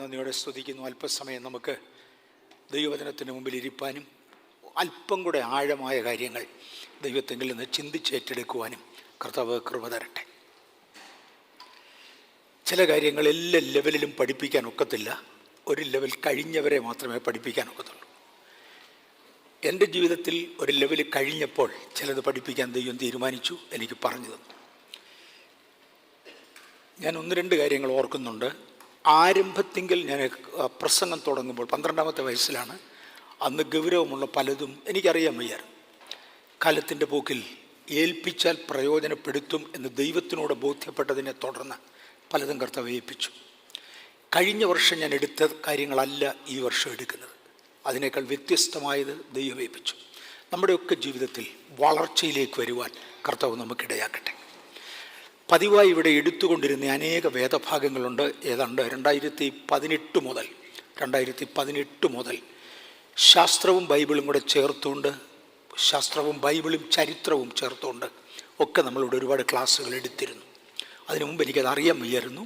നന്ദിയോടെ സ്തുതിക്കുന്നു. അല്പസമയം നമുക്ക് ദൈവവചനത്തിന് മുമ്പിൽ ഇരിപ്പാനും അല്പം കൂടെ ആഴമായ കാര്യങ്ങൾ ദൈവത്തെങ്കിൽ നിന്ന് ചിന്തിച്ചേറ്റെടുക്കുവാനും കർത്താവ് കൃപ തരട്ടെ. ചില കാര്യങ്ങൾ എല്ലാ ലെവലിലും പഠിപ്പിക്കാൻ ഒക്കത്തില്ല. ഒരു ലെവൽ കഴിഞ്ഞവരെ മാത്രമേ പഠിപ്പിക്കാൻ ഒക്കത്തുള്ളൂ. എൻ്റെ ജീവിതത്തിൽ ഒരു ലെവൽ കഴിഞ്ഞപ്പോൾ ചിലത് പഠിപ്പിക്കാൻ ദൈവം തീരുമാനിച്ചു, എനിക്ക് പറഞ്ഞു തന്നു. ഞാൻ ഒന്ന് രണ്ട് കാര്യങ്ങൾ ഓർക്കുന്നുണ്ട്. ആരംഭത്തിങ്കിൽ ഞാൻ പ്രസംഗം തുടങ്ങുമ്പോൾ 12-ാമത്തെ വയസ്സിലാണ്. അന്ന് ഗൗരവമുള്ള പലതും എനിക്കറിയാൻ വയ്യായിരുന്നു. കാലത്തിൻ്റെ പോക്കിൽ ഏൽപ്പിച്ചാൽ പ്രയോജനപ്പെടുത്തും എന്ന് ദൈവത്തിനോട് ബോധ്യപ്പെട്ടതിനെ തുടർന്ന് പലതും കർത്താവ് ഏൽപ്പിച്ചു. കഴിഞ്ഞ വർഷം ഞാൻ എടുത്ത കാര്യങ്ങളല്ല ഈ വർഷം എടുക്കുന്നത്. അതിനേക്കാൾ വ്യത്യസ്തമായത് ദൈവം ഏൽപ്പിച്ചു. നമ്മുടെയൊക്കെ ജീവിതത്തിൽ വളർച്ചയിലേക്ക് വരുവാൻ കർത്താവ് നമുക്കിടയാക്കട്ടെ. പതിവായി ഇവിടെ എടുത്തുകൊണ്ടിരുന്ന അനേക വേദഭാഗങ്ങളുണ്ട്. ഏതാണ്ട് 2018 മുതൽ ശാസ്ത്രവും ബൈബിളും കൂടെ ചേർത്തുകൊണ്ട്, ശാസ്ത്രവും ബൈബിളും ചരിത്രവും ചേർത്തുകൊണ്ട് ഒക്കെ നമ്മളിവിടെ ഒരുപാട് ക്ലാസ്സുകൾ എടുത്തിരുന്നു. അതിനു മുമ്പ് എനിക്കത് അറിയാൻ വയ്യായിരുന്നു.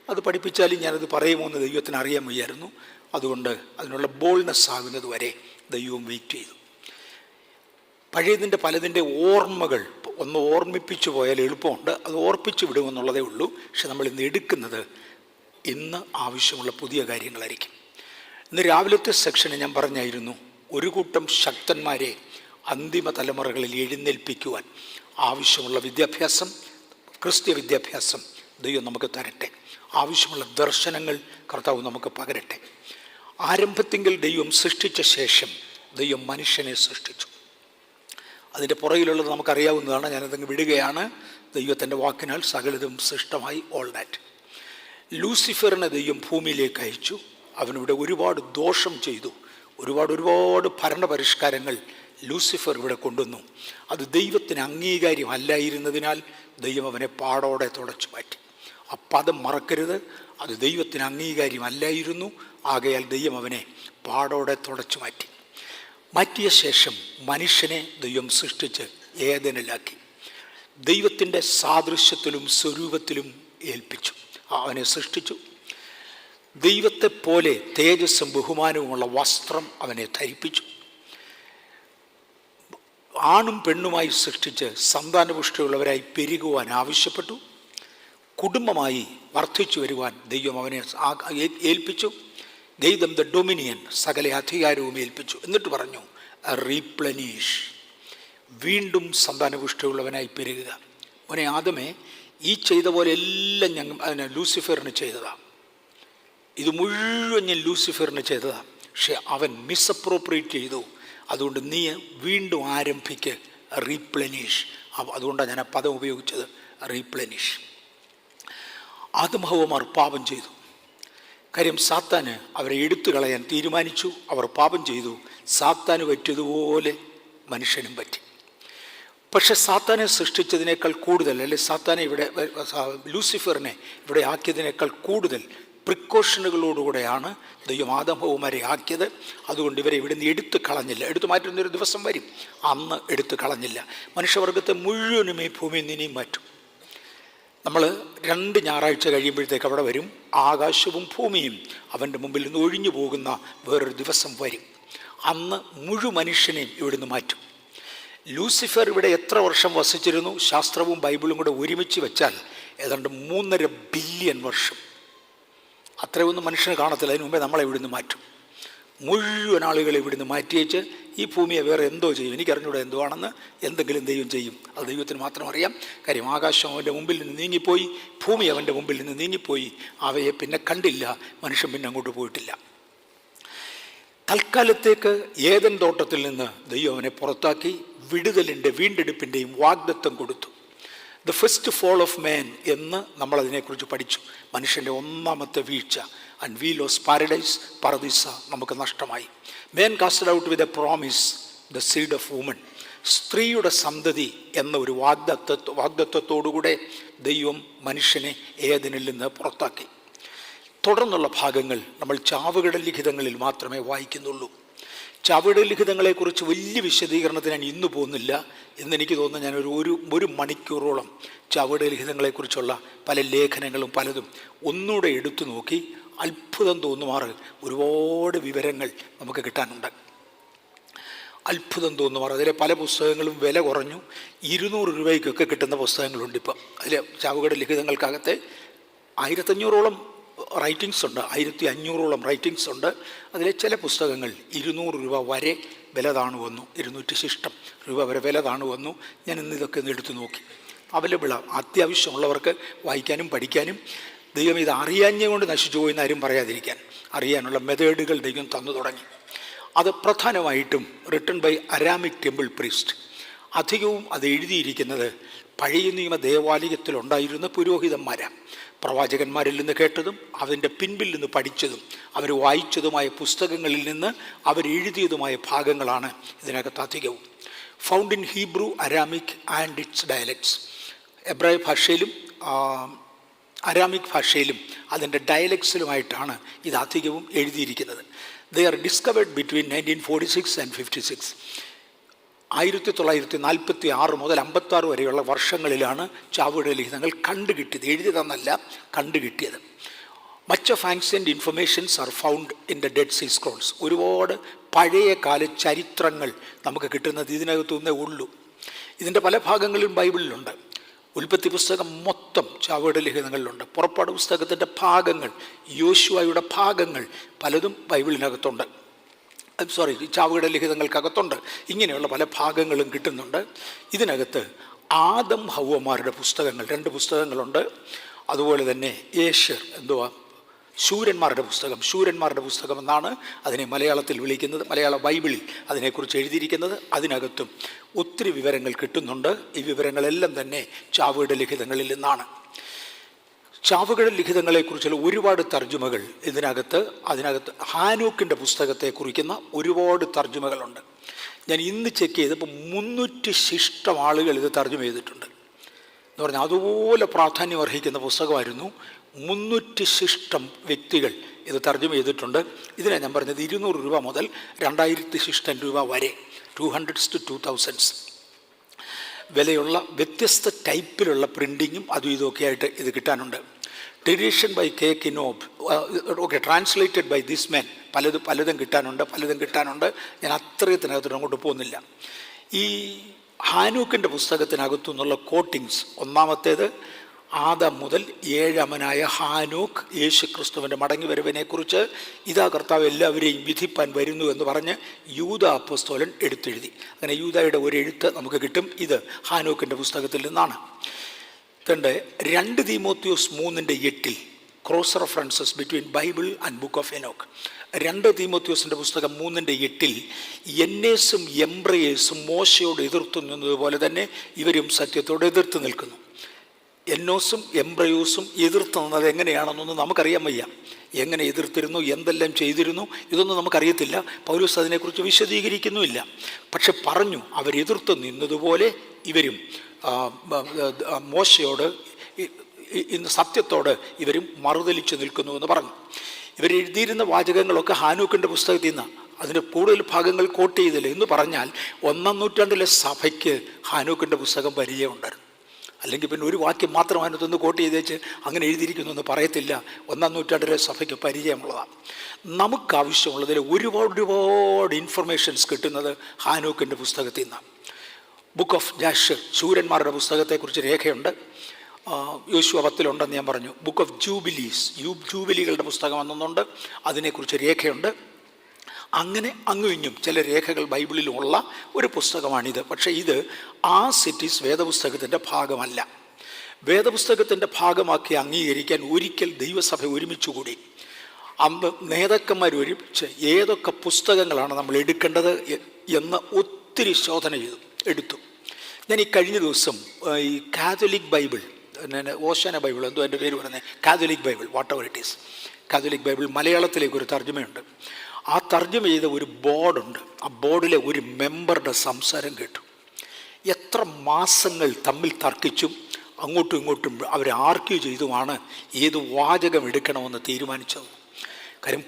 അത് പഠിപ്പിച്ചാലും ഞാനത് പറയുമോ എന്ന് ദൈവത്തിന് അറിയാൻ വയ്യായിരുന്നു. അതുകൊണ്ട് അതിനുള്ള ബോൾനെസ് ആകുന്നത് വരെ ദൈവം വെയിറ്റ് ചെയ്തു. പഴയതിൻ്റെ പലതിൻ്റെ ഓർമ്മകൾ ഒന്ന് ഓർമ്മിപ്പിച്ചു പോയാൽ എളുപ്പമുണ്ട്. അത് ഓർപ്പിച്ചു വിടുമെന്നുള്ളതേ ഉള്ളൂ. പക്ഷെ നമ്മൾ ഇന്ന് എടുക്കുന്നത് ഇന്ന് ആവശ്യമുള്ള പുതിയ കാര്യങ്ങളായിരിക്കും. ഇന്ന് രാവിലത്തെ സെക്ഷന് ഞാൻ പറഞ്ഞായിരുന്നു, ഒരു കൂട്ടം ശക്തന്മാരെ അന്തിമ തലമുറകളിൽ എഴുന്നേൽപ്പിക്കുവാൻ ആവശ്യമുള്ള വിദ്യാഭ്യാസം, ക്രിസ്തീയ വിദ്യാഭ്യാസം ദൈവം നമുക്ക് തരട്ടെ. ആവശ്യമുള്ള ദർശനങ്ങൾ കർത്താവ് നമുക്ക് പകരട്ടെ. ആരംഭത്തിങ്കിൽ ദൈവം സൃഷ്ടിച്ച ശേഷം ദൈവം മനുഷ്യനെ സൃഷ്ടിച്ചു. അതിൻ്റെ പുറകിലുള്ളത് നമുക്കറിയാവുന്നതാണ്. ഞാനതങ്ങ് വിടുകയാണ്. ദൈവത്തിൻ്റെ വാക്കിനാൽ സകലതും സൃഷ്ടമായി. All that. ലൂസിഫറിനെ ദൈവം ഭൂമിയിലേക്ക് അയച്ചു. അവനിവിടെ ഒരുപാട് ദോഷം ചെയ്തു. ഒരുപാട് ഭരണപരിഷ്കാരങ്ങൾ ലൂസിഫർ ഇവിടെ കൊണ്ടുവന്നു. അത് ദൈവത്തിന് അംഗീകാര്യമല്ലായിരുന്നതിനാൽ ദൈവം അവനെ പാടോടെ തുടച്ചു മാറ്റി. ആ പദം മറക്കരുത്. അത് ദൈവത്തിന് അംഗീകാര്യമല്ലായിരുന്നു. ആകയാൽ ദൈവം അവനെ പാടോടെ തുടച്ചു മാറ്റിയ ശേഷം മനുഷ്യനെ ദൈവം സൃഷ്ടിച്ച് ഏദനിലാക്കി. ദൈവത്തിൻ്റെ സാദൃശ്യത്തിലും സ്വരൂപത്തിലും ഏൽപ്പിച്ചു. അവനെ സൃഷ്ടിച്ചു. ദൈവത്തെപ്പോലെ തേജസ്സും ബഹുമാനവുമുള്ള വസ്ത്രം അവനെ ധരിപ്പിച്ചു. ആണും പെണ്ണുമായി സൃഷ്ടിച്ച് സന്താനപുഷ്ടിയുള്ളവരായി പെരുകുവാൻ ആവശ്യപ്പെട്ടു. കുടുംബമായി വർദ്ധിച്ചു വരുവാൻ ദൈവം അവനെ ഏൽപ്പിച്ചു. ദൈവം ദ ഡൊമിനിയൻ, സകല അധികാരവും ഏൽപ്പിച്ചു. എന്നിട്ട് പറഞ്ഞു, റീപ്ലനീഷ്, വീണ്ടും സന്താനപുഷ്ടിയുള്ളവനായി പെരുകുക. മോനെ ആദമേ, ഈ ചെയ്ത പോലെ എല്ലാം അതിനെ ലൂസിഫറിന് ചെയ്തതാണ്. ഇത് മുഴുവൻ ഞാൻ ലൂസിഫറിന് ചെയ്തതാണ്. പക്ഷെ അവൻ മിസ്അപ്രോപ്രിയേറ്റ് ചെയ്തു. അതുകൊണ്ട് നീ വീണ്ടും ആരംഭിക്ക്, റീപ്ലനീഷ്. അതുകൊണ്ടാണ് ഞാൻ ആ പദം ഉപയോഗിച്ചത്, റീപ്ലനീഷ്. ആദം ഹവ്വമാർ പാപം ചെയ്തു. കാര്യം സാത്താന് അവരെ എടുത്തു കളയാൻ തീരുമാനിച്ചു. അവർ പാപം ചെയ്തു. സാത്താന് പറ്റിയതുപോലെ മനുഷ്യനും പറ്റി. പക്ഷെ സാത്താനെ സൃഷ്ടിച്ചതിനേക്കാൾ കൂടുതൽ, അല്ലെ സാത്താനെ ഇവിടെ ലൂസിഫറിനെ ഇവിടെ ആക്കിയതിനേക്കാൾ കൂടുതൽ പ്രിക്കോഷനുകളോടുകൂടെയാണ് ദൈവം ആദം ഹവ്വമാരെ ആക്കിയത്. അതുകൊണ്ട് ഇവരെ ഇവിടെ നിന്ന് എടുത്തു കളഞ്ഞില്ല. എടുത്തു മാറ്റുന്നൊരു ദിവസം വരും, അന്ന് എടുത്തു കളഞ്ഞില്ല. മനുഷ്യവർഗത്തെ മുഴുവനും ഈ ഭൂമിയിൽ നിന്നും മാറ്റും. നമ്മൾ 2 ഞായറാഴ്ച കഴിയുമ്പോഴത്തേക്ക് അവിടെ വരും. ആകാശവും ഭൂമിയും അവൻ്റെ മുമ്പിൽ നിന്ന് ഒഴിഞ്ഞു പോകുന്ന വേറൊരു ദിവസം വരും. അന്ന് മുഴു മനുഷ്യനെയും ഇവിടുന്ന് മാറ്റും. ലൂസിഫർ ഇവിടെ എത്ര വർഷം വസിച്ചിരുന്നു? ശാസ്ത്രവും ബൈബിളും കൂടെ ഒരുമിച്ച് വെച്ചാൽ ഏതാണ്ട് 3.5 ബില്യൺ വർഷം. അത്രയൊന്നും മനുഷ്യന് കാണത്തില്ല. അതിന് മുമ്പേ നമ്മളെ ഇവിടുന്ന് മാറ്റും. മുഴുവൻ ആളുകളെ ഇവിടുന്ന് മാറ്റിയേച്ച് ഈ ഭൂമിയെ വേറെ എന്തോ ചെയ്യും. എനിക്കറിഞ്ഞൂടെ എന്തോ ആണെന്ന്. എന്തെങ്കിലും ദൈവം ചെയ്യും. അത് ദൈവത്തിന് മാത്രം അറിയാം. കാര്യം ആകാശം അവൻ്റെ മുമ്പിൽ നിന്ന് നീങ്ങിപ്പോയി, ഭൂമി അവൻ്റെ മുമ്പിൽ നിന്ന് നീങ്ങിപ്പോയി. അവയെ പിന്നെ കണ്ടില്ല. മനുഷ്യൻ പിന്നെ അങ്ങോട്ട് പോയിട്ടില്ല. തൽക്കാലത്തേക്ക് ഏദൻ തോട്ടത്തിൽ നിന്ന് ദൈവം അവനെ പുറത്താക്കി വിടുതലിൻ്റെ വീണ്ടെടുപ്പിൻ്റെയും വാഗ്ദത്തം കൊടുത്തു. The first fall of man എന്ന് നമ്മളതിനെക്കുറിച്ച് പഠിച്ചു. മനുഷ്യൻ്റെ ഒന്നാമത്തെ വീഴ്ച. ആൻഡ് വി ലോസ് പാരഡൈസ്, പറദീസ നമുക്ക് നഷ്ടമായി. Man casted out with a promise, the seed of woman. സ്ത്രീയുടെ സന്തതി എന്ന ഒരു വാഗ്ദത്തത്തോടുകൂടെ ദൈവം മനുഷ്യനെ ഏദനിൽ നിന്ന് പുറത്താക്കി. തുടർന്നുള്ള ഭാഗങ്ങൾ നമ്മൾ ചാവുകട ലിഖിതങ്ങളിൽ മാത്രമേ വായിക്കുന്നുള്ളൂ. ചാവുകട ലിഖിതങ്ങളെക്കുറിച്ച് വലിയ വിശദീകരണത്തിന് ഞാൻ ഇന്ന് പോകുന്നില്ല. എന്നെനിക്ക് തോന്നുന്നു ഞാൻ ഒരു മണിക്കൂറോളം ചാവുകട ലിഖിതങ്ങളെക്കുറിച്ചുള്ള പല ലേഖനങ്ങളും പലതും ഒന്നുകൂടെ എടുത്തു നോക്കി അത്ഭുതം തോന്നുമാറ് ഒരുപാട് വിവരങ്ങൾ നമുക്ക് കിട്ടാനുണ്ട്. അത്ഭുതം തോന്നുമാറ് അതിലെ പല പുസ്തകങ്ങളും വില കുറഞ്ഞു 200 രൂപയ്ക്കൊക്കെ കിട്ടുന്ന പുസ്തകങ്ങളുണ്ട്. ഇപ്പം അതിൽ ചാവുകട ലിഖിതങ്ങൾക്കകത്തെ 1500ഓളം റൈറ്റിങ്സ് ഉണ്ട്, 1500ഓളം റൈറ്റിങ്സ് ഉണ്ട്. അതിലെ ചില പുസ്തകങ്ങൾ 200 രൂപ വരെ വില താണു വന്നു, 200 ശിഷ്ടം രൂപ വരെ വില താണു വന്നു. ഞാൻ ഇന്ന് ഇതൊക്കെ ഒന്ന് എടുത്തു നോക്കി. അവൈലബിളാണ്, അത്യാവശ്യമുള്ളവർക്ക് വായിക്കാനും പഠിക്കാനും. ദൈവം ഇത് അറിയാഞ്ഞുകൊണ്ട് നശിച്ചു പോയെന്ന് ആരും പറയാതിരിക്കാൻ അറിയാനുള്ള മെത്തേഡുകൾ ദൈവം തന്നു തുടങ്ങി. അത് പ്രധാനമായിട്ടും written by Aramaic temple priest. അധികവും അത് എഴുതിയിരിക്കുന്നത് പഴയ നിയമ ദേവാലയത്തിലുണ്ടായിരുന്ന പുരോഹിതന്മാരാണ്. പ്രവാചകന്മാരിൽ നിന്ന് കേട്ടതും അതിൻ്റെ പിൻപിൽ നിന്ന് പഠിച്ചതും അവർ വായിച്ചതുമായ പുസ്തകങ്ങളിൽ നിന്ന് അവരെഴുതിയതുമായ ഭാഗങ്ങളാണ് ഇതിനകത്ത് അധികവും. Found in Hebrew, Aramaic and its dialects. എബ്രായ ഭാഷയിലും അരാമിക് ഭാഷയിലും അതിൻ്റെ ഡയലക്ട്സിലുമായിട്ടാണ് ഇത് അധികവും എഴുതിയിരിക്കുന്നത്. They are discovered between 1946 and 56. 1946 മുതൽ 56 വരെയുള്ള വർഷങ്ങളിലാണ് ചാവുകട ലിഖിതങ്ങൾ കണ്ടുകിട്ടിയത്. എഴുതിയതെന്നല്ല, കണ്ടുകിട്ടിയത്. Much of ancient informations are found in the Dead Sea Scrolls. ഒരുപാട് പഴയ കാല ചരിത്രങ്ങൾ നമുക്ക് കിട്ടുന്നത് ഇതിനകത്തുനിന്നേ ഉള്ളൂ. ഇതിൻ്റെ പല ഭാഗങ്ങളിലും ബൈബിളിലുണ്ട്. ഉൽപ്പത്തി പുസ്തകം മൊത്തം ചാവുകട ലിഖിതങ്ങളിലുണ്ട്. പുറപ്പാട് പുസ്തകത്തിൻ്റെ ഭാഗങ്ങൾ, യോശുവയുടെ ഭാഗങ്ങൾ പലതും ബൈബിളിനകത്തുണ്ട്. ചാവുകട ലിഖിതങ്ങൾക്കകത്തുണ്ട്. ഇങ്ങനെയുള്ള പല ഭാഗങ്ങളും കിട്ടുന്നുണ്ട്. ഇതിനകത്ത് ആദം ഹവ്വമാരുടെ പുസ്തകങ്ങൾ 2 പുസ്തകങ്ങളുണ്ട്. അതുപോലെ തന്നെ ശൂരന്മാരുടെ പുസ്തകം എന്നാണ് അതിനെ മലയാളത്തിൽ വിളിക്കുന്നത്. മലയാള ബൈബിളിൽ അതിനെക്കുറിച്ച് എഴുതിയിരിക്കുന്നത്. അതിനകത്തും ഒത്തിരി വിവരങ്ങൾ കിട്ടുന്നുണ്ട്. ഈ വിവരങ്ങളെല്ലാം തന്നെ ചാവുകട ലിഖിതങ്ങളിൽ നിന്നാണ്. ചാവുകട ലിഖിതങ്ങളെക്കുറിച്ചുള്ള ഒരുപാട് തർജ്ജമകൾ അതിനകത്ത് ഹാനോക്കിൻ്റെ പുസ്തകത്തെ കുറിക്കുന്ന ഒരുപാട് തർജ്ജമകളുണ്ട്. ഞാൻ ഇന്ന് ചെക്ക് ചെയ്തപ്പോൾ 300 ശിഷ്ടം ആളുകൾ ഇത് തർജ്ജമ ചെയ്തിട്ടുണ്ട് എന്ന് പറഞ്ഞാൽ അതുപോലെ പ്രാധാന്യം അർഹിക്കുന്ന പുസ്തകമായിരുന്നു. 300 ശിഷ്ടം വ്യക്തികൾ ഇത് തർജ്ജമ ചെയ്തിട്ടുണ്ട്. ഇതിനെ ഞാൻ പറഞ്ഞത് 200 രൂപ മുതൽ 2000 ശിഷ്ടം രൂപ വരെ, 200s to 2000s വിലയുള്ള വ്യത്യസ്ത ടൈപ്പിലുള്ള പ്രിൻറ്റിങ്ങും അതും ഇതൊക്കെ ആയിട്ട് ഇത് കിട്ടാനുണ്ട്. Tradition by K Knibb, translated by this men. പലതും കിട്ടാനുണ്ട്. ഞാൻ അത്രയത്തിനകത്തോട്ട് അങ്ങോട്ട് പോകുന്നില്ല. ഈ ഹാനൂക്കിൻ്റെ പുസ്തകത്തിനകത്തു നിന്നുള്ള കോട്ടിങ്സ്, ഒന്നാമത്തേത് ആദം മുതൽ 7ാമനായ ഹാനോക്ക് യേശു ക്രിസ്തുവിൻ്റെ മടങ്ങിവരവിനെക്കുറിച്ച് ഇതാ കർത്താവ് എല്ലാവരെയും വിധിപ്പാൻ വരുന്നു എന്ന് പറഞ്ഞ് യൂദ അപ്പോസ്തലൻ എടുത്തെഴുതി. അങ്ങനെ യൂദയുടെ ഒരു എഴുത്ത് നമുക്ക് കിട്ടും. ഇത് ഹാനോക്കിൻ്റെ പുസ്തകത്തിൽ നിന്നാണ്. 2 തീമോത്തിയോസ് 3:8 cross references between Bible and book of Enoch. 2 തീമോത്തിയോസിൻ്റെ പുസ്തകം 3:8 എന്നേസും എംബ്രയേസും മോശയോട് എതിർത്തു നിന്നതുപോലെ തന്നെ ഇവരും സത്യത്തോട് എതിർത്ത് നിൽക്കുന്നു. എന്നോസും എംബ്രയോസും എതിർത്ത് നിന്നത് എങ്ങനെയാണെന്നൊന്നും നമുക്കറിയാൻ വയ്യ. എങ്ങനെ എതിർത്തിരുന്നു, എന്തെല്ലാം ചെയ്തിരുന്നു, ഇതൊന്നും നമുക്കറിയത്തില്ല. പൗലോസ് അതിനെക്കുറിച്ച് വിശദീകരിക്കുന്നുമില്ല. പക്ഷെ പറഞ്ഞു അവരെതിർത്ത് നിന്നതുപോലെ ഇവരും മോശയോട് ഇന്ന് സത്യത്തോട് ഇവരും മറുതലിച്ചു നിൽക്കുന്നു എന്ന് പറഞ്ഞു. ഇവരെഴുതിയിരുന്ന വാചകങ്ങളൊക്കെ ഹാനൂക്കിൻ്റെ പുസ്തകത്തിൽ നിന്നാണ്. അതിൻ്റെ കൂടുതൽ ഭാഗങ്ങൾ കോട്ട് ചെയ്തില്ല എന്ന് പറഞ്ഞാൽ 1-ാം നൂറ്റാണ്ടിലെ സഭയ്ക്ക് ഹാനൂക്കിൻ്റെ പുസ്തകം പരിചയമുണ്ടായിരുന്നു. അല്ലെങ്കിൽ പിന്നെ ഒരു വാക്യം മാത്രം അതിനകത്തൊന്ന് കോട്ട് ചെയ്ത് വെച്ച് അങ്ങനെ എഴുതിയിരിക്കുന്നു എന്ന് പറയത്തില്ല. 1-ാം നൂറ്റാണ്ടിലെ സഭയ്ക്ക് പരിചയമുള്ളതാണ്. നമുക്കാവശ്യമുള്ളതിൽ ഒരുപാട് ഇൻഫർമേഷൻസ് കിട്ടുന്നത് ഹാനൂക്കിൻ്റെ പുസ്തകത്തിൽ നിന്നാണ്. ബുക്ക് ഓഫ് ജാഷർ, ശൂരന്മാരുടെ പുസ്തകത്തെക്കുറിച്ച് രേഖയുണ്ട്. യോശുവ 10 ഞാൻ പറഞ്ഞു. ബുക്ക് ഓഫ് ജൂബിലികളുടെ പുസ്തകം എന്നൊന്നുണ്ട്, അതിനെക്കുറിച്ച് രേഖയുണ്ട്. അങ്ങനെ അങ്ങും ചില രേഖകൾ ബൈബിളിലുള്ള ഒരു പുസ്തകമാണിത്. പക്ഷേ ഇത് സിറ്റീസ് വേദപുസ്തകത്തിൻ്റെ ഭാഗമല്ല. വേദപുസ്തകത്തിൻ്റെ ഭാഗമാക്കി അംഗീകരിക്കാൻ ഒരിക്കൽ ദൈവസഭ ഒരുമിച്ചുകൂടി. അന്ന് നേതാക്കന്മാർ ഒരുമിച്ച് ഏതൊക്കെ പുസ്തകങ്ങളാണ് നമ്മൾ എടുക്കേണ്ടത് എന്ന് ഒത്തിരി ശോധന എടുത്തു. ഞാൻ ഈ കഴിഞ്ഞ ദിവസം ഈ കാതോലിക് ബൈബിൾ, ഓശാന ബൈബിൾ, എന്തോ എൻ്റെ പേര് പറയുന്നത്, Catholic Bible, what ever it is, Catholic Bible മലയാളത്തിലേക്കൊരു തർജ്ജമയുണ്ട്. ആ തർജ്ജമ ചെയ്ത ഒരു ബോർഡുണ്ട്. ആ ബോർഡിലെ ഒരു മെമ്പറുടെ സംസാരം കേട്ടു. എത്ര മാസങ്ങൾ തമ്മിൽ തർക്കിച്ചും അങ്ങോട്ടും ഇങ്ങോട്ടും അവർ ആർഗ്യൂ ചെയ്തുമാണ് ഏത് വാചകം എടുക്കണമെന്ന് തീരുമാനിച്ചത്. കാര്യം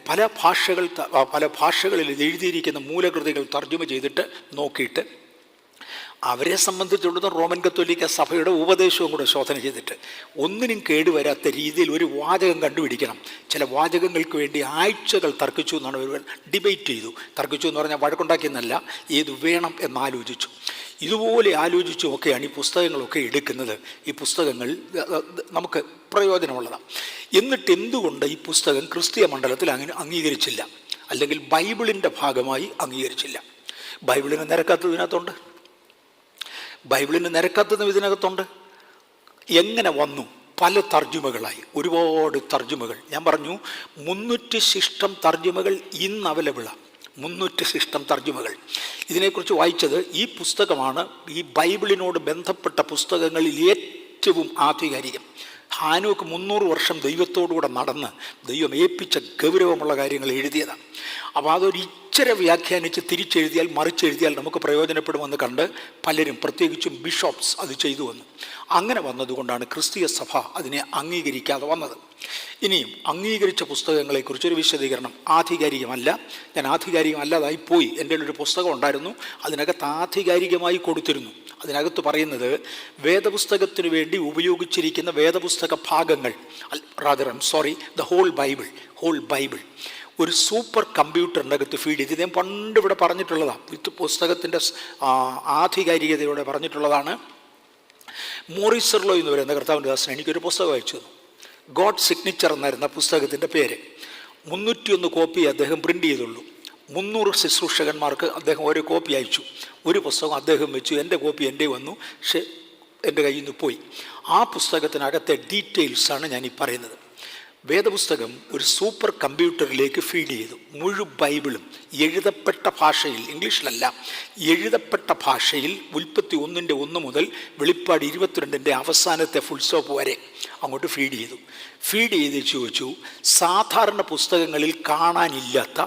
പല ഭാഷകളിൽ എഴുതിയിരിക്കുന്ന മൂലകൃതികൾ തർജ്ജമ ചെയ്തിട്ട് നോക്കിയിട്ട് അവരെ സംബന്ധിച്ചിടത്തോളം റോമൻ കത്തോലിക്ക സഭയുടെ ഉപദേശവും കൂടെ ശോധന ചെയ്തിട്ട് ഒന്നിനും കേടുവരാത്ത രീതിയിൽ ഒരു വാചകം കണ്ടുപിടിക്കണം. ചില വാചകങ്ങൾക്ക് വേണ്ടി ആഴ്ചകൾ തർക്കിച്ചു എന്നാണ് അവർ ഡിബേറ്റ് ചെയ്തു. തർക്കിച്ചു എന്ന് പറഞ്ഞാൽ വഴക്കുണ്ടാക്കിയെന്നല്ല, ഏത് വേണം എന്നാലോചിച്ചു. ഇതുപോലെ ആലോചിച്ചുമൊക്കെയാണ് ഈ പുസ്തകങ്ങളൊക്കെ എടുക്കുന്നത്. ഈ പുസ്തകങ്ങൾ നമുക്ക് പ്രയോജനമുള്ളതാണ്. എന്നിട്ട് എന്തുകൊണ്ട് ഈ പുസ്തകം ക്രിസ്തീയ മണ്ഡലത്തിൽ അങ്ങനെ അംഗീകരിച്ചില്ല, അല്ലെങ്കിൽ ബൈബിളിൻ്റെ ഭാഗമായി അംഗീകരിച്ചില്ല? ബൈബിളിന് നിരക്കാത്തതിനകത്തുണ്ട്, ബൈബിളിന് നിരക്കാത്തതും ഇതിനകത്തുണ്ട്. എങ്ങനെ വന്നു? പല തർജ്ജമകളായി, ഒരുപാട് തർജ്ജമകൾ. ഞാൻ പറഞ്ഞു 300 ശിഷ്ടം തർജ്ജമകൾ ഇന്ന് അവൈലബിളാണ്. 300 ശിഷ്ടം തർജ്ജമകൾ. ഇതിനെക്കുറിച്ച് വായിച്ചത് ഈ പുസ്തകമാണ് ഈ ബൈബിളിനോട് ബന്ധപ്പെട്ട പുസ്തകങ്ങളിൽ ഏറ്റവും ആധികാരികം. ഹാനോക്ക് 300 വർഷം ദൈവത്തോടുകൂടെ നടന്ന് ദൈവം ഏൽപ്പിച്ച ഗൗരവമുള്ള കാര്യങ്ങൾ എഴുതിയതാണ്. അപ്പോൾ അതൊരു ഇച്ചിരി വ്യാഖ്യാനിച്ച് തിരിച്ചെഴുതിയാൽ മറിച്ചെഴുതിയാൽ നമുക്ക് പ്രയോജനപ്പെടുമെന്ന് കണ്ട് പലരും, പ്രത്യേകിച്ചും ബിഷപ്സ്, അത് ചെയ്തു വന്നു. അങ്ങനെ വന്നതുകൊണ്ടാണ് ക്രിസ്തീയ സഭ അതിനെ അംഗീകരിക്കാതെ വന്നത്. ഇനിയും അംഗീകരിച്ച പുസ്തകങ്ങളെക്കുറിച്ചൊരു വിശദീകരണം. ആധികാരികമല്ല, ഞാൻ ആധികാരികമല്ലാതായി പോയി. എൻ്റെ ഒരു പുസ്തകം ഉണ്ടായിരുന്നു, അതിനകത്ത് ആധികാരികമായി കൊടുത്തിരുന്നു. അതിനകത്ത് പറയുന്നത് വേദപുസ്തകത്തിന് വേണ്ടി ഉപയോഗിച്ചിരിക്കുന്ന വേദപുസ്തക ഭാഗങ്ങൾ, ദ ഹോൾ ബൈബിൾ ഒരു സൂപ്പർ കമ്പ്യൂട്ടറിൻ്റെ അകത്ത് ഫീഡ് ചെയ്ത്. ഞാൻ പണ്ട് ഇവിടെ പറഞ്ഞിട്ടുള്ളതാണ്, വിത്ത് പുസ്തകത്തിൻ്റെ ആധികാരികതയോടെ പറഞ്ഞിട്ടുള്ളതാണ്. മോറിസ് സെർലോ എന്ന് പറയുന്ന കർത്താവിൻ്റെ ദാസൻ എനിക്കൊരു പുസ്തകം അയച്ചു തന്നു. ഗോഡ് സിഗ്നേച്ചർ എന്നായിരുന്ന പുസ്തകത്തിൻ്റെ പേര്. 301 കോപ്പി അദ്ദേഹം പ്രിൻ്റ് ചെയ്തുള്ളൂ. 300 ശുശ്രൂഷകന്മാർക്ക് അദ്ദേഹം ഓരോ കോപ്പി അയച്ചു. ഒരു പുസ്തകം അദ്ദേഹം വെച്ചു, എൻ്റെ കോപ്പി എൻ്റെ വന്നു, പക്ഷേ എൻ്റെ കയ്യിൽ നിന്ന് പോയി. ആ പുസ്തകത്തിനകത്തെ ഡീറ്റെയിൽസാണ് ഞാനീ പറയുന്നത്. വേദപുസ്തകം ഒരു സൂപ്പർ കമ്പ്യൂട്ടറിലേക്ക് ഫീഡ് ചെയ്തു. മുഴു ബൈബിളും എഴുതപ്പെട്ട ഭാഷയിൽ, ഇംഗ്ലീഷിലല്ല, എഴുതപ്പെട്ട ഭാഷയിൽ ഉൽപ്പത്തി 1:1 മുതൽ വെളിപ്പാട് 22 അവസാനത്തെ ഫുൾ സ്റ്റോപ്പ് വരെ അങ്ങോട്ട് ഫീഡ് ചെയ്തു. ഫീഡ് ചെയ്ത് ചോദിച്ചു, സാധാരണ പുസ്തകങ്ങളിൽ കാണാനില്ലാത്ത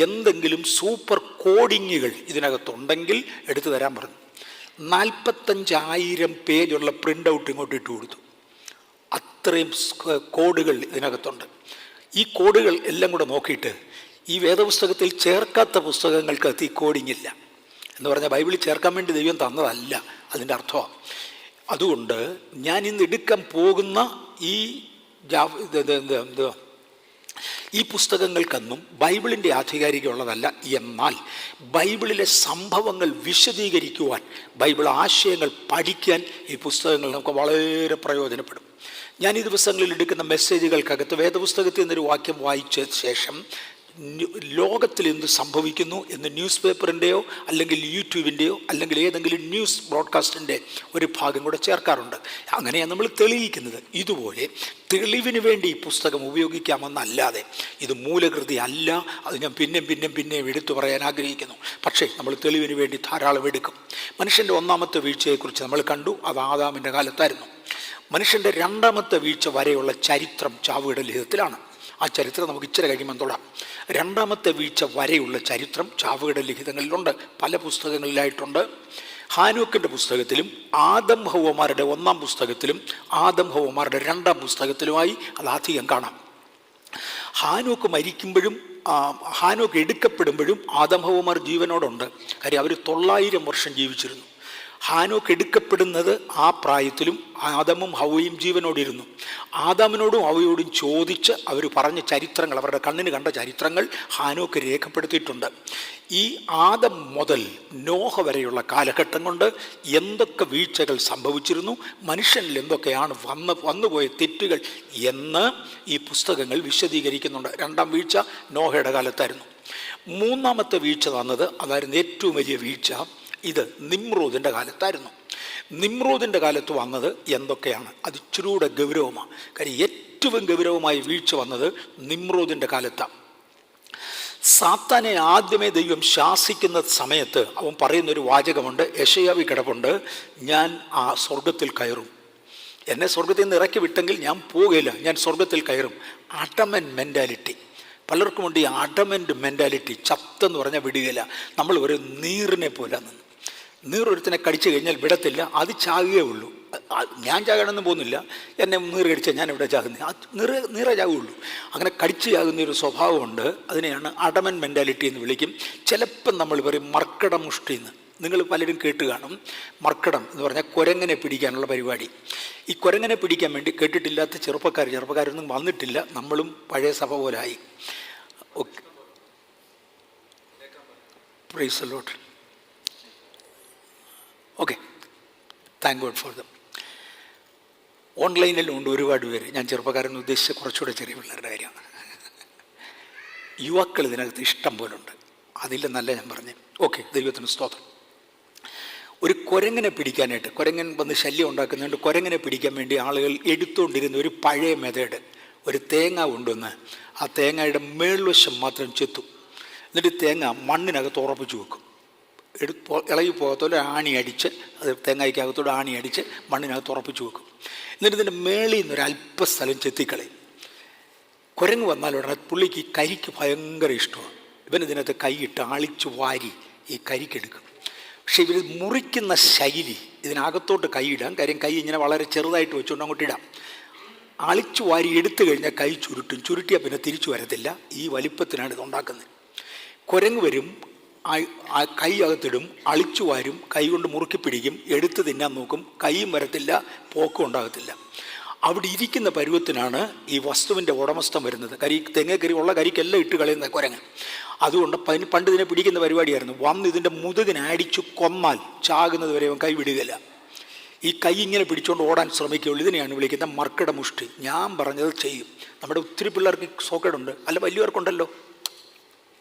എന്തെങ്കിലും സൂപ്പർ കോഡിങ്ങുകൾ ഇതിനകത്തുണ്ടെങ്കിൽ എടുത്തു തരാൻ പറഞ്ഞു. 45,000 പേജുള്ള പ്രിൻ്റ് ഔട്ട് ഇങ്ങോട്ട് ഇട്ട് കൊടുത്തു. അത്രയും കോഡുകൾ ഇതിനകത്തുണ്ട്. ഈ കോഡുകൾ എല്ലാം കൂടെ നോക്കിയിട്ട് ഈ വേദപുസ്തകത്തിൽ ചേർക്കാത്ത പുസ്തകങ്ങൾക്കകത്ത് ഈ കോഡിങ് ഇല്ല എന്ന് പറഞ്ഞാൽ ബൈബിളിൽ ചേർക്കാൻ വേണ്ടി ദൈവം തന്നതല്ല അതിൻ്റെ അർത്ഥമാണ്. അതുകൊണ്ട് ഞാൻ ഇന്ന് എടുക്കാൻ പോകുന്ന ഈ പുസ്തകങ്ങൾക്കൊന്നും ബൈബിളിൻ്റെ ആധികാരികമുള്ളതല്ല. എന്നാൽ ബൈബിളിലെ സംഭവങ്ങൾ വിശദീകരിക്കുവാൻ, ബൈബിൾ ആശയങ്ങൾ പഠിക്കാൻ ഈ പുസ്തകങ്ങൾ നമുക്ക് വളരെ പ്രയോജനപ്പെടും. ഞാൻ ഈ ദിവസങ്ങളിൽ എടുക്കുന്ന മെസ്സേജുകൾക്കകത്ത് വേദപുസ്തകത്തിൽ നിന്നൊരു വാക്യം വായിച്ച ശേഷം ലോകത്തിൽ എന്ത് സംഭവിക്കുന്നു എന്ന് ന്യൂസ് പേപ്പറിൻ്റെയോ അല്ലെങ്കിൽ യൂട്യൂബിൻ്റെയോ അല്ലെങ്കിൽ ഏതെങ്കിലും ന്യൂസ് ബ്രോഡ്കാസ്റ്റിൻ്റെ ഒരു ഭാഗം കൂടെ ചേർക്കാറുണ്ട്. അങ്ങനെയാണ് നമ്മൾ തെളിയിക്കുന്നത്. ഇതുപോലെ തെളിവിന് വേണ്ടി ഈ പുസ്തകം ഉപയോഗിക്കാമെന്നല്ലാതെ ഇത് മൂലകൃതി അല്ല. അത് ഞാൻ പിന്നെയും എടുത്തു പറയാൻ ആഗ്രഹിക്കുന്നു. പക്ഷേ നമ്മൾ തെളിവിന് വേണ്ടി ധാരാളം എടുക്കും. മനുഷ്യൻ്റെ ഒന്നാമത്തെ വീഴ്ചയെക്കുറിച്ച് നമ്മൾ കണ്ടു, അത് ആദാമിൻ്റെ കാലത്തായിരുന്നു. മനുഷ്യൻ്റെ രണ്ടാമത്തെ വീഴ്ച വരെയുള്ള ചരിത്രം ചാവുകടൽ ലിഖിതത്തിലാണ്. ആ ചരിത്രം നമുക്ക് ഇച്ചിരി കഴിയുമ്പോൾ തൊടാം. രണ്ടാമത്തെ വീഴ്ച വരെയുള്ള ചരിത്രം ചാവുകടൽ ലിഖിതങ്ങളിലുണ്ട്, പല പുസ്തകങ്ങളിലായിട്ടുണ്ട്. ഹാനോക്കിൻ്റെ പുസ്തകത്തിലും ആദം ഹവ്വമാരുടെ 1-ാം പുസ്തകത്തിലും ആദം ഹവ്വമാരുടെ 2-ാം പുസ്തകത്തിലുമായി അത് അധികം കാണാം. ഹാനോക്ക് മരിക്കുമ്പോഴും ഹാനോക്ക് എടുക്കപ്പെടുമ്പോഴും ആദം ഹവ്വമാർ ജീവനോടുണ്ട്. കാര്യം അവർ 900 വർഷം ജീവിച്ചിരുന്നു. ഹാനോക്ക് എടുക്കപ്പെടുന്നത് ആ പ്രായത്തിലും ആദമും ഹവ്വയും ജീവനോടിരുന്നു. ആദാമിനോടും ഹവ്വയോടും ചോദിച്ച് അവർ പറഞ്ഞ ചരിത്രങ്ങൾ, അവരുടെ കണ്ണിന് കണ്ട ചരിത്രങ്ങൾ ഹാനോക്ക് രേഖപ്പെടുത്തിയിട്ടുണ്ട്. ഈ ആദം മുതൽ നോഹ വരെയുള്ള കാലഘട്ടം കൊണ്ട് എന്തൊക്കെ വീഴ്ചകൾ സംഭവിച്ചിരുന്നു, മനുഷ്യനിൽ എന്തൊക്കെയാണ് വന്നുപോയ തെറ്റുകൾ എന്ന് ഈ പുസ്തകങ്ങൾ വിശദീകരിക്കുന്നുണ്ട്. 2-ാം വീഴ്ച നോഹയുടെ കാലത്തായിരുന്നു. 3-ാമത്തെ വീഴ്ച വന്നത്, അതായിരുന്നു ഏറ്റവും വലിയ വീഴ്ച, ഇത് നിമ്രോദിൻ്റെ കാലത്തായിരുന്നു. നിമ്രോദിൻ്റെ കാലത്ത് വന്നത് എന്തൊക്കെയാണ്, അത് ഇച്ചിരൂടെ ഗൗരവമാണ്. കാര്യം ഏറ്റവും ഗൗരവമായ വീഴ്ച വന്നത് നിമ്രോദിൻ്റെ കാലത്താണ്. സാത്താനെ ആദ്യമേ ദൈവം ശാസിക്കുന്ന സമയത്ത് അവൻ പറയുന്നൊരു വാചകമുണ്ട്, യെശയ്യാവിൽ കിടപ്പുണ്ട്, ഞാൻ ആ സ്വർഗത്തിൽ കയറും. എന്നെ സ്വർഗത്തിൽ നിന്ന് ഇറക്കി വിട്ടെങ്കിൽ ഞാൻ പോവുകയില്ല, ഞാൻ സ്വർഗത്തിൽ കയറും. അഡമൻ മെൻറ്റാലിറ്റി പലർക്കുമുണ്ട്. ഈ അഡമൻ്റ് മെൻറ്റാലിറ്റി, ചത്തെന്ന് പറഞ്ഞാൽ വിടുകയില്ല. നമ്മൾ ഒരു നീറിനെ പോലെ നിന്ന്, നീറൊരുത്തിനെ കടിച്ചു കഴിഞ്ഞാൽ വിടത്തില്ല, അത് ചാകുകയേ ഉള്ളൂ. ഞാൻ ചാകണമെന്ന് പോകുന്നില്ല, എന്നെ നീറ് കടിച്ചാൽ ഞാൻ ഇവിടെ ചാകുന്നത്, നീറേ ചാകുകയുള്ളൂ. അങ്ങനെ കടിച്ചു ചാകുന്നൊരു സ്വഭാവമുണ്ട്. അതിനെയാണ് അഡമൻ മെൻറ്റാലിറ്റി എന്ന് വിളിക്കും. ചിലപ്പം നമ്മൾ പറയും മർക്കട മുഷ്ടിന്ന്. നിങ്ങൾ പലരും കേട്ട് കാണും, മർക്കടം എന്ന് പറഞ്ഞാൽ കുരങ്ങനെ പിടിക്കാനുള്ള പരിപാടി. ഈ കുരങ്ങനെ പിടിക്കാൻ വേണ്ടി കേട്ടിട്ടില്ലാത്ത ചെറുപ്പക്കാരൊന്നും വന്നിട്ടില്ല. നമ്മളും പഴയ സഭ പോലായി. Okay, praise the Lord. Okay, thank God for them. ഓൺലൈനിലും ഉണ്ട് ഒരുപാട് പേര്. ഞാൻ ചെറുപ്പക്കാരെന്ന് ഉദ്ദേശിച്ച കുറച്ചുകൂടെ ചെറിയ പിള്ളേരുടെ കാര്യമാണ്. യുവാക്കൾ ഇതിനകത്ത് ഇഷ്ടം പോലുണ്ട്. അതില്ലെന്നല്ല ഞാൻ പറഞ്ഞു. ഓക്കെ, ദൈവത്തിന് സ്തോത്രം. ഒരു കുരങ്ങനെ പിടിക്കാനായിട്ട്, കുരങ്ങൻ വന്ന് ശല്യം ഉണ്ടാക്കുന്നുണ്ട്, കുരങ്ങനെ പിടിക്കാൻ വേണ്ടി ആളുകൾ എടുത്തുകൊണ്ടിരുന്ന ഒരു പഴയ മെത്തേഡ്, ഒരു തേങ്ങ കൊണ്ടുവന്ന് ആ തേങ്ങയുടെ മേൾവശം മാത്രം ചെത്തും. എന്നിട്ട് തേങ്ങ മണ്ണിനകത്ത് ഉറപ്പിച്ച് വെക്കും. ഇളകി പോകത്തോടെ ആണി അടിച്ച്, അത് തേങ്ങയ്ക്കകത്തോടെ ആണി അടിച്ച് മണ്ണിനകത്ത് ഉറപ്പിച്ച് വെക്കും. എന്നിട്ട് ഇതിൻ്റെ മേളിൽ നിന്നൊരു അല്പസ്ഥലം ചെത്തിക്കളയും. കുരങ്ങ് വന്നാൽ ഉടനെ പുള്ളിക്ക് ഈ കരിക്ക് ഭയങ്കര ഇഷ്ടമാണ്. ഇവനിതിനകത്ത് കൈയിട്ട് ആളിച്ചു വാരി ഈ കരിക്കെടുക്കും. പക്ഷേ ഇവർ മുറിക്കുന്ന ശൈലി, ഇതിനകത്തോട്ട് കൈയിടാം. കാര്യം കൈ ഇങ്ങനെ വളരെ ചെറുതായിട്ട് വെച്ചുകൊണ്ട് അങ്ങോട്ട് ഇടാം. ആളിച്ചു വാരി എടുത്തു കഴിഞ്ഞാൽ കൈ ചുരുട്ടിയാൽ പിന്നെ തിരിച്ചു വരത്തില്ല. ഈ വലിപ്പത്തിനാണ് ഇതുണ്ടാക്കുന്നത്. കുരങ്ങ് വരും, കൈ അകത്തിടും, അളിച്ചു വാരും, കൈ കൊണ്ട് മുറുക്കി പിടിക്കും, എടുത്ത് തിന്നാൻ നോക്കും, കൈയും വരത്തില്ല, പോക്കും ഉണ്ടാകത്തില്ല. അവിടെ ഇരിക്കുന്ന പരുവത്തിനാണ് ഈ വസ്തുവിൻ്റെ ഉടമസ്ഥം വരുന്നത്. തെങ്ങേക്കരി ഉള്ള കരിക്കെല്ലാം ഇട്ട് കളയുന്ന കുരങ്ങ്. അതുകൊണ്ട് പണ്ട് ഇതിനെ പിടിക്കുന്ന പരിപാടിയായിരുന്നു. വന്ന് ഇതിൻ്റെ മുതുകിനെ അടിച്ചു കൊന്നാൽ ചാകുന്നത് വരെ അവൻ കൈ വിടുകയില്ല. ഈ കൈ ഇങ്ങനെ പിടിച്ചുകൊണ്ട് ഓടാൻ ശ്രമിക്കുകയുള്ളൂ. ഇതിനെയാണ് വിളിക്കുന്നത് മർക്കട മുഷ്ടി. ഞാൻ പറഞ്ഞത് ചെയ്യും. നമ്മുടെ ഒത്തിരി പിള്ളേർക്ക് സോക്കേടുണ്ട്, അല്ല വലിയവർക്കുണ്ടല്ലോ.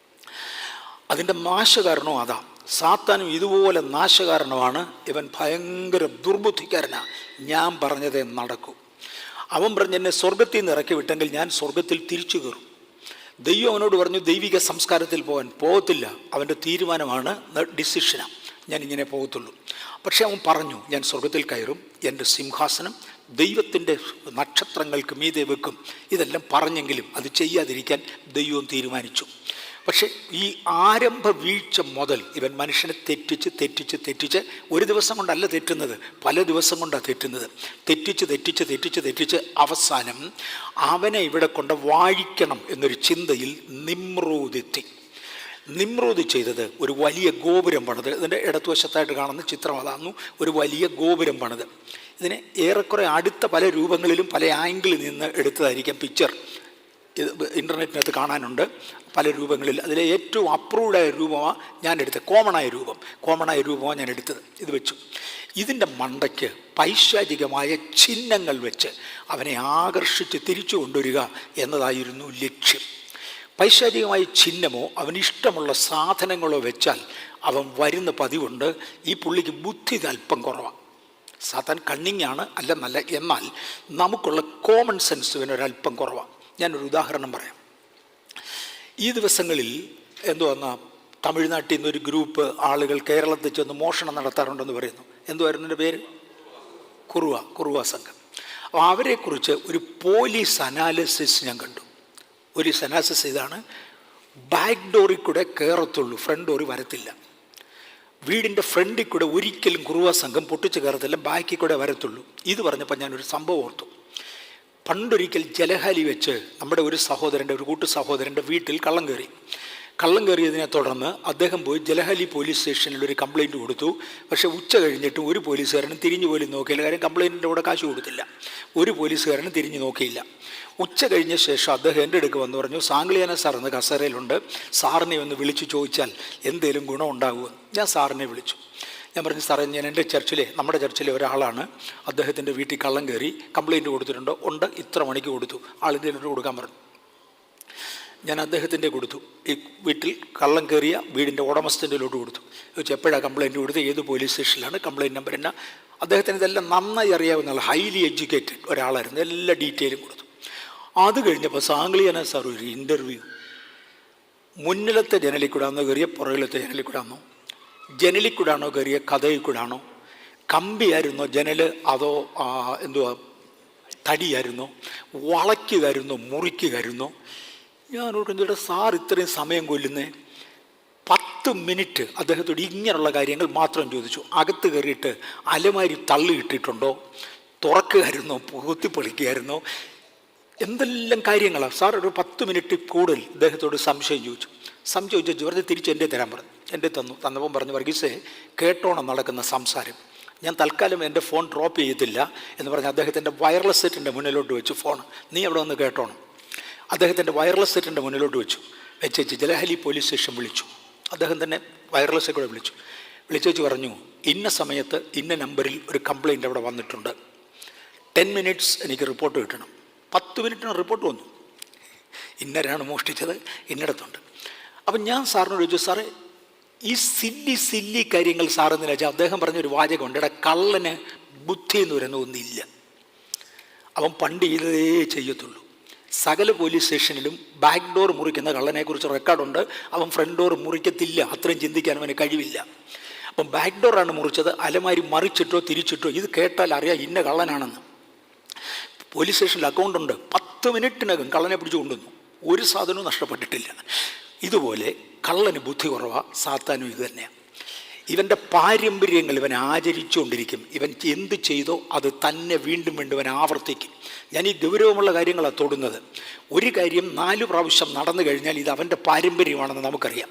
അതിൻ്റെ നാശകാരണവും അതാ. സാത്താനും ഇതുപോലെ നാശകാരണമാണ്. ഇവൻ ഭയങ്കര ദുർബുദ്ധിക്കാരനാണ്. ഞാൻ പറഞ്ഞതേ നടക്കൂ. അവൻ പറഞ്ഞ് എന്നെ സ്വർഗത്തിൽ നിന്ന് ഇറക്കി വിട്ടെങ്കിൽ ഞാൻ സ്വർഗത്തിൽ തിരിച്ചു കയറും. ദൈവം അവനോട് പറഞ്ഞു ദൈവിക സംസ്കാരത്തിൽ പോകത്തില്ല. അവൻ്റെ തീരുമാനമാണ്, ഡിസിഷനാണ്, ഞാൻ ഇങ്ങനെ പോകത്തുള്ളൂ. പക്ഷെ അവൻ പറഞ്ഞു ഞാൻ സ്വർഗത്തിൽ കയറും, എൻ്റെ സിംഹാസനം ദൈവത്തിൻ്റെ നക്ഷത്രങ്ങൾക്ക് മീതെ വെക്കും. ഇതെല്ലാം പറഞ്ഞെങ്കിലും അത് ചെയ്യാതിരിക്കാൻ ദൈവം തീരുമാനിച്ചു. പക്ഷെ ഈ ആരംഭ വീഴ്ച മുതൽ ഇവൻ മനുഷ്യനെ തെറ്റിച്ച് ഒരു ദിവസം കൊണ്ടല്ല തെറ്റുന്നത്, പല ദിവസം കൊണ്ടാണ് തെറ്റുന്നത്. തെറ്റിച്ച് അവസാനം അവനെ ഇവിടെ കൊണ്ട് വാഴിക്കണം എന്നൊരു ചിന്തയിൽ നിമ്രോദ് ചെയ്തത് ഒരു വലിയ ഗോപുരം പണിത്. ഇതിൻ്റെ ഇടതുവശത്തായിട്ട് കാണുന്ന ചിത്രം അതാന്നു. ഒരു വലിയ ഗോപുരം പണിത്. ഇതിനെ ഏറെക്കുറെ അടുത്ത പല രൂപങ്ങളിലും പല ആംഗിളിൽ നിന്ന് എടുത്തതായിരിക്കാം. പിക്ചർ ഇൻ്റർനെറ്റിനകത്ത് കാണാനുണ്ട് പല രൂപങ്ങളിൽ. അതിലെ ഏറ്റവും അപ്രൂവ്ഡായ രൂപമാണ് ഞാൻ എടുത്തത്. കോമണായ രൂപമാണ് ഞാൻ എടുത്തത്. ഇത് വെച്ചു. ഇതിൻ്റെ മണ്ടയ്ക്ക് പൈശാചികമായ ചിഹ്നങ്ങൾ വെച്ച് അവനെ ആകർഷിച്ച് തിരിച്ചു കൊണ്ടുവരിക എന്നതായിരുന്നു ലക്ഷ്യം. പൈശാചികമായ ചിഹ്നമോ അവനിഷ്ടമുള്ള സാധനങ്ങളോ വെച്ചാൽ അവൻ വരുന്ന പതിവുണ്ട്. ഈ പുള്ളിക്ക് ബുദ്ധി അല്പം കുറവാണ്. സാത്താൻ കണ്ണിങ്ങാണ് അല്ലെന്നല്ല, എന്നാൽ നമുക്കുള്ള കോമൺ സെൻസ് ഇവനൊരല്പം കുറവാണ്. ഞാനൊരു ഉദാഹരണം പറയാം. ഈ ദിവസങ്ങളിൽ തമിഴ്നാട്ടിൽ നിന്നൊരു ഗ്രൂപ്പ് ആളുകൾ കേരളത്തിൽ ചെന്ന് മോഷണം നടത്താറുണ്ടെന്ന് പറയുന്നു. എന്തുവായിരുന്നു എൻ്റെ പേര്? കുറുവ സംഘം. അപ്പോൾ അവരെക്കുറിച്ച് ഒരു പോലീസ് അനാലിസിസ് ഞാൻ കണ്ടു. പോലീസ് അനാലിസിസ് ഇതാണ്: ബാക്ക് ഡോറിൽ കൂടെ കയറത്തുള്ളൂ, ഫ്രണ്ട് ഡോറിൽ വരത്തില്ല. വീടിൻ്റെ ഫ്രണ്ടിൽ കൂടെ ഒരിക്കലും കുറുവ സംഘം പൊട്ടിച്ച് കയറത്തില്ല, ബാക്കിൽ കൂടെ വരത്തുള്ളൂ. ഇത് പറഞ്ഞപ്പോൾ ഞാനൊരു സംഭവം ഓർത്തു. പണ്ടൊരിക്കൽ ജലഹാലി വെച്ച് നമ്മുടെ ഒരു കൂട്ടു സഹോദരൻ്റെ വീട്ടിൽ കള്ളം കയറിയതിനെ തുടർന്ന് അദ്ദേഹം പോയി ജലഹാലി പോലീസ് സ്റ്റേഷനിൽ ഒരു കംപ്ലയിൻറ്റ് കൊടുത്തു. പക്ഷേ ഉച്ച കഴിഞ്ഞിട്ടും ഒരു പോലീസുകാരനും തിരിഞ്ഞു പോലും നോക്കിയില്ല. കാര്യം കംപ്ലയിൻറ്റിൻ്റെ കൂടെ കാശ് കൊടുത്തില്ല. ഒരു പോലീസുകാരനും തിരിഞ്ഞു നോക്കിയില്ല. ഉച്ച കഴിഞ്ഞ ശേഷം അദ്ദേഹം എൻ്റെ അടുക്ക് വന്ന് പറഞ്ഞു, സാംഗ്ലിയാന സാർ എന്ന കസേരയിലുണ്ട്, സാറിനെ ഒന്ന് വിളിച്ചു ചോദിച്ചാൽ എന്തേലും ഗുണം ഉണ്ടാകുമെന്ന്. ഞാൻ സാറിനെ വിളിച്ചു. ഞാൻ പറഞ്ഞു, സാറേ ഞാൻ നമ്മുടെ ചർച്ചിലെ ഒരാളാണ്, അദ്ദേഹത്തിൻ്റെ വീട്ടിൽ കള്ളം കയറി, കംപ്ലയിൻറ്റ് കൊടുത്തിട്ടുണ്ടോ? ഉണ്ട്, ഇത്ര മണിക്ക് കൊടുത്തു. ആളിൻ്റെ കൊടുക്കാൻ പറഞ്ഞു. ഞാൻ അദ്ദേഹത്തിൻ്റെ കൊടുത്തു. ഈ വീട്ടിൽ കള്ളം കയറിയ വീടിൻ്റെ ഉടമസ്ഥൻ്റെ കൊടുത്തു. ചോദിച്ചു എപ്പോഴാണ് കംപ്ലയിൻറ്റ് കൊടുത്ത്, ഏത് പോലീസ് സ്റ്റേഷനിലാണ്, കംപ്ലയിൻറ്റ് നമ്പർ എന്നാ. അദ്ദേഹത്തിന് ഇതെല്ലാം നന്നായി അറിയാവുന്ന ഹൈലി എഡ്യൂക്കേറ്റഡ് ഒരാളായിരുന്നു. എല്ലാ ഡീറ്റെയിലും കൊടുത്തു. അത് കഴിഞ്ഞപ്പോൾ സാംഗ്ലിയാന സാർ ഒരു ഇൻ്റർവ്യൂ. മുന്നിലത്തെ ജനലിൽ കൂടാന്നോ കയറിയ പുറകിലത്തെ ജനലിൽ കൂടാന്നോ, ജനലിൽ കൂടാണോ കയറിയ കഥയിൽ കൂടാണോ, കമ്പിയായിരുന്നോ ജനൽ അതോ തടിയായിരുന്നോ, വളയ്ക്കുകായിരുന്നോ മുറിക്കുകായിരുന്നോ? ഞാനോട് എന്തുകൊണ്ട് സാർ ഇത്രയും സമയം കൊല്ലുന്നേ? 10 മിനിറ്റ് അദ്ദേഹത്തോട് ഇങ്ങനെയുള്ള കാര്യങ്ങൾ മാത്രം ചോദിച്ചു. അകത്ത് കയറിയിട്ട് അലമാരി തള്ളിയിട്ടിട്ടുണ്ടോ, തുറക്കുമായിരുന്നോ, കുത്തിപ്പൊളിക്കുമായിരുന്നോ, എന്തെല്ലാം കാര്യങ്ങളാണ്. സാർ ഒരു 10 മിനിറ്റ് കൂടുതൽ അദ്ദേഹത്തോട് സംശയം ചോദിച്ചു. പറഞ്ഞ് തിരിച്ച് എൻ്റെ തരാൻ പറഞ്ഞു. എൻ്റെ തന്നപ്പം പറഞ്ഞു, വർഗീസേ കേട്ടോണം നടക്കുന്ന സംസാരം, ഞാൻ തൽക്കാലം എൻ്റെ ഫോൺ ഡ്രോപ്പ് ചെയ്യത്തില്ല എന്ന് പറഞ്ഞ് അദ്ദേഹത്തിൻ്റെ വയർലെസ് സെറ്റിൻ്റെ മുന്നിലോട്ട് വെച്ചു ഫോൺ. നീ അവിടെ വന്ന് കേട്ടോണം. അദ്ദേഹത്തിൻ്റെ വയർലെസ് സെറ്റിൻ്റെ മുന്നിലോട്ട് വെച്ചേച്ച് ജലഹലി പോലീസ് സ്റ്റേഷൻ വിളിച്ചു. അദ്ദേഹം തന്നെ വയർലെസ്സിൽ കൂടെ വിളിച്ചേച്ച് പറഞ്ഞു, ഇന്ന സമയത്ത് ഇന്ന നമ്പറിൽ ഒരു കംപ്ലയിൻ്റ് അവിടെ വന്നിട്ടുണ്ട്, 10 minutes എനിക്ക് റിപ്പോർട്ട് കിട്ടണം. 10 മിനിറ്റിന് റിപ്പോർട്ട് വന്നു. ഇന്നരാണ് മോഷ്ടിച്ചത്, ഇന്നിടത്തുണ്ട്. അപ്പം ഞാൻ സാറിനോട് ചോദിച്ചു, സാറേ ഈ സില്ലി കാര്യങ്ങൾ സാറെന്ന് വെച്ചാൽ അദ്ദേഹം പറഞ്ഞൊരു വാചകമുണ്ട്, ഇവിടെ കള്ളന് ബുദ്ധി എന്ന് പറയുന്ന ഒന്നില്ല, അവൻ പണ്ട് ചെയ്തതേ ചെയ്യത്തുള്ളൂ. സകല പോലീസ് സ്റ്റേഷനിലും ബാക്ക് ഡോർ മുറിക്കുന്ന കള്ളനെക്കുറിച്ച് റെക്കോർഡുണ്ട്, അവൻ ഫ്രണ്ട് ഡോർ മുറിക്കത്തില്ല, അത്രയും ചിന്തിക്കാൻ അവന് കഴിവില്ല. അപ്പം ബാക്ക് ഡോറാണ് മുറിച്ചത്, അലമാരി മറിച്ചിട്ടോ തിരിച്ചിട്ടോ, ഇത് കേട്ടാൽ അറിയാം ഇന്ന കള്ളനാണെന്ന്. പോലീസ് സ്റ്റേഷനിൽ അക്കൗണ്ടുണ്ട്, 10 മിനിറ്റിനകം കള്ളനെ പിടിച്ചു കൊണ്ടുവന്നു, ഒരു സാധനവും നഷ്ടപ്പെട്ടിട്ടില്ല. ഇതുപോലെ കള്ളന് ബുദ്ധി കുറവാണ്, സാത്താനും ഇത് തന്നെയാണ്. ഇവൻ്റെ പാരമ്പര്യങ്ങൾ ഇവൻ ആചരിച്ചുകൊണ്ടിരിക്കും. ഇവൻ എന്ത് ചെയ്തോ അത് തന്നെ വീണ്ടും ഇവൻ ആവർത്തിക്കും. ഞാൻ ഈ ഗൗരവമുള്ള കാര്യങ്ങളാണ് തൊടുന്നത്. ഒരു കാര്യം 4 പ്രാവശ്യം നടന്നു കഴിഞ്ഞാൽ ഇത് അവൻ്റെ പാരമ്പര്യമാണെന്ന് നമുക്കറിയാം.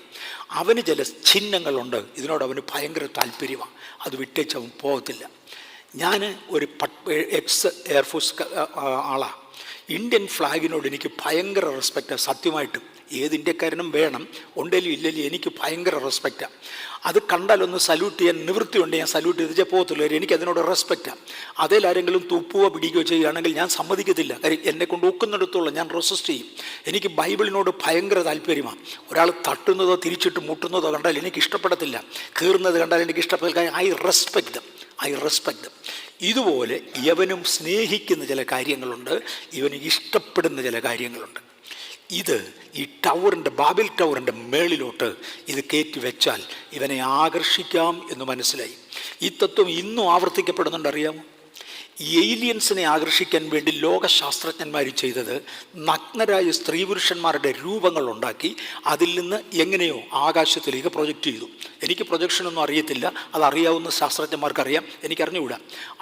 അവന് ചില ചിഹ്നങ്ങളുണ്ട്, ഇതിനോട് അവന് ഭയങ്കര താല്പര്യമാണ്, അത് വിട്ടേച്ച് അവൻ പോകത്തില്ല. ഞാൻ ഒരു എക്സ് എയർഫോഴ്സ് ആളാണ്. ഇന്ത്യൻ ഫ്ലാഗിനോട് എനിക്ക് ഭയങ്കര റെസ്പെക്റ്റാണ്. സത്യമായിട്ടും ഏത് ഇന്ത്യക്കാരനും വേണം, ഉണ്ടെങ്കിലും ഇല്ലെങ്കിലും എനിക്ക് ഭയങ്കര റെസ്പെക്റ്റാണ്. അത് കണ്ടാലൊന്ന് സല്യൂട്ട് ചെയ്യാൻ നിവൃത്തിയുണ്ട്, ഞാൻ സല്യൂട്ട് ചെയ്തേ പോകത്തുള്ളൂ. എനിക്കതിനോട് റെസ്പെക്റ്റാണ്. അതിലാരെങ്കിലും തുപ്പുകയോ പിടിക്കുകയോ ചെയ്യുകയാണെങ്കിൽ ഞാൻ സമ്മതിക്കത്തില്ല. കാര്യം എന്നെക്കൊണ്ട് ഒക്കുന്നിടത്തോളം ഞാൻ റെസിസ്റ്റ് ചെയ്യും. എനിക്ക് ബൈബിളിനോട് ഭയങ്കര താല്പര്യമാണ്. ഒരാൾ തട്ടുന്നതോ തിരിച്ചിട്ട് മുട്ടുന്നതോ കണ്ടാൽ എനിക്ക് ഇഷ്ടപ്പെടത്തില്ല, കീറുന്നത് കണ്ടാൽ എനിക്ക് ഇഷ്ടപ്പെടില്ല. I respect dum. ഇതുപോലെ ഇവനും സ്നേഹിക്കുന്ന ചില കാര്യങ്ങളുണ്ട്, ഇവന് ഇഷ്ടപ്പെടുന്ന ചില കാര്യങ്ങളുണ്ട്. ഇത് ഈ ബാബിൽ ടവറിൻ്റെ മേളിലോട്ട് ഇത് കയറ്റി വെച്ചാൽ ഇവനെ ആകർഷിക്കാം എന്ന് മനസ്സിലായി. ഈ തത്വം ഇന്നും ആവർത്തിക്കപ്പെടുന്നുണ്ട്, അറിയാമോ? ഏലിയൻസിനെ ആകർഷിക്കാൻ വേണ്ടി ലോകശാസ്ത്രജ്ഞന്മാർ ചെയ്തത് നഗ്നരായ സ്ത്രീ പുരുഷന്മാരുടെ രൂപങ്ങൾ ഉണ്ടാക്കി അതിൽ നിന്ന് എങ്ങനെയോ ആകാശത്തിലേക്ക് പ്രൊജക്റ്റ് ചെയ്തു. എനിക്ക് പ്രൊജക്ഷനൊന്നും അറിയത്തില്ല, അതറിയാവുന്ന ശാസ്ത്രജ്ഞന്മാർക്കറിയാം, എനിക്കറിഞ്ഞുകൂടാ.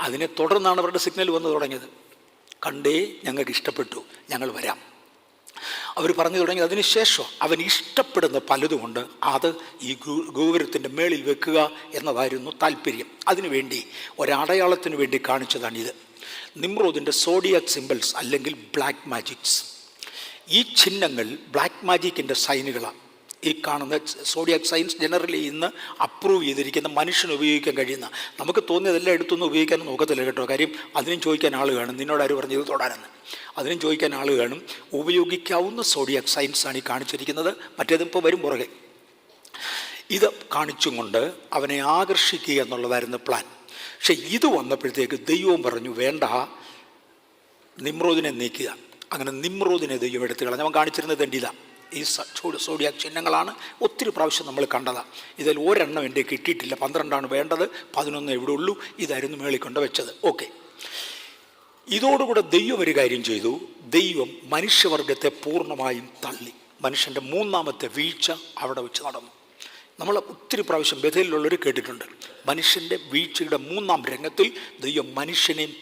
അതിനെ തുടർന്നാണ് അവരുടെ സിഗ്നൽ വന്നു തുടങ്ങിയത്. കണ്ടേ ഞങ്ങൾക്ക് ഇഷ്ടപ്പെട്ടു, ഞങ്ങൾ വരാം, അവർ പറഞ്ഞു തുടങ്ങി. അതിനുശേഷം അവൻ ഇഷ്ടപ്പെടുന്ന പലതുമുണ്ട്, അത് ഈ ഗോപുരത്തിൻ്റെ മേളിൽ വെക്കുക എന്നതായിരുന്നു താല്പര്യം. അതിനുവേണ്ടി ഒരടയാളത്തിന് വേണ്ടി കാണിച്ചതാണിത്. നിമ്രോദിൻ്റെ സോഡിയാക് സിമ്പിൾസ് അല്ലെങ്കിൽ ബ്ലാക്ക് മാജിക്സ്. ഈ ചിഹ്നങ്ങൾ ബ്ലാക്ക് മാജിക്കിൻ്റെ സൈനുകളാണ്. ഈ കാണുന്ന സോഡിയാക് സൈൻസ് ജനറലി ഇന്ന് അപ്രൂവ് ചെയ്തിരിക്കുന്ന, മനുഷ്യന് ഉപയോഗിക്കാൻ കഴിയുന്ന, നമുക്ക് തോന്നിയതെല്ലാം എടുത്തൊന്നും ഉപയോഗിക്കാൻ നോക്കത്തില്ല കേട്ടോ. കാര്യം അതിനും ചോദിക്കാൻ ആൾ കാണും, നിന്നോടാരും പറഞ്ഞത് തൊടാനെന്ന്, അതിനും ചോദിക്കാൻ ആൾ കാണും. ഉപയോഗിക്കാവുന്ന സോഡിയാക് സൈൻസാണ് ഈ കാണിച്ചിരിക്കുന്നത്. മറ്റേതിപ്പോൾ വരും പുറകെ. ഇത് കാണിച്ചും കൊണ്ട് അവനെ ആകർഷിക്കുക എന്നുള്ളതായിരുന്നു പ്ലാൻ. പക്ഷെ ഇത് വന്നപ്പോഴത്തേക്ക് ദൈവവും പറഞ്ഞു, വേണ്ട, നിമ്രോദിനെ നീക്കുക. അങ്ങനെ നിമ്രോദിനെ ദൈവം എടുത്തു കളഞ്ഞു. അവൻ കാണിച്ചിരുന്നത് എൻ്റെ ഈ സോഡിയാക് ചിഹ്നങ്ങളാണ്. ഒത്തിരി പ്രാവശ്യം നമ്മൾ കണ്ടതാണ്. ഇതിൽ ഒരെണ്ണം എൻ്റെ കിട്ടിയിട്ടില്ല. 12ആണ് വേണ്ടത്, 11 എവിടെ ഉള്ളൂ. ഇതായിരുന്നു മേളിക്കൊണ്ട് വെച്ചത്. ഓക്കെ, ഇതോടുകൂടെ ദൈവം ഒരു കാര്യം ചെയ്തു. ദൈവം മനുഷ്യവർഗത്തെ പൂർണ്ണമായും തള്ളി. മനുഷ്യൻ്റെ 3ാമത്തെ വീഴ്ച അവിടെ വെച്ച് നടന്നു. നമ്മൾ ഒത്തിരി പ്രാവശ്യം ബഥേലിലുള്ളവർ കേട്ടിട്ടുണ്ട്. മനുഷ്യൻ്റെ വീഴ്ചയുടെ 3ാം രംഗത്തിൽ ദൈവം മനുഷ്യനെയും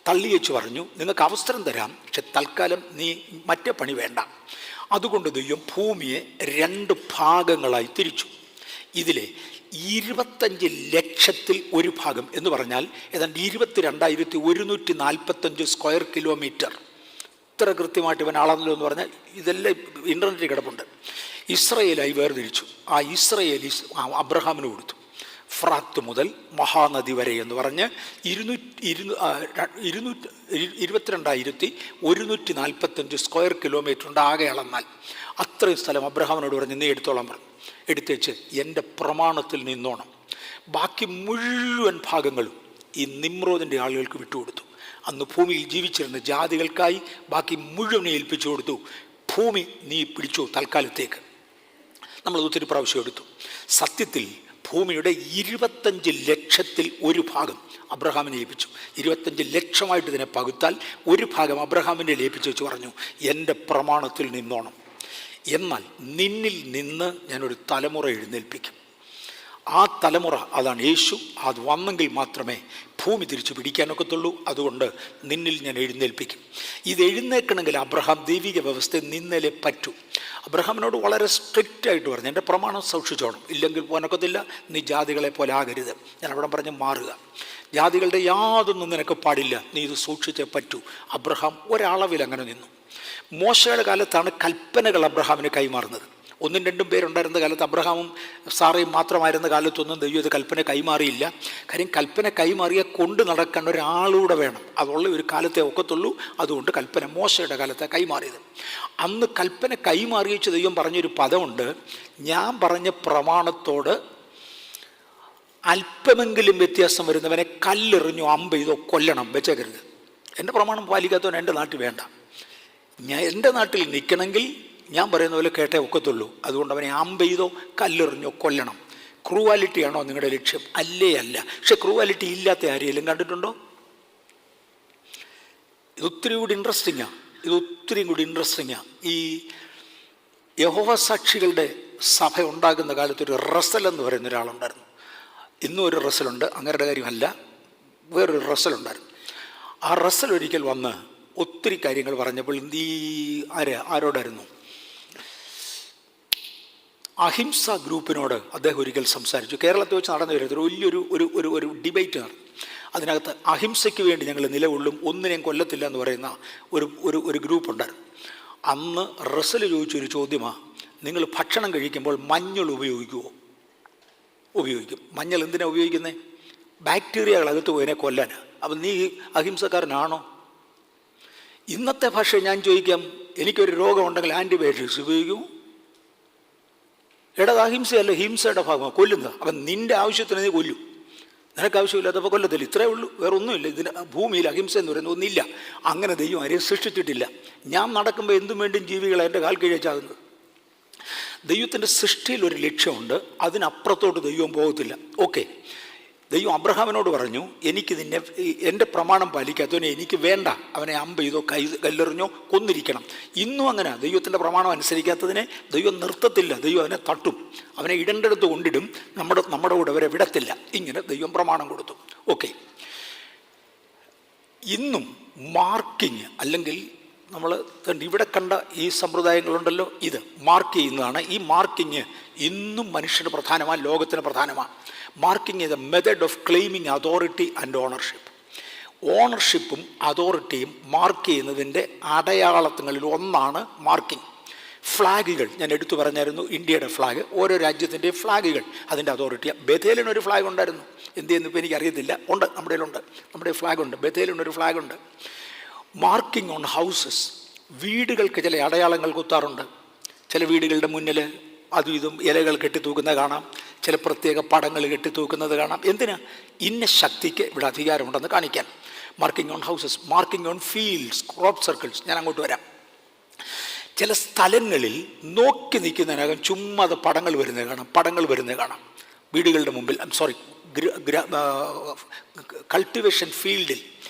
തള്ളി വെച്ച് പറഞ്ഞു, നിങ്ങൾക്ക് അവസരം തരാം, പക്ഷെ തൽക്കാലം നീ മറ്റേ പണി വേണ്ട. അതുകൊണ്ട് ദൈവം ഭൂമിയെ 2 ഭാഗങ്ങളായി തിരിച്ചു. ഇതിലെ 25 ലക്ഷത്തിൽ ഒരു ഭാഗം എന്ന് പറഞ്ഞാൽ ഏതാണ്ട് 22,145 സ്ക്വയർ കിലോമീറ്റർ. ഇത്ര കൃത്യമായിട്ട് ഇവൻ അളന്നല്ലോ എന്ന് പറഞ്ഞാൽ ഇതെല്ലാം ഇൻ്റർനെറ്റിൽ കിടപ്പുണ്ട്. ഇസ്രയേലായി വേർതിരിച്ചു. ആ ഇസ്രയേലി അബ്രഹാമിന് കൊടുത്തു. ഫ്രാത്ത് മുതൽ മഹാനദി വരെ എന്ന് പറഞ്ഞ് 22,145 സ്ക്വയർ കിലോമീറ്റർ ഉണ്ട് ആകെ അളന്നാൽ. അത്രയും സ്ഥലം അബ്രഹാമിനോട് പറഞ്ഞ് നീ എടുത്തോളാൻ പറഞ്ഞു. എടുത്തേച്ച് എൻ്റെ പ്രമാണത്തിൽ നിന്നോണം. ബാക്കി മുഴുവൻ ഭാഗങ്ങളും ഈ നിമ്രോദിൻ്റെ ആളുകൾക്ക് വിട്ടുകൊടുത്തു. അന്ന് ഭൂമിയിൽ ജീവിച്ചിരുന്ന ജാതികൾക്കായി ബാക്കി മുഴുവനെ ഏൽപ്പിച്ചു കൊടുത്തു. ഭൂമി നീ പിടിച്ചു തൽക്കാലത്തേക്ക്. നമ്മളത് ഒത്തിരി പ്രാവശ്യം എടുത്തു. സത്യത്തിൽ ഭൂമിയുടെ 25 ലക്ഷത്തിൽ ഒരു ഭാഗം അബ്രഹാമിനെ ഏൽപ്പിച്ചു. 25 ലക്ഷമായിട്ട് ഇതിനെ പകുത്താൽ ഒരു ഭാഗം അബ്രഹാമിനെ ഏൽപ്പിച്ചു വെച്ച് പറഞ്ഞു, എൻ്റെ പ്രമാണത്തിൽ നിന്നോണം. എന്നാൽ നിന്നിൽ നിന്ന് ഞാനൊരു തലമുറ എഴുന്നേൽപ്പിക്കും. ആ തലമുറ അതാണ് യേശു. അത് വന്നെങ്കിൽ മാത്രമേ ഭൂമി തിരിച്ചു പിടിക്കാനൊക്കത്തുള്ളൂ. അതുകൊണ്ട് നിന്നിൽ ഞാൻ എഴുന്നേൽപ്പിക്കും. ഇത് എഴുന്നേൽക്കണമെങ്കിൽ അബ്രഹാം ദൈവിക വ്യവസ്ഥ നിന്നലേ പറ്റൂ. അബ്രഹാമിനോട് വളരെ സ്ട്രിക്റ്റ് ആയിട്ട് പറഞ്ഞു, എൻ്റെ പ്രമാണം സൂക്ഷിച്ചോണം, ഇല്ലെങ്കിൽ പോനൊക്കത്തില്ല, നീ ജാതികളെ പോലെ ആകരുത്. ഞാൻ അവിടെ പറഞ്ഞ് മാറുക, ജാതികളുടെ യാതൊന്നും നിനക്ക് പാടില്ല, നീ ഇത് സൂക്ഷിച്ചേ പറ്റൂ. അബ്രഹാം ഒരളവിൽ അങ്ങനെ നിന്നു. മോശയുടെ കാലത്താണ് കൽപ്പനകൾ അബ്രഹാമിന് കൈമാറുന്നത്. 1-2 പേരുണ്ടായിരുന്ന കാലത്ത്, അബ്രഹാമും സാറയും മാത്രമായിരുന്ന കാലത്തൊന്നും ദൈവം ഇത് കൽപ്പന കൈമാറിയില്ല. കാര്യം കൽപ്പന കൈമാറിയ കൊണ്ട് നടക്കേണ്ട ഒരാളൂടെ വേണം, അതുള്ള ഒരു കാലത്തെ ഒക്കത്തുള്ളൂ. അതുകൊണ്ട് കൽപ്പന മോശയുടെ കാലത്തെ കൈമാറിയത്. അന്ന് കൽപ്പന കൈമാറിയിച്ച് ദൈവം പറഞ്ഞൊരു പദമുണ്ട്, ഞാൻ പറഞ്ഞ പ്രമാണത്തോട് അല്പമെങ്കിലും വ്യത്യാസം വരുന്നവനെ കല്ലെറിഞ്ഞോ അമ്പെയ്തോ കൊല്ലണം, വെച്ചേക്കരുത്. എൻ്റെ പ്രമാണം പാലിക്കാത്തവൻ എൻ്റെ നാട്ടിൽ വേണ്ട. എൻ്റെ നാട്ടിൽ നിൽക്കണമെങ്കിൽ ഞാൻ പറയുന്ന പോലെ കേട്ടേ ഒക്കത്തുള്ളൂ. അതുകൊണ്ട് അവനെ അമ്പെയ്തോ കല്ലെറിഞ്ഞോ കൊല്ലണം. ക്രൂവാലിറ്റിയാണോ നിങ്ങളുടെ ലക്ഷ്യം? അല്ലേ അല്ല. പക്ഷെ ക്രൂവാലിറ്റി ഇല്ലാത്ത ആരെയും കണ്ടിട്ടുണ്ടോ? ഇതൊത്തിരി കൂടി ഇൻട്രസ്റ്റിങ്ങാണ്. ഈ യഹോവ സാക്ഷികളുടെ സഭ ഉണ്ടാകുന്ന കാലത്തൊരു റസൽ എന്ന് പറയുന്ന ഒരാളുണ്ടായിരുന്നു. ഇന്നും ഒരു റസലുണ്ട്, അങ്ങനെയുടെ കാര്യമല്ല, വേറൊരു റസലുണ്ടായിരുന്നു. ആ റസൽ ഒരിക്കൽ വന്ന് ഒത്തിരി കാര്യങ്ങൾ പറഞ്ഞപ്പോൾ ആരോടായിരുന്നു? അഹിംസ ഗ്രൂപ്പിനോട് അദ്ദേഹം ഒരിക്കൽ സംസാരിച്ചു. കേരളത്തിൽ വെച്ച് നടന്നു വരുന്നത് വലിയൊരു ഒരു ഡിബേറ്റ് നടന്നു. അതിനകത്ത് അഹിംസയ്ക്ക് വേണ്ടി ഞങ്ങൾ നിലകൊള്ളും, ഒന്നിനെയും കൊല്ലത്തില്ല എന്ന് പറയുന്ന ഒരു ഗ്രൂപ്പുണ്ടായിരുന്നു. അന്ന് റസൽ ചോദിച്ചൊരു ചോദ്യമാണ്, നിങ്ങൾ ഭക്ഷണം കഴിക്കുമ്പോൾ മഞ്ഞൾ ഉപയോഗിക്കുമോ? ഉപയോഗിക്കും. മഞ്ഞൾ എന്തിനാണ് ഉപയോഗിക്കുന്നത്? ബാക്ടീരിയകൾ അകത്ത് പോയതിനെ കൊല്ലാനാണ്. അപ്പം നീ അഹിംസക്കാരനാണോ? ഇന്നത്തെ ഭാഷ ഞാൻ ചോദിക്കാം, എനിക്കൊരു രോഗമുണ്ടെങ്കിൽ ആൻറ്റിബയോട്ടിക്സ് ഉപയോഗിക്കുമോ? അത് അഹിംസയല്ല, ഹിംസയുടെ ഭാഗമാണ്, കൊല്ലുന്നത്. അപ്പം നിൻ്റെ ആവശ്യത്തിന് നീ കൊല്ലും, നിനക്ക് ആവശ്യമില്ലാത്തപ്പോൾ കൊല്ലത്തില്ല. ഇത്രയേ ഉള്ളൂ, വേറെ ഒന്നുമില്ല. ഇതിന് ഭൂമിയിൽ അഹിംസ എന്ന് പറയുന്നത് ഒന്നില്ല. അങ്ങനെ ദൈവം ആരെയും സൃഷ്ടിച്ചിട്ടില്ല. ഞാൻ നടക്കുമ്പോൾ എന്തും വേണ്ടും ജീവികളെ എൻ്റെ കാൽ കീഴച്ചാകുന്നത്. ദൈവത്തിൻ്റെ സൃഷ്ടിയിൽ ഒരു ലക്ഷ്യമുണ്ട്, അതിനപ്പുറത്തോട്ട് ദൈവം പോകത്തില്ല. ഓക്കെ, ദൈവം അബ്രഹാമിനോട് പറഞ്ഞു, എനിക്ക് നിന്നെ എൻ്റെ പ്രമാണം പാലിക്കാത്തവനെ എനിക്ക് വേണ്ട, അവനെ അമ്പെയ്തോ കല്ലെറിഞ്ഞോ കൊന്നിരിക്കണം. ഇന്നും അങ്ങനെ. ദൈവത്തിൻ്റെ പ്രമാണം അനുസരിക്കാത്തതിനെ ദൈവം നിർത്തത്തില്ല, ദൈവം അവനെ തട്ടും, അവനെ ഇടേണ്ടടുത്ത് കൊണ്ടിടും, നമ്മുടെ കൂടെ അവരെ വിടത്തില്ല. ഇങ്ങനെ ദൈവം പ്രമാണം കൊടുത്തു. ഓക്കെ, ഇന്നും മാർക്കിങ്, അല്ലെങ്കിൽ നമ്മൾ ഇവിടെ കണ്ട ഈ സമ്പ്രദായങ്ങളുണ്ടല്ലോ, ഇത് മാർക്ക് ചെയ്യുന്നതാണ്. ഈ മാർക്കിങ് ഇന്നും മനുഷ്യന് പ്രധാനമാണ്, ലോകത്തിന് പ്രധാനമാണ്. Marking is a method of claiming authority and ownership. ഓണർഷിപ്പും അതോറിറ്റിയും മാർക്ക് ചെയ്യുന്നതിൻ്റെ അടയാളങ്ങളിൽ ഒന്നാണ് മാർക്കിങ്. ഫ്ലാഗുകൾ ഞാൻ എടുത്തു പറഞ്ഞായിരുന്നു, ഇന്ത്യയുടെ ഫ്ലാഗ്, ഓരോ രാജ്യത്തിൻ്റെയും ഫ്ലാഗുകൾ അതിൻ്റെ അതോറിറ്റിയാണ്. ബഥേലിനൊരു ഫ്ലാഗ് ഉണ്ടായിരുന്നു, എന്ത് ചെയ്യുന്നു ഇപ്പോൾ എനിക്കറിയത്തില്ല, ഉണ്ട്, നമ്മുടെ ഫ്ലാഗുണ്ട്. ബഥേലിനൊരു ഫ്ലാഗുണ്ട്. മാർക്കിംഗ് ഓൺ ഹൗസസ്, വീടുകൾക്ക് ചില അടയാളങ്ങൾ കുത്താറുണ്ട്. ചില വീടുകളുടെ മുന്നിൽ അതും ഇതും ഇലകൾ കെട്ടിത്തൂക്കുന്നത് കാണാം, ചില പ്രത്യേക പടങ്ങൾ കെട്ടിത്തൂക്കുന്നത് കാണാം. എന്തിനാ? ഇന്ന ശക്തിക്ക് ഇവിടെ അധികാരമുണ്ടെന്ന് കാണിക്കാൻ. Marking on houses, marking on fields, crop circles. ഞാൻ അങ്ങോട്ട് വരാം. ചില സ്ഥലങ്ങളിൽ നോക്കി നിൽക്കുന്നതിനകം ചുമ്മാ പടങ്ങൾ വരുന്നത് കാണാം വീടുകളുടെ മുമ്പിൽ. കൾട്ടിവേഷൻ ഫീൽഡിൽ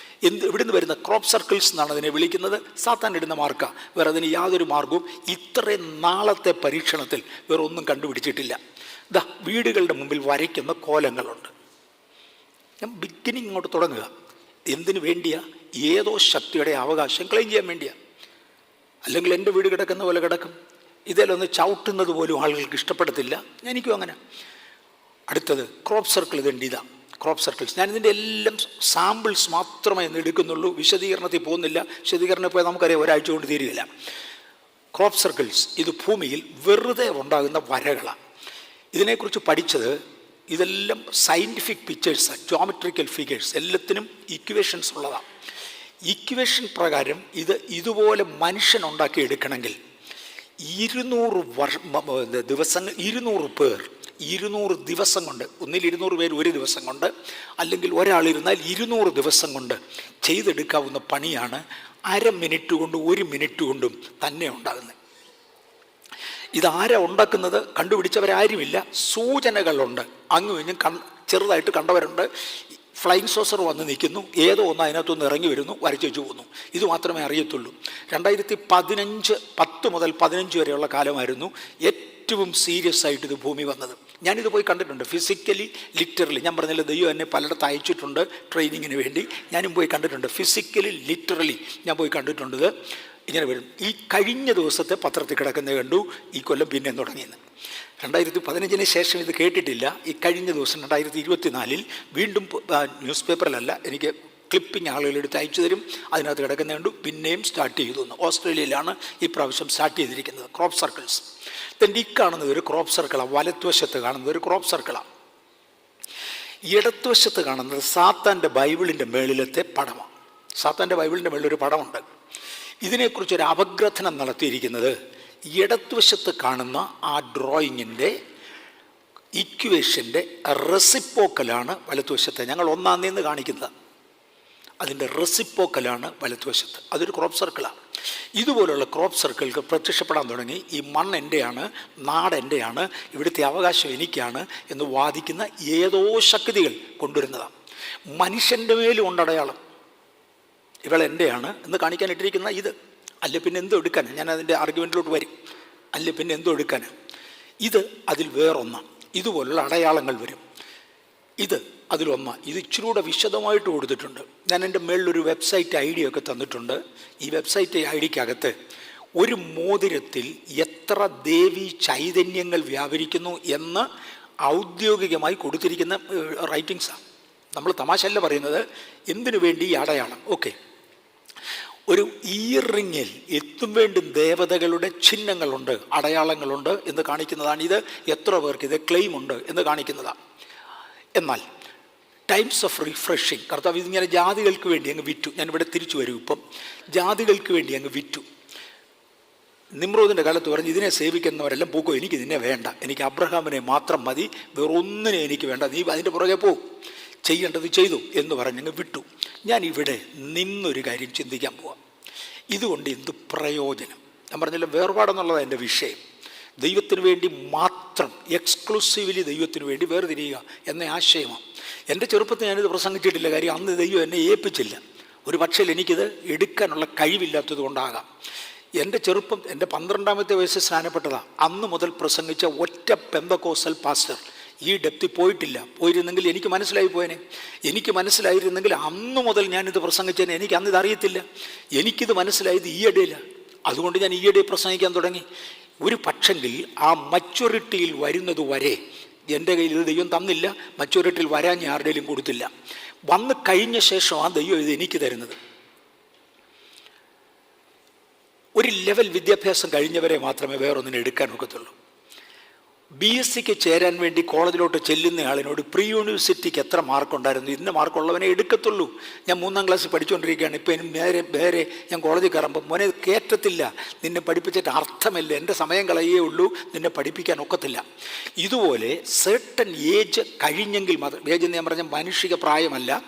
ഇവിടുന്ന് വരുന്ന ക്രോപ്പ് സർക്കിൾസ് എന്നാണ് അതിനെ വിളിക്കുന്നത്. സാത്താൻ ഇടുന്ന മാർക്കാണ്, വേറെ അതിന് യാതൊരു മാർഗവും ഇത്രയും നാളത്തെ പരീക്ഷണത്തിൽ വേറെ ഒന്നും കണ്ടുപിടിച്ചിട്ടില്ല. വീടുകളുടെ മുമ്പിൽ വരയ്ക്കുന്ന കോലങ്ങളുണ്ട്. ഞാൻ ബിഗിനിങ് ഇങ്ങോട്ട് തുടങ്ങുക. എന്തിനു വേണ്ടിയാ? ഏതോ ശക്തിയുടെ അവകാശം ക്ലെയിം ചെയ്യാൻ വേണ്ടിയാ. അല്ലെങ്കിൽ എൻ്റെ വീട് കിടക്കുന്ന പോലെ കിടക്കും. ഇതിലൊന്ന് ചവിട്ടുന്നത് പോലും ആളുകൾക്ക് ഇഷ്ടപ്പെടത്തില്ല. എനിക്കും അങ്ങനെ. അടുത്തത് ക്രോപ്പ് സർക്കിൾ. ഇതാണ് ക്രോപ്പ് സർക്കിൾസ്. ഞാനിതിൻ്റെ എല്ലാം സാമ്പിൾസ് മാത്രമേ ഇന്ന് എടുക്കുന്നുള്ളൂ, വിശദീകരണത്തിൽ പോകുന്നില്ല. വിശദീകരണം ഇപ്പോൾ നമുക്കറിയാം, ഒരാഴ്ച കൊണ്ട് തീരുകയില്ല. ക്രോപ്പ് സർക്കിൾസ് ഇത് ഭൂമിയിൽ വെറുതെ ഉണ്ടാകുന്ന വരകളാണ്. ഇതിനെക്കുറിച്ച് പഠിച്ചത്, ഇതെല്ലാം സയൻറ്റിഫിക് പിക്ചേഴ്സാണ്, ജോമെട്രിക്കൽ ഫിഗേഴ്സ്, എല്ലാത്തിനും ഇക്വേഷൻസ് ഉള്ളതാണ്. ഇക്വേഷൻ പ്രകാരം ഇതുപോലെ മനുഷ്യൻ ഉണ്ടാക്കി എടുക്കണമെങ്കിൽ 200 ദിവസങ്ങൾ, 200 പേർ 200 ദിവസം കൊണ്ട്, ഒന്നിൽ 200 പേർ ഒരു ദിവസം കൊണ്ട്, അല്ലെങ്കിൽ ഒരാളിരുന്നാൽ 200 ദിവസം കൊണ്ട് ചെയ്തെടുക്കാവുന്ന പണിയാണ് അര മിനിറ്റ് കൊണ്ടും 1 മിനിറ്റ് കൊണ്ടും തന്നെ ഉണ്ടാകുന്നത്. ഇതാരാ ഉണ്ടാക്കുന്നത്? കണ്ടുപിടിച്ചവരാരുമില്ല. സൂചനകളുണ്ട്, അങ്ങും ഇങ്ങും ചെറുതായിട്ട് കണ്ടവരുണ്ട്. ഫ്ലൈങ് സോസർ വന്ന് നിൽക്കുന്നു, ഏതോ ഒന്ന് അതിനകത്തൊന്ന് ഇറങ്ങി വരുന്നു, വരച്ചു വെച്ച് പോകുന്നു. ഇത് മാത്രമേ അറിയത്തുള്ളൂ. 2010 മുതൽ 15 വരെയുള്ള കാലമായിരുന്നു ഏറ്റവും സീരിയസ് ആയിട്ട് ഇത് ഭൂമി വന്നത്. ഞാനിത് പോയി കണ്ടിട്ടുണ്ട് ഫിസിക്കലി, ലിറ്ററലി. ഞാൻ പറഞ്ഞില്ല, ദൈവം എന്നെ പലയിടത്ത് അയച്ചിട്ടുണ്ട് ട്രെയിനിങ്ങിന് വേണ്ടി. ഞാനും പോയി കണ്ടിട്ടുണ്ട് ഫിസിക്കലി, ലിറ്ററലി ഞാൻ പോയി കണ്ടിട്ടുണ്ട്. ഇത് ഇങ്ങനെ വരും. ഈ കഴിഞ്ഞ ദിവസത്തെ പത്രത്തിൽ കിടക്കുന്നത് കണ്ടു, ഈ കൊല്ലം പിന്നെ തുടങ്ങിയെന്ന്. 2015 ശേഷം ഇത് കേട്ടിട്ടില്ല. ഈ കഴിഞ്ഞ ദിവസം 2024 വീണ്ടും ന്യൂസ് പേപ്പറിലല്ല, എനിക്ക് ക്ലിപ്പിംഗ് ആളുകളെടുത്ത് അയച്ചു തരും, അതിനകത്ത് കിടക്കുന്ന കണ്ടു പിന്നെയും സ്റ്റാർട്ട് ചെയ്തു എന്ന്. ഓസ്ട്രേലിയയിലാണ് ഈ പ്രാവശ്യം സ്റ്റാർട്ട് ചെയ്തിരിക്കുന്നത് ക്രോപ്പ് സർക്കിൾസ്. ഇതിൻ്റെ ഈ കാണുന്നത് ഒരു ക്രോപ്പ് സർക്കിളാണ്. വലത്തുവശത്ത് കാണുന്നത് ഒരു ക്രോപ്പ് സർക്കിളാണ്. ഇടത്തുവശത്ത് കാണുന്നത് സാത്താൻ്റെ ബൈബിളിൻ്റെ മേളിലത്തെ പടമാണ്. സാത്താൻ്റെ ബൈബിളിൻ്റെ മേളിലൊരു പടമുണ്ട്. ഇതിനെക്കുറിച്ചൊരു അപഗ്രഥനം നടത്തിയിരിക്കുന്നത് ഇടത്തുവശത്ത് കാണുന്ന ആ ഡ്രോയിങ്ങിൻ്റെ ഇക്വേഷൻ്റെ റെസിപ്പോക്കലാണ് വലത്തുവശത്ത്. ഞങ്ങൾ ഒന്നാം തീയതി കാണിക്കുന്നത് അതിൻ്റെ റെസിപ്പോക്കലാണ് വലത്തുവശത്ത്. അതൊരു ക്രോപ്പ് സർക്കിളാണ്. ഇതുപോലുള്ള ക്രോപ്പ് സർക്കിൾക്ക് പ്രത്യക്ഷപ്പെടാൻ തുടങ്ങി. ഈ മണ്ണ് എൻ്റെയാണ്, നാട് എൻ്റെയാണ്, ഇവിടുത്തെ അവകാശം എനിക്കാണ് എന്ന് വാദിക്കുന്ന ഏതോ ശക്തികൾ കൊണ്ടുവരുന്നതാണ്. മനുഷ്യൻ്റെ മേലും ഉണ്ടടയാളം. ഇവളെൻ്റെയാണ് എന്ന് കാണിക്കാനിട്ടിരിക്കുന്ന ഇത്. അല്ലെ പിന്നെ എന്തോ എടുക്കാൻ, ഞാൻ അതിൻ്റെ ആർഗ്യുമെൻറ്റിലോട്ട് വരും. അല്ലെ പിന്നെ എന്തോ എടുക്കാൻ, ഇത് അതിൽ വേറൊന്നാണ്. ഇതുപോലുള്ള അടയാളങ്ങൾ വരും. ഇത് അതിലൊന്നാണ്. ഇത് ഇച്ചിരൂടെ വിശദമായിട്ട് കൊടുത്തിട്ടുണ്ട്. ഞാൻ എൻ്റെ മേളിലൊരു വെബ്സൈറ്റ് ഐ ഡി ഒക്കെ തന്നിട്ടുണ്ട്. ഈ വെബ്സൈറ്റ് ഐ ഡിക്കകത്ത് ഒരു മോതിരത്തിൽ എത്ര ദേവി ചൈതന്യങ്ങൾ വ്യാപരിക്കുന്നു എന്ന് ഔദ്യോഗികമായി കൊടുത്തിരിക്കുന്ന റൈറ്റിങ്സാണ്. നമ്മൾ തമാശല്ല പറയുന്നത്. എന്തിനു വേണ്ടി ഈ അടയാളം? ഓക്കെ, ഒരു ഇയർ റിങ്ങിൽ എത്തും വേണ്ടും ദേവതകളുടെ ചിഹ്നങ്ങളുണ്ട്, അടയാളങ്ങളുണ്ട് എന്ന് കാണിക്കുന്നതാണ്. ഇത് എത്ര പേർക്ക് ഇത് ക്ലെയിം ഉണ്ട് എന്ന് കാണിക്കുന്നതാണ്. എന്നാൽ ടൈംസ് ഓഫ് റിഫ്രഷിങ്, കർത്താവ് ഇതിങ്ങനെ ജാതികൾക്ക് വേണ്ടി അങ്ങ് വിറ്റു. ഞാനിവിടെ തിരിച്ചു വരും. ഇപ്പം ജാതികൾക്ക് വേണ്ടി അങ്ങ് വിറ്റു. നിമ്രോദിൻ്റെ കാലത്ത് പറഞ്ഞ് ഇതിനെ സേവിക്കുന്നവരെല്ലാം പോക്കോ, എനിക്ക് ഇതിനെ വേണ്ട, എനിക്ക് അബ്രഹാമിനെ മാത്രം മതി, വേറൊന്നിനെ എനിക്ക് വേണ്ട, നീ അതിൻ്റെ പുറകെ പോ, ചെയ്യേണ്ടത് ചെയ്തു എന്ന് പറഞ്ഞങ്ങ് വിട്ടു. ഞാൻ ഇവിടെ നിന്നൊരു കാര്യം ചിന്തിക്കാൻ പോവാം. ഇതുകൊണ്ട് എന്ത് പ്രയോജനം? ഞാൻ പറഞ്ഞല്ലോ, വേർപാടെന്നുള്ളത് എൻ്റെ വിഷയം. ദൈവത്തിന് വേണ്ടി മാത്രം, എക്സ്ക്ലൂസീവ്ലി ദൈവത്തിന് വേണ്ടി വേർതിരിയുക എന്ന ആശയമാണ്. എൻ്റെ ചെറുപ്പത്തിൽ ഞാനിത് പ്രസംഗിച്ചിട്ടില്ല. കാര്യം അന്ന് ദൈവം എന്നെ ഏൽപ്പിച്ചില്ല. ഒരു പക്ഷേ എനിക്കിത് എടുക്കാനുള്ള കഴിവില്ലാത്തത് കൊണ്ടാകാം. എൻ്റെ ചെറുപ്പം, എൻ്റെ 12ാമത്തെ വയസ്സിൽ സ്നാനപ്പെട്ടതാണ്. അന്ന് മുതൽ പ്രസംഗിച്ച ഒറ്റ പെന്തക്കോസ്റ്റൽ പാസ്റ്റർ ഈ ഡെപ്തിൽ പോയിട്ടില്ല. പോയിരുന്നെങ്കിൽ എനിക്ക് മനസ്സിലായി പോയേനെ. എനിക്ക് മനസ്സിലായിരുന്നെങ്കിൽ അന്ന് മുതൽ ഞാനിത് പ്രസംഗിച്ചേനെ. എനിക്ക് അന്ന് ഇതറിയത്തില്ല. എനിക്കിത് മനസ്സിലായത് ഈയിടെയില്ല. അതുകൊണ്ട് ഞാൻ ഈയിടെ പ്രസംഗിക്കാൻ തുടങ്ങി. ഒരു പക്ഷെങ്കിൽ ആ മച്യൂരിറ്റിയിൽ വരുന്നത് വരെ എൻ്റെ കയ്യിൽ ഇത് ദൈവം തന്നില്ല. മച്യൂരിറ്റിയിൽ വരാൻ ഞാൻ ആരുടെയും കൊടുത്തില്ല. വന്ന് കഴിഞ്ഞ ശേഷം ആ ദൈവം ഇത് എനിക്ക് തരുന്നത്. ഒരു ലെവൽ വിദ്യാഭ്യാസം കഴിഞ്ഞവരെ മാത്രമേ വേറൊന്നിനെ എടുക്കാൻ ഒക്കത്തുള്ളൂ. BSc ചേരാൻ വേണ്ടി കോളേജിലോട്ട് ചെല്ലുന്ന ആളിനോട് പ്രീ യൂണിവേഴ്സിറ്റിക്ക് എത്ര മാർക്കുണ്ടായിരുന്നു, ഇന്ന മാർക്കുള്ളവനെ എടുക്കത്തുള്ളൂ. ഞാൻ 3ാം ക്ലാസ്സിൽ പഠിച്ചുകൊണ്ടിരിക്കുകയാണ്. ഇപ്പോൾ ഇനി വേറെ ഞാൻ കോളേജിൽ കയറുമ്പോൾ മോനെ കയറ്റത്തില്ല, നിന്നെ പഠിപ്പിച്ചിട്ട് അർത്ഥമില്ല, എൻ്റെ സമയം കളയേ ഉള്ളൂ, നിന്നെ പഠിപ്പിക്കാൻ ഒക്കത്തില്ല. ഇതുപോലെ സേർട്ടൻ ഏജ് കഴിഞ്ഞെങ്കിൽ മാത്രം, ഏജ് എന്ന് ഞാൻ പറഞ്ഞ മാനുഷിക പ്രായമല്ല,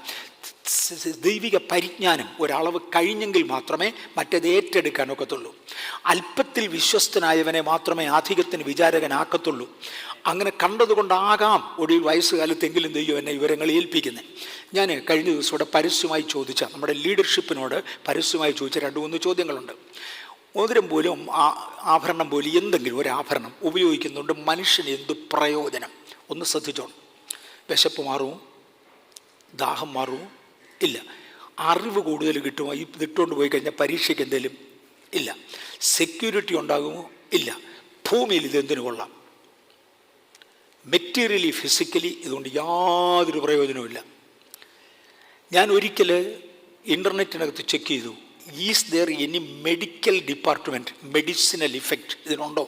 ദൈവിക പരിജ്ഞാനം ഒരളവ് കഴിഞ്ഞെങ്കിൽ മാത്രമേ മറ്റേത് ഏറ്റെടുക്കാൻ ഒക്കത്തുള്ളൂ. അല്പത്തിൽ വിശ്വസ്തനായവനെ മാത്രമേ അധികത്തിന് വിചാരകനാക്കത്തുള്ളൂ. അങ്ങനെ കണ്ടതുകൊണ്ടാകാം ഒടുവിൽ വയസ്സുകാലത്തെങ്കിലും ദൈവം എന്നെ വിവരങ്ങൾ ഏൽപ്പിക്കുന്നത്. ഞാൻ കഴിഞ്ഞ ദിവസം ഇവിടെ പരസ്യമായി ചോദിച്ച, നമ്മുടെ ലീഡർഷിപ്പിനോട് പരസ്യമായി ചോദിച്ച 2-3 ചോദ്യങ്ങളുണ്ട്. മോതിരം പോലും ആഭരണം പോലും എന്തെങ്കിലും ഒരു ആഭരണം ഉപയോഗിക്കുന്നുണ്ട് മനുഷ്യന് എന്ത് പ്രയോജനം? ഒന്ന് ശ്രദ്ധിച്ചോണം. വിശപ്പ് മാറുമോ? ദാഹം മാറുമോ? ഇല്ല. അറിവ് കൂടുതൽ കിട്ടുമോ? ഇതിട്ടുകൊണ്ട് പോയി കഴിഞ്ഞാൽ പരീക്ഷയ്ക്ക് എന്തെങ്കിലും? ഇല്ല. സെക്യൂരിറ്റി ഉണ്ടാകുമോ? ഇല്ല. ഭൂമിയിൽ ഇതെന്തിനു കൊള്ളാം? മെറ്റീരിയലി, ഫിസിക്കലി ഇതുകൊണ്ട് യാതൊരു പ്രയോജനവുമില്ല. ഞാൻ ഒരിക്കൽ ഇൻ്റർനെറ്റിനകത്ത് ചെക്ക് ചെയ്തു, is there any medical department, medicinal effect ഇതിനുണ്ടോ?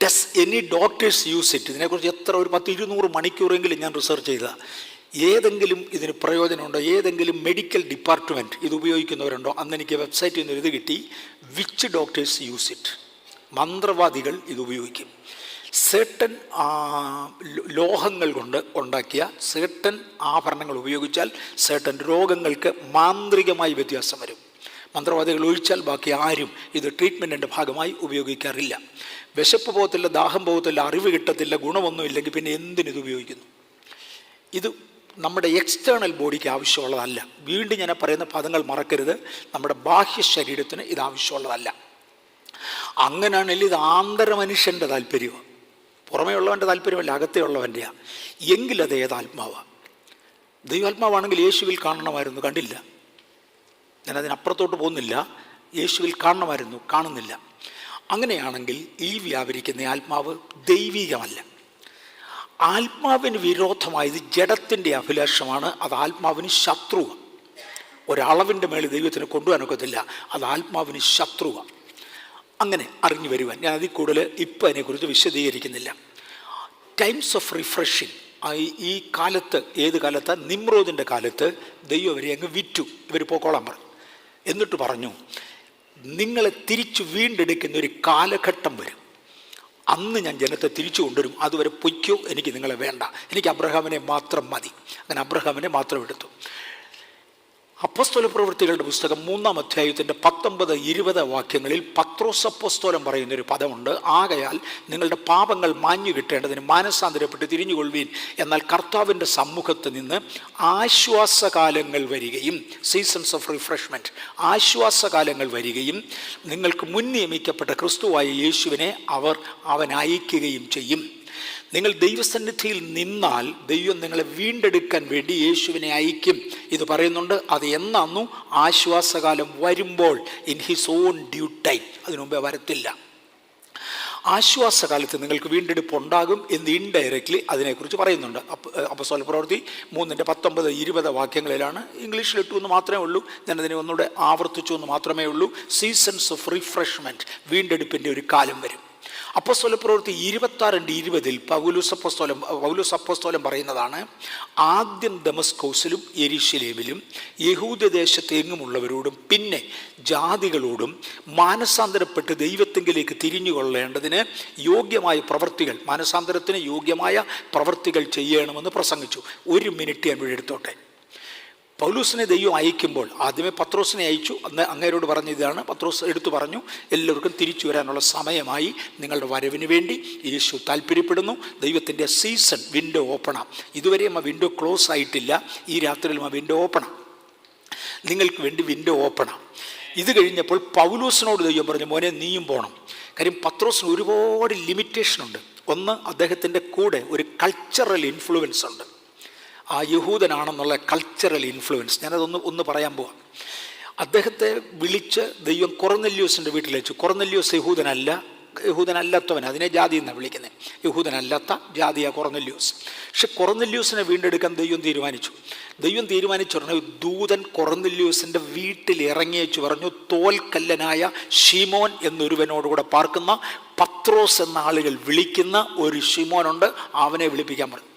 Does any doctors use it? ഇതിനെക്കുറിച്ച് എത്ര ഒരു 10-200 മണിക്കൂറെങ്കിലും ഞാൻ റിസർച്ച് ചെയ്തതാണ്. ഏതെങ്കിലും ഇതിന് പ്രയോജനമുണ്ടോ? ഏതെങ്കിലും മെഡിക്കൽ ഡിപ്പാർട്ട്മെൻറ്റ് ഇത് ഉപയോഗിക്കുന്നവരുണ്ടോ? അന്ന് എനിക്ക് വെബ്സൈറ്റിൽ നിന്ന് ഇത് കിട്ടി. Which doctors use it? മന്ത്രവാദികൾ ഇത് ഉപയോഗിക്കും. സേർട്ടൻ ലോഹങ്ങൾ കൊണ്ട് ഉണ്ടാക്കിയ സേർട്ടൻ ആഭരണങ്ങൾ ഉപയോഗിച്ചാൽ സേർട്ടൻ രോഗങ്ങൾക്ക് മാന്ത്രികമായി വ്യത്യാസം വരും. മന്ത്രവാദികൾ ഒഴിച്ചാൽ ബാക്കി ആരും ഇത് ട്രീറ്റ്മെൻറ്റിൻ്റെ ഭാഗമായി ഉപയോഗിക്കാറില്ല. വിശപ്പ് പോകത്തില്ല, ദാഹം പോകത്തില്ല, അറിവ് കിട്ടത്തില്ല, ഗുണമൊന്നുമില്ലെങ്കിൽ പിന്നെ എന്തിനിത് ഉപയോഗിക്കുന്നു? ഇത് നമ്മുടെ എക്സ്റ്റേണൽ ബോഡിക്ക് ആവശ്യമുള്ളതല്ല. വീണ്ടും ഞാൻ പറയുന്ന പദങ്ങൾ മറക്കരുത്. നമ്മുടെ ബാഹ്യ ശരീരത്തിന് ഇത് ആവശ്യമുള്ളതല്ല. അങ്ങനെയാണെങ്കിൽ ഇത് ആന്തര മനുഷ്യൻ്റെ താല്പര്യമാണ്, പുറമേ ഉള്ളവൻ്റെ താല്പര്യമല്ല, അകത്തേ ഉള്ളവൻ്റെയാണ്. എങ്കിലത് ഏതാത്മാവാണ്? ദൈവാത്മാവാണെങ്കിൽ യേശുവിൽ കാണണമായിരുന്നു, കണ്ടില്ല. ഞാനതിനപ്പുറത്തോട്ട് പോകുന്നില്ല. യേശുവിൽ കാണണമായിരുന്നു, കാണുന്നില്ല. അങ്ങനെയാണെങ്കിൽ ഈ വ്യാപരിക്കുന്ന ആത്മാവ് ദൈവികമല്ല. ആത്മാവിന് വിരോധമായത് ജഡത്തിൻ്റെ അഭിലാഷമാണ്. അത് ആത്മാവിന് ശത്രുവാണ്. ഒരളവിൻ്റെ മേളിൽ ദൈവത്തിന് കൊണ്ടുപോകാനൊക്കത്തില്ല. അത് ആത്മാവിന് ശത്രുവാണ്. അങ്ങനെ അറിഞ്ഞു വരുവാൻ ഞാൻ അതിൽ കൂടുതൽ ഇപ്പം അതിനെക്കുറിച്ച് വിശദീകരിക്കുന്നില്ല. ടൈംസ് ഓഫ് റിഫ്രഷിങ് ഈ കാലത്ത്, ഏത് കാലത്ത്? നിമ്രോദിൻ്റെ കാലത്ത് ദൈവം അവരെ അങ്ങ് വിറ്റു. ഇവർ പോക്കോളാൻ പറഞ്ഞു. എന്നിട്ട് പറഞ്ഞു, നിങ്ങളെ തിരിച്ചു വീണ്ടെടുക്കുന്ന ഒരു കാലഘട്ടം വരും, അന്ന് ഞാൻ ജനത്തെ തിരിച്ചു കൊണ്ടുവരും. അതുവരെ പൊയ്ക്കോ, എനിക്ക് നിങ്ങളെ വേണ്ട, എനിക്ക് അബ്രഹാമിനെ മാത്രം മതി. അങ്ങനെ അബ്രഹാമിനെ മാത്രം എടുത്തു. അപ്പോസ്തല പ്രവൃത്തികളുടെ പുസ്തകം 3-ാം അധ്യായത്തിൻ്റെ 19-20 വാക്യങ്ങളിൽ പത്രോസ് അപ്പോസ്തലൻ പറയുന്നൊരു പദമുണ്ട്. ആകയാൽ നിങ്ങളുടെ പാപങ്ങൾ മാഞ്ഞു കിട്ടേണ്ടതിന് മാനസാന്തരപ്പെട്ട് തിരിഞ്ഞുകൊള്ളുവീൻ. എന്നാൽ കർത്താവിൻ്റെ സമ്മുഖത്ത് നിന്ന് ആശ്വാസകാലങ്ങൾ വരികയും, സീസൺസ് ഓഫ് റിഫ്രഷ്മെൻറ്റ്, ആശ്വാസകാലങ്ങൾ വരികയും നിങ്ങൾക്ക് മുൻ നിയമിക്കപ്പെട്ട ക്രിസ്തുവായ യേശുവിനെ അവൻ അയക്കുകയും ചെയ്യും. നിങ്ങൾ ദൈവസന്നിധിയിൽ നിന്നാൽ ദൈവം നിങ്ങളെ വീണ്ടെടുക്കാൻ വേണ്ടി യേശുവിനെ അയക്കും. ഇത് പറയുന്നുണ്ട്. അത് എന്നാന്നു? ആശ്വാസകാലം വരുമ്പോൾ, in his own due time. അതിനു മുമ്പേ വരത്തില്ല. ആശ്വാസകാലത്ത് നിങ്ങൾക്ക് വീണ്ടെടുപ്പ് ഉണ്ടാകും എന്ന് ഇൻഡയറക്റ്റ്ലി അതിനെക്കുറിച്ച് പറയുന്നുണ്ട്. അപ്പോസ്തല പ്രവൃത്തി 3-19-20 വാക്യങ്ങളിലാണ്. ഇംഗ്ലീഷിൽ ഇട്ടു എന്ന് മാത്രമേ ഉള്ളൂ. ഞാനതിനെ ഒന്നുകൂടെ ആവർത്തിച്ചു എന്ന് മാത്രമേ ഉള്ളൂ. സീസൺസ് ഓഫ് റിഫ്രഷ്മെൻറ്റ്, വീണ്ടെടുപ്പിൻ്റെ ഒരു കാലം വരും. അപ്പോസ്തല പ്രവൃത്തി 26-20 പൗലോസ് അപ്പോസ്തലൻ പറയുന്നതാണ്, ആദ്യം ദമസ്കോസിലും യെരുശലേമിലും യഹൂദദേശത്ത് എങ്ങുമുള്ളവരോടും പിന്നെ ജാതികളോടും മാനസാന്തരപ്പെട്ട് ദൈവത്തിങ്കിലേക്ക് തിരിഞ്ഞുകൊള്ളേണ്ടതിന് യോഗ്യമായ പ്രവൃത്തികൾ, മാനസാന്തരത്തിന് യോഗ്യമായ പ്രവൃത്തികൾ ചെയ്യണമെന്ന് പ്രസംഗിച്ചു. 1 മിനിറ്റ് ഞാൻ ഇവിടെ എടുത്തോട്ടെ. പൗലോസിനെ ദൈവം അയക്കുമ്പോൾ ആദ്യമേ പത്രോസിനെ അയച്ചു. അന്ന് അങ്ങേരോട് പറഞ്ഞ ഇതാണ്. പത്രോസ് എടുത്തു പറഞ്ഞു, എല്ലാവർക്കും തിരിച്ചു വരാനുള്ള സമയമായി, നിങ്ങളുടെ വരവിന് വേണ്ടി യേശു താല്പര്യപ്പെടുന്നു. ദൈവത്തിൻ്റെ സീസൺ, വിൻഡോ ഓപ്പണാണ്. ഇതുവരെയും ആ വിൻഡോ ക്ലോസ് ആയിട്ടില്ല. ഈ രാത്രിയിലും ആ വിൻഡോ ഓപ്പണാണ്. നിങ്ങൾക്ക് വേണ്ടി വിൻഡോ ഓപ്പണാണ്. ഇത് കഴിഞ്ഞപ്പോൾ പൗലോസിനോട് ദൈവം പറഞ്ഞു, മോനെ നീയും പോകണം. കാര്യം പത്രോസിന് ഒരുപാട് ലിമിറ്റേഷനുണ്ട്. ഒന്ന്, അദ്ദേഹത്തിൻ്റെ കൂടെ ഒരു കൾച്ചറൽ ഇൻഫ്ലുവൻസ് ഉണ്ട്. ആ യഹൂദനാണെന്നുള്ള കൾച്ചറൽ ഇൻഫ്ലുവൻസ്. ഞാനതൊന്ന് പറയാൻ പോവാം. അദ്ദേഹത്തെ വിളിച്ച് ദൈവം കൊർന്നല്യോസിൻ്റെ വീട്ടിലേക്ക്. കൊർന്നല്യോസ് യഹൂദനല്ലാത്തവൻ, അതിനെ ജാതി എന്നാണ് വിളിക്കുന്നത്. യഹൂദനല്ലാത്ത ജാതിയാണ് കൊർന്നല്യോസ്. പക്ഷെ കൊർന്നല്യോസിനെ വീണ്ടെടുക്കാൻ ദൈവം തീരുമാനിച്ചു പറഞ്ഞു, ദൂതൻ കൊർന്നല്യോസിൻ്റെ വീട്ടിൽ ഇറങ്ങിയേച്ചു പറഞ്ഞു, തോൽക്കല്ലനായ ശിമോൻ എന്നൊരുവനോടുകൂടെ പാർക്കുന്ന പത്രോസ് എന്ന ആളുകൾ വിളിക്കുന്ന ഒരു ശിമോനുണ്ട്, അവനെ വിളിപ്പിക്കാൻ പറഞ്ഞു.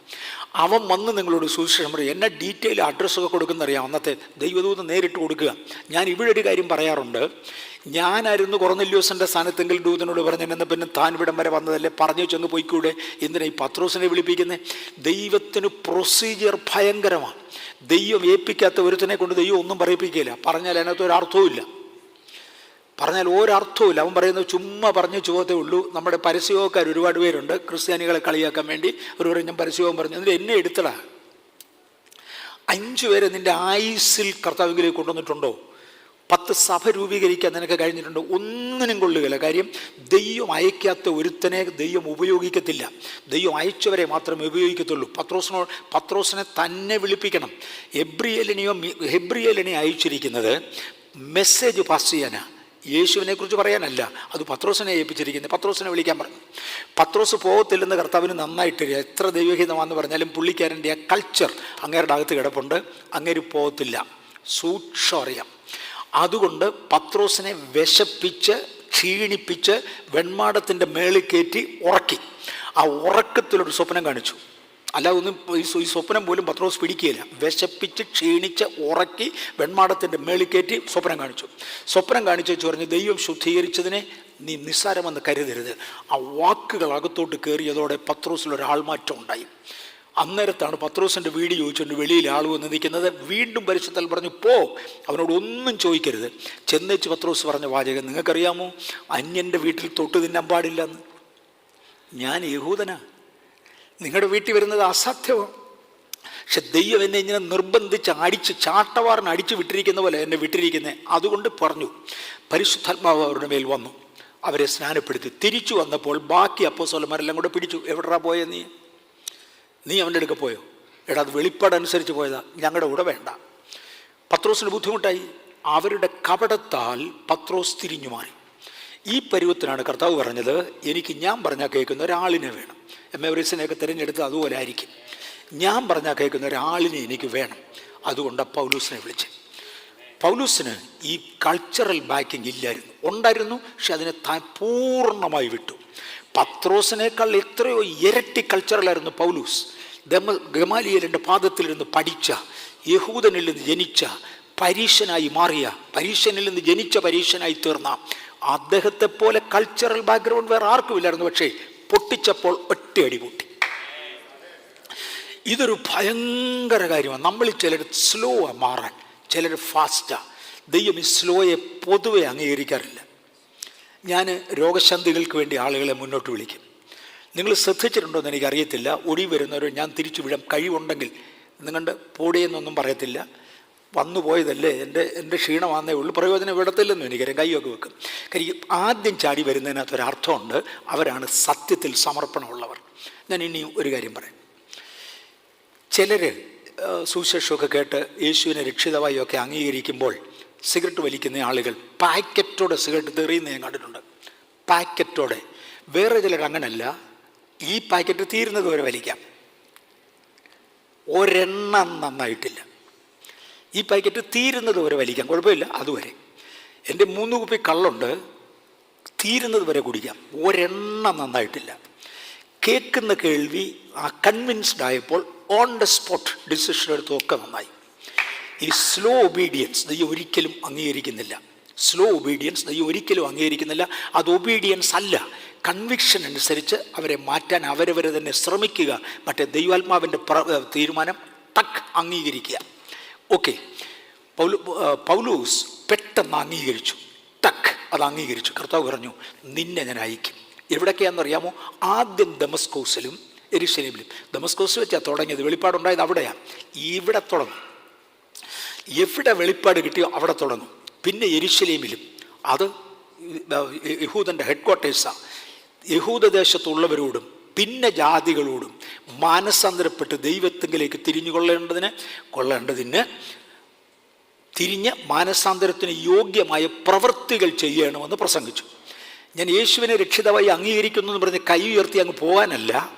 അവൻ വന്ന് നിങ്ങളോട് സുവിശേഷം പറയും. എന്നെ ഡീറ്റെയിൽ അഡ്രസ്സൊക്കെ കൊടുക്കുന്നറിയാം. അന്നത്തെ ദൈവദൂതൻ നേരിട്ട് കൊടുക്കുക. ഞാൻ ഇവിടെ ഒരു കാര്യം പറയാറുണ്ട്. ഞാനായിരുന്നു കൊർന്നല്യോസിൻ്റെ സ്ഥാനത്തെങ്കിൽ ദൂതനോട് പറഞ്ഞു, എന്നാൽ പിന്നെ താൻ ഇവിടം വരെ വന്നതല്ലേ, പറഞ്ഞു ചെന്ന് പോയിക്കൂടെ, എന്തിനാ ഈ പത്രോസിനെ വിളിപ്പിക്കുന്നത്? ദൈവത്തിന് പ്രൊസീജിയർ ഭയങ്കരമാണ്. ദൈവം ഏൽപ്പിക്കാത്ത ഒരുത്തനെ കൊണ്ട് ദൈവം ഒന്നും പറയിപ്പിക്കില്ല. പറഞ്ഞാൽ അതിനകത്ത് ഒരർത്ഥവുമില്ല. അവൻ പറയുന്നത് ചുമ്മാ പറഞ്ഞ ചോദ്യമേ ഉള്ളൂ. നമ്മുടെ പരസ്യയോഗക്കാർ ഒരുപാട് പേരുണ്ട്, ക്രിസ്ത്യാനികളെ കളിയാക്കാൻ വേണ്ടി. ഒരു ഞാൻ പരസ്യവും പറഞ്ഞു, എന്നിട്ട് എന്നെ എടുത്തടാ. 5 പേരെ നിൻ്റെ ആയുസ്സിൽ കർത്താവിലേക്ക് കൊണ്ടുവന്നിട്ടുണ്ടോ? 10 സഭ രൂപീകരിക്കാൻ നിനക്ക് കഴിഞ്ഞിട്ടുണ്ടോ? ഒന്നിനും കൊള്ളുകയില്ല. കാര്യം ദൈവം അയക്കാത്ത ഒരുത്തനെ ദൈവം ഉപയോഗിക്കത്തില്ല. ദൈവം അയച്ചവരെ മാത്രമേ ഉപയോഗിക്കത്തുള്ളൂ. പത്രോസിനെ തന്നെ വിളിപ്പിക്കണം. ഹെബ്രിയേലിനെ അയച്ചിരിക്കുന്നത് മെസ്സേജ് പാസ് ചെയ്യാനാണ്, യേശുവിനെ കുറിച്ച് പറയാനല്ല. അത് പത്രോസിനെ ഏൽപ്പിച്ചിരിക്കുന്നത്. പത്രോസിനെ വിളിക്കാൻ പറഞ്ഞു. പത്രോസ് പോകത്തില്ലെന്ന് കർത്താവിന് നന്നായിട്ടറിയാം. എത്ര ദൈവഹിതമാണെന്ന് പറഞ്ഞാലും പുള്ളിക്കാരൻ്റെ ആ കൾച്ചർ അങ്ങേരുടെ അകത്ത് കിടപ്പുണ്ട്. അങ്ങേര് പോകത്തില്ല, സൂക്ഷ്മം അറിയാം. അതുകൊണ്ട് പത്രോസിനെ വിശപ്പിച്ച് ക്ഷീണിപ്പിച്ച് വെൺമാടത്തിൻ്റെ മേളിൽ കയറ്റി ഉറക്കി. ആ ഉറക്കത്തിലൊരു സ്വപ്നം കാണിച്ചു. അല്ലാതെ ഒന്നും ഈ സ്വപ്നം പോലും പത്രോസ് പിടിക്കുകയില്ല. വിശപ്പിച്ച് ക്ഷീണിച്ച് ഉറക്കി വെൺമാടത്തിൻ്റെ മേളിൽ കയറ്റി സ്വപ്നം കാണിച്ചു പറഞ്ഞു, ദൈവം ശുദ്ധീകരിച്ചതിനെ നീ നിസ്സാരമെന്ന് കരുതരുത്. ആ വാക്കുകൾ അകത്തോട്ട് കയറിയതോടെ പത്രോസിലൊരാൾമാറ്റം ഉണ്ടായി. അന്നേരത്താണ് പത്രോസിൻ്റെ വീട് ചോദിച്ചുകൊണ്ട് വെളിയിൽ ആൾ വന്ന് നിൽക്കുന്നത്. വീണ്ടും പരിശുദ്ധൻ പറഞ്ഞു, പോ, അവനോട് ഒന്നും ചോദിക്കരുത്. ചെന്നേച്ച് പത്രോസ് പറഞ്ഞ വാചകം നിങ്ങൾക്കറിയാമോ? അന്യൻ്റെ വീട്ടിൽ തൊട്ട് തിന്നാൻ പാടില്ലെന്ന്. ഞാൻ യഹൂദനാ, നിങ്ങളുടെ വീട്ടിൽ വരുന്നത് അസാധ്യമാണ്. പക്ഷെ ദൈവം എന്നെ ഇങ്ങനെ നിർബന്ധിച്ച് ചാട്ടവാറിന് അടിച്ചു വിട്ടിരിക്കുന്ന പോലെ എന്നെ വിട്ടിരിക്കുന്നത്. അതുകൊണ്ട് പറഞ്ഞു. പരിശുദ്ധാത്മാവ് അവരുടെ മേൽ വന്നു. അവരെ സ്നാനപ്പെടുത്തി. തിരിച്ചു വന്നപ്പോൾ ബാക്കി അപ്പോസ്തലന്മാരെല്ലാം കൂടെ പിടിച്ചു. എവിടെടാ പോയ നീ അവൻ്റെ അടുക്ക പോയോ? എടാ, അത് വെളിപ്പാടനുസരിച്ച് പോയതാ, ഞങ്ങളുടെ കൂടെ വേണ്ട. പത്രോസിന് ബുദ്ധിമുട്ടായി. അവരുടെ കപടത്താൽ പത്രോസ് തിരിഞ്ഞു മാറി. ഈ പരുവത്തിനാണ് കർത്താവ് പറഞ്ഞത്, എനിക്ക് ഞാൻ പറഞ്ഞാൽ കേൾക്കുന്ന ഒരാളിനെ വേണം. എമ്മേവറീസിനെയൊക്കെ തിരഞ്ഞെടുത്ത് അതുപോലെ ആയിരിക്കും. ഞാൻ പറഞ്ഞാൽ കേൾക്കുന്ന ഒരാളിനെ എനിക്ക് വേണം. അതുകൊണ്ട് പൗലൂസിനെ വിളിച്ച്. പൗലൂസിന് ഈ കൾച്ചറൽ ബാക്കിംഗ് ഇല്ലായിരുന്നു, ഉണ്ടായിരുന്നു, പക്ഷെ അതിനെ പൂർണ്ണമായി വിട്ടു. പത്രോസിനേക്കാൾ എത്രയോ ഇരട്ടി കൾച്ചറലായിരുന്നു പൗലൂസ്. ഗമാലിയേലിൻ്റെ പാദത്തിലിരുന്ന് പഠിച്ച, യഹൂദനിൽ നിന്ന് ജനിച്ച, പരീശനായി മാറിയ, പരീശനിൽ നിന്ന് ജനിച്ച പരീശനായി തീർന്ന അദ്ദേഹത്തെ പോലെ കൾച്ചറൽ ബാക്ക്ഗ്രൗണ്ട് വേറെ ആർക്കും ഇല്ലായിരുന്നു. പക്ഷേ പൊട്ടിച്ചപ്പോൾ ഒറ്റയടി പൊട്ടി. ഇതൊരു ഭയങ്കര കാര്യമാണ്. നമ്മളിൽ ചിലർ സ്ലോ മാറാൻ, ചിലർ ഫാസ്റ്റാണ്. ദൈവം ഈ സ്ലോയെ പൊതുവെ അംഗീകരിക്കാറില്ല. ഞാൻ രോഗശാന്തികൾക്ക് വേണ്ടി ആളുകളെ മുന്നോട്ട് വിളിക്കും. നിങ്ങൾ ശ്രദ്ധിച്ചിട്ടുണ്ടോ എന്ന് എനിക്കറിയത്തില്ല. ഒടി വരുന്നവരോ ഞാൻ തിരിച്ചു വിടാം കഴിവുണ്ടെങ്കിൽ നിങ്ങളുടെ പോടിയെന്നൊന്നും പറയത്തില്ല. വന്നു പോയതല്ലേ, എൻ്റെ ക്ഷീണമാണെന്നേ ഉള്ളൂ, പ്രയോജനം വിടത്തില്ലെന്നും എനിക്കറിയാം. കൈയൊക്കെ വെക്കും. കാര്യം ആദ്യം ചാടി വരുന്നതിനകത്തൊരർത്ഥമുണ്ട്. അവരാണ് സത്യത്തിൽ സമർപ്പണമുള്ളവർ. ഞാൻ ഇനിയും ഒരു കാര്യം പറയാം. ചിലർ സുവിശേഷമൊക്കെ കേട്ട് യേശുവിനെ രക്ഷിതമായി ഒക്കെ അംഗീകരിക്കുമ്പോൾ സിഗരറ്റ് വലിക്കുന്ന ആളുകൾ പാക്കറ്റോടെ സിഗരറ്റ് തെറിയുന്ന ഞാൻ കണ്ടിട്ടുണ്ട്. പാക്കറ്റോടെ. വേറെ ചിലർ അങ്ങനല്ല, ഈ പാക്കറ്റ് തീരുന്നത് വരെ വലിക്കാം. ഒരെണ്ണം നന്നായിട്ടില്ല. ഈ പാക്കറ്റ് തീരുന്നത് വരെ വലിക്കാം, കുഴപ്പമില്ല, അതുവരെ. എൻ്റെ 3 കുപ്പി കള്ളുണ്ട്, തീരുന്നത് വരെ കുടിക്കാം, ഒരെണ്ണം നന്നായിട്ടില്ല. കേൾക്കുന്ന കേൾവി കൺവിൻസ്ഡ് ആയപ്പോൾ ഓൺ ദ സ്പോട്ട് ഡിസിഷൻ എടുത്തൊക്കെ നന്നായി. ഈ സ്ലോ ഒബീഡിയൻസ് ദൈവം ഒരിക്കലും അംഗീകരിക്കുന്നില്ല. സ്ലോ ഒബീഡിയൻസ് ദൈവം ഒരിക്കലും അംഗീകരിക്കുന്നില്ല. അത് ഒബീഡിയൻസ് അല്ല. കൺവിക്ഷൻ അനുസരിച്ച് അവരെ മാറ്റാൻ അവരവരെ തന്നെ ശ്രമിക്കുക. മറ്റേ ദൈവാത്മാവിൻ്റെ തീരുമാനം ടക്ക് അംഗീകരിക്കുക. ഓക്കെ, പൗലൂസ് പെട്ടെന്ന് അംഗീകരിച്ചു. ടക്ക് അത് അംഗീകരിച്ചു. കർത്താവ് പറഞ്ഞു, നിന്നെ ഞാൻ അയക്കും. എവിടൊക്കെയാണെന്നറിയാമോ? ആദ്യം ദമസ്കോസിലും യെരുശലേമിലും. ദമസ്കോസ് വെച്ചാൽ തുടങ്ങിയത്, വെളിപ്പാടുണ്ടായത് അവിടെയാണ്. ഇവിടെ തുടങ്ങും. എവിടെ വെളിപ്പാട് കിട്ടിയോ അവിടെ തുടങ്ങും. പിന്നെ യെരുശലേമിലും. അത് യഹൂദൻ്റെ ഹെഡ് ക്വാർട്ടേഴ്സാണ്. യഹൂദദേശത്തുള്ളവരോടും പിന്നെ ജാതികളോടും മാനസാന്തരപ്പെട്ട് ദൈവത്തിങ്കിലേക്ക് കൊള്ളേണ്ടതിന് തിരിഞ്ഞ് മാനസാന്തരത്തിന് യോഗ്യമായ പ്രവൃത്തികൾ ചെയ്യണമെന്ന് പ്രസംഗിച്ചു. ഞാൻ യേശുവിനെ രക്ഷിതമായി അംഗീകരിക്കുന്നു എന്ന് പറഞ്ഞ് കൈ ഉയർത്തി അങ്ങ് പോകാനല്ല,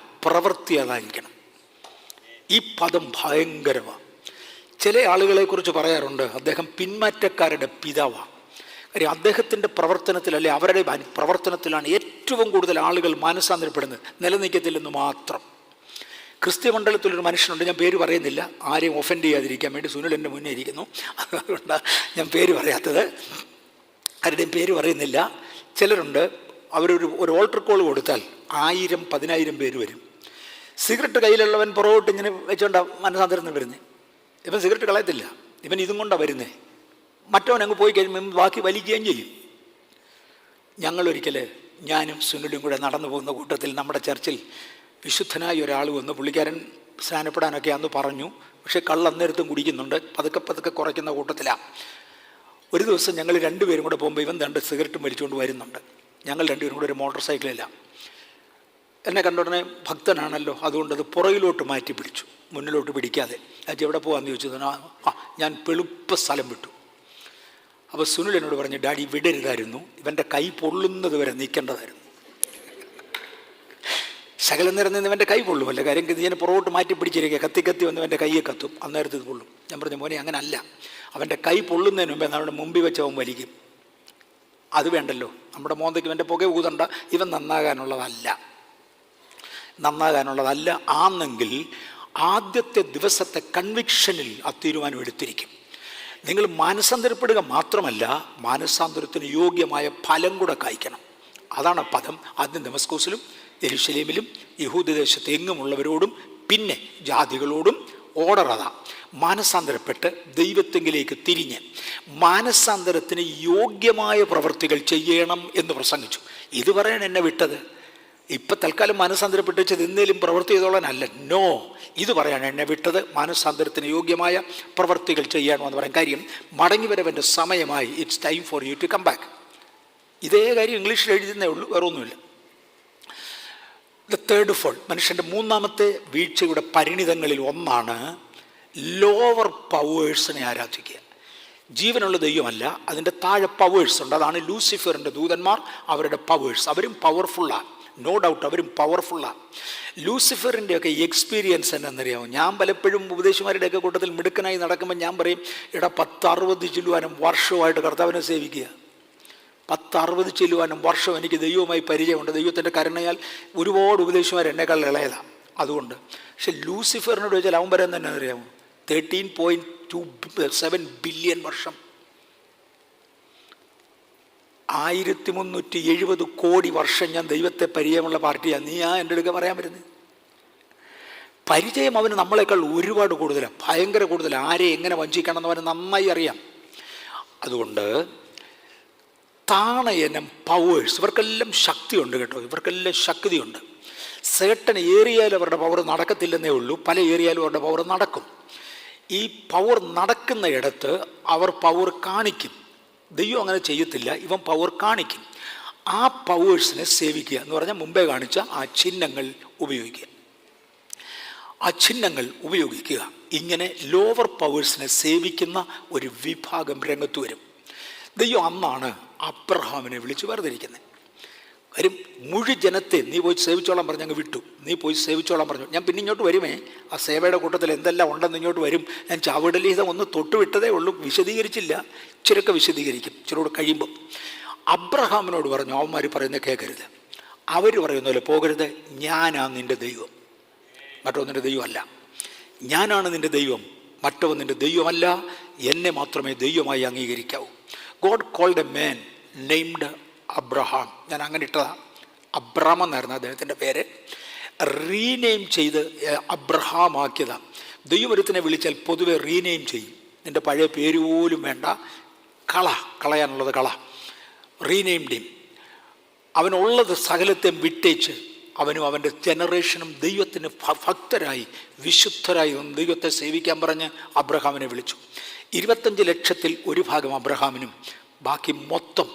പ്രവൃത്തി അതായിരിക്കണം. ഈ പദം ഭയങ്കരമാണ്. ചില ആളുകളെക്കുറിച്ച് പറയാറുണ്ട്, അദ്ദേഹം പിന്മാറ്റക്കാരുടെ പിതാവാണ്. കാര്യം അദ്ദേഹത്തിൻ്റെ പ്രവർത്തനത്തിലല്ലേ, അവരുടെ പ്രവർത്തനത്തിലാണ് ഏറ്റവും കൂടുതൽ ആളുകൾ മാനസാന്തരപ്പെടുന്നത്. നിലനിൽക്കത്തില്ലെന്ന് മാത്രം. ക്രിസ്ത്യ മണ്ഡലത്തിലൊരു മനുഷ്യനുണ്ട്, ഞാൻ പേര് പറയുന്നില്ല, ആരെയും ഒഫൻഡ് ചെയ്യാതിരിക്കാൻ വേണ്ടി. സുനിൽ എൻ്റെ മുന്നേ ഇരിക്കുന്നു, അതുകൊണ്ടാണ് ഞാൻ പേര് പറയാത്തത്. ആരുടെയും പേര് പറയുന്നില്ല. ചിലരുണ്ട്, ഒരു ഓൾട്ടർ കോൾ കൊടുത്താൽ 1000-10,000 പേര് വരും. സിഗരറ്റ് കയ്യിലുള്ളവൻ പുറകോട്ട് ഇങ്ങനെ വെച്ചോണ്ടാ മനസാന്തരം വരുന്നത്. ഇവൻ സിഗരറ്റ് കളയത്തില്ല, ഇവൻ ഇതും കൊണ്ടാണ് വരുന്നത്. മറ്റവൻ അങ്ങ് പോയി കഴിയുമ്പോൾ ബാക്കി വലിക്കുകയും ചെയ്യും. ഞങ്ങളൊരിക്കൽ ഞാനും സുനിലും കൂടെ നടന്നു പോകുന്ന കൂട്ടത്തിൽ നമ്മുടെ ചർച്ചിൽ വിശുദ്ധനായ ഒരാൾ വന്ന്, പുള്ളിക്കാരൻ സ്നാനപ്പെടാനൊക്കെ അന്ന് പറഞ്ഞു, പക്ഷേ കള്ളന്നേരത്തും കുടിക്കുന്നുണ്ട്, പതുക്കെ കുറയ്ക്കുന്ന കൂട്ടത്തിലാണ്. ഒരു ദിവസം ഞങ്ങൾ 2 പേരും കൂടെ പോകുമ്പോൾ ഇവൻ 2 സിഗരറ്റും വലിച്ചുകൊണ്ട് വരുന്നുണ്ട്. ഞങ്ങൾ 2 പേരും കൂടെ ഒരു മോട്ടോർ സൈക്കിളിലാണ്. എന്നെ കണ്ടുടനെ ഭക്തനാണല്ലോ, അതുകൊണ്ടത് പുറകിലോട്ട് മാറ്റി പിടിച്ചു, മുന്നിലോട്ട് പിടിക്കാതെ. അത് എവിടെ പോകാമെന്ന് ചോദിച്ചത്, ഞാൻ വെളുപ്പ സ്ഥലം വിട്ടു. അപ്പോൾ സുനിൽ എന്നോട് പറഞ്ഞു, ഡാഡി വിടരുതായിരുന്നു, ഇവൻ്റെ കൈ പൊള്ളുന്നത് വരെ നിൽക്കേണ്ടതായിരുന്നു. ശകലം നേരം നിന്ന് ഇവൻ്റെ കൈ പൊള്ളുമല്ലോ, കാര്യം ഞാൻ പുറകോട്ട് മാറ്റി പിടിച്ചിരിക്കുക, കത്തി വന്ന് എൻ്റെ കൈയെ കത്തും, അന്നേരത്ത് ഇത് പൊള്ളും. ഞാൻ പറഞ്ഞു, മോനെ അങ്ങനെ അല്ല, അവൻ്റെ കൈ പൊള്ളുന്നതിന് മുമ്പേ നമ്മുടെ മുമ്പിൽ വെച്ച് അവൻ വലിക്കും. അത് വേണ്ടല്ലോ, നമ്മുടെ മോന്തയ്ക്ക് ഇവൻ്റെ പുക ഊതണ്ട. ഇവൻ നന്നാകാനുള്ളതല്ല. ആണെങ്കിൽ ആദ്യത്തെ ദിവസത്തെ കൺവിക്ഷനിൽ ആ തീരുമാനം എടുത്തിരിക്കും. നിങ്ങൾ മാനസാന്തരപ്പെടുക മാത്രമല്ല, മാനസാന്തരത്തിന് യോഗ്യമായ ഫലം കൂടെ കായ്ക്കണം. അതാണ് പദം. ആദ്യം ദമസ്കോസിലും യെരുശലേമിലും യഹൂദദേശത്ത് എങ്ങുമുള്ളവരോടും പിന്നെ ജാതികളോടും ഓർഡർ അതാ. മാനസാന്തരപ്പെട്ട് ദൈവത്തെങ്കിലേക്ക് തിരിഞ്ഞ് മാനസാന്തരത്തിന് യോഗ്യമായ പ്രവൃത്തികൾ ചെയ്യണം എന്ന് പ്രസംഗിച്ചു. ഇത് പറയാൻ എന്നെ വിട്ടത്. ഇപ്പം തൽക്കാലം മാനസാന്തരപ്പെട്ട് വെച്ചത് എന്നേലും പ്രവൃത്തി ചെയ്തോളാനല്ല, നോ, ഇത് പറയാൻ എന്നെ വിട്ടത് മാനസാന്തരത്തിന് യോഗ്യമായ പ്രവൃത്തികൾ ചെയ്യണമെന്ന് പറയാൻ. കാര്യം മടങ്ങി വരവൻ്റെ സമയമായി. It's time for you to come back. ഇതേ കാര്യം ഇംഗ്ലീഷിൽ എഴുതുന്നേ ഉള്ളൂ, വേറെ ഒന്നുമില്ല. ദ തേർഡ് ഫോൾ, മനുഷ്യൻ്റെ മൂന്നാമത്തെ വീഴ്ചയുടെ പരിണിതങ്ങളിൽ ഒന്നാണ് ലോവർ പവേഴ്സിനെ ആരാധിക്കുക. ജീവനുള്ള ദൈവമല്ല, അതിൻ്റെ താഴെ പവേഴ്സ് ഉണ്ട്. അതാണ് ലൂസിഫറിൻ്റെ ദൂതന്മാർ, അവരുടെ പവേഴ്സ്. അവരും പവർഫുള്ളാണ്, നോ ഡൗട്ട്, അവരും പവർഫുള്ളാണ്. ലൂസിഫറിൻ്റെയൊക്കെ എക്സ്പീരിയൻസ് എന്നറിയാമോ? ഞാൻ പലപ്പോഴും ഉപദേശിമാരുടെയൊക്കെ കൂട്ടത്തിൽ മിടുക്കനായി നടക്കുമ്പോൾ ഞാൻ പറയും, 10-60 ചെല്ലുവാനും വർഷമായിട്ട് കർത്താവിനെ സേവിക്കുക. 10-60 ചെല്ലുവാനും വർഷം എനിക്ക് ദൈവവുമായി പരിചയമുണ്ട്. ദൈവത്തിൻ്റെ കരുണയാൽ ഒരുപാട് ഉപദേശിമാർ എന്നെക്കാൾ ഇളയതാണ്. അതുകൊണ്ട് പക്ഷെ ലൂസിഫറിനോട് ചോദിച്ചാൽ അവൻ പറയാൻ തന്നെ അറിയാമോ? 13.27 ബില്യൺ വർഷം, 1370 കോടി വർഷം ഞാൻ ദൈവത്തെ പരിചയമുള്ള പാർട്ടിയാണ്. നീ എൻ്റെ അടുക്ക പറയാൻ വരുന്നത്? പരിചയം അവന് നമ്മളെക്കാൾ ഒരുപാട് കൂടുതലാണ്, ഭയങ്കര കൂടുതൽ. ആരെ എങ്ങനെ വഞ്ചിക്കണമെന്ന് അവന് നന്നായി അറിയാം. അതുകൊണ്ട് താണയനം പവേഴ്സ്, ഇവർക്കെല്ലാം ശക്തിയുണ്ട് കേട്ടോ, ഇവർക്കെല്ലാം ശക്തിയുണ്ട്. സേട്ടൻ ഏറിയാലും അവരുടെ പവർ നടക്കത്തില്ലെന്നേ ഉള്ളൂ, പല ഏറിയാലും അവരുടെ പവർ നടക്കും. ഈ പവർ നടക്കുന്ന ഇടത്ത് അവർ പവർ കാണിക്കും. ദൈവം അങ്ങനെ ചെയ്യത്തില്ല, ഇവൻ പവർ കാണിക്കും. ആ പവേഴ്സിനെ സേവിക്കുക എന്ന് പറഞ്ഞാൽ മുമ്പേ കാണിച്ച ആ ചിഹ്നങ്ങൾ ഉപയോഗിക്കുക, ആ ചിഹ്നങ്ങൾ ഉപയോഗിക്കുക. ഇങ്ങനെ ലോവർ പവേഴ്സിനെ സേവിക്കുന്ന ഒരു വിഭാഗം രംഗത്ത് വരും. ദൈവം അന്നാണ് അബ്രഹാമിനെ വിളിച്ച് വേർതിരിക്കുന്നത്. വരും മുഴുവൻ ജനത്തെ നീ പോയി സേവിച്ചോളാൻ പറഞ്ഞ് അങ്ങ് വിട്ടു. നീ പോയി സേവിച്ചോളാൻ പറഞ്ഞു. ഞാൻ പിന്നെ ഇങ്ങോട്ട് വരുമേ, ആ സേവയുടെ കൂട്ടത്തിൽ എന്തെല്ലാം ഉണ്ടെന്ന് ഇങ്ങോട്ട് വരും. ഞാൻ ചാവിടലീതം ഒന്ന് തൊട്ടുവിട്ടതേ ഉള്ളൂ, വിശദീകരിച്ചില്ല. ഇച്ചിരൊക്കെ വിശദീകരിക്കും ഇച്ചിരൂടെ കഴിയുമ്പം. അബ്രഹാമിനോട് പറഞ്ഞു, അവന്മാർ പറയുന്നത് കേൾക്കരുത്, അവർ പറയുന്ന പോലെ പോകരുത്. ഞാനാണ് നിൻ്റെ ദൈവം, മറ്റൊന്നിൻ്റെ ദൈവമല്ല. ഞാനാണ് നിൻ്റെ ദൈവം, മറ്റവൻ നിൻ്റെ ദൈവമല്ല. എന്നെ മാത്രമേ ദൈവമായി അംഗീകരിക്കാവൂ. God called a man named Abraham. ഞാൻ അങ്ങനെ ഇട്ടതാണ്, അബ്രാം എന്നായിരുന്നു അദ്ദേഹത്തിൻ്റെ പേര്. റീനെയിം ചെയ്ത് അബ്രഹാം ആക്കിയതാണ്. ദൈവമൊരുത്തിനെ വിളിച്ചാൽ പൊതുവെ റീനെയിം ചെയ്യും. നിൻ്റെ പഴയ പേര് പോലും വേണ്ട, കളയാനുള്ളത് കള, റീനെയിം ടീം. അവനുള്ളത് സകലത്തെയും വിട്ടേച്ച് അവനും അവൻ്റെ ജനറേഷനും ദൈവത്തിന് ഭക്തരായി വിശുദ്ധരായി ദൈവത്തെ സേവിക്കാൻ പറഞ്ഞ് അബ്രഹാമിനെ വിളിച്ചു. 25 ലക്ഷത്തിൽ ഒരു ഭാഗം അബ്രഹാമിനും ബാക്കി മൊത്തം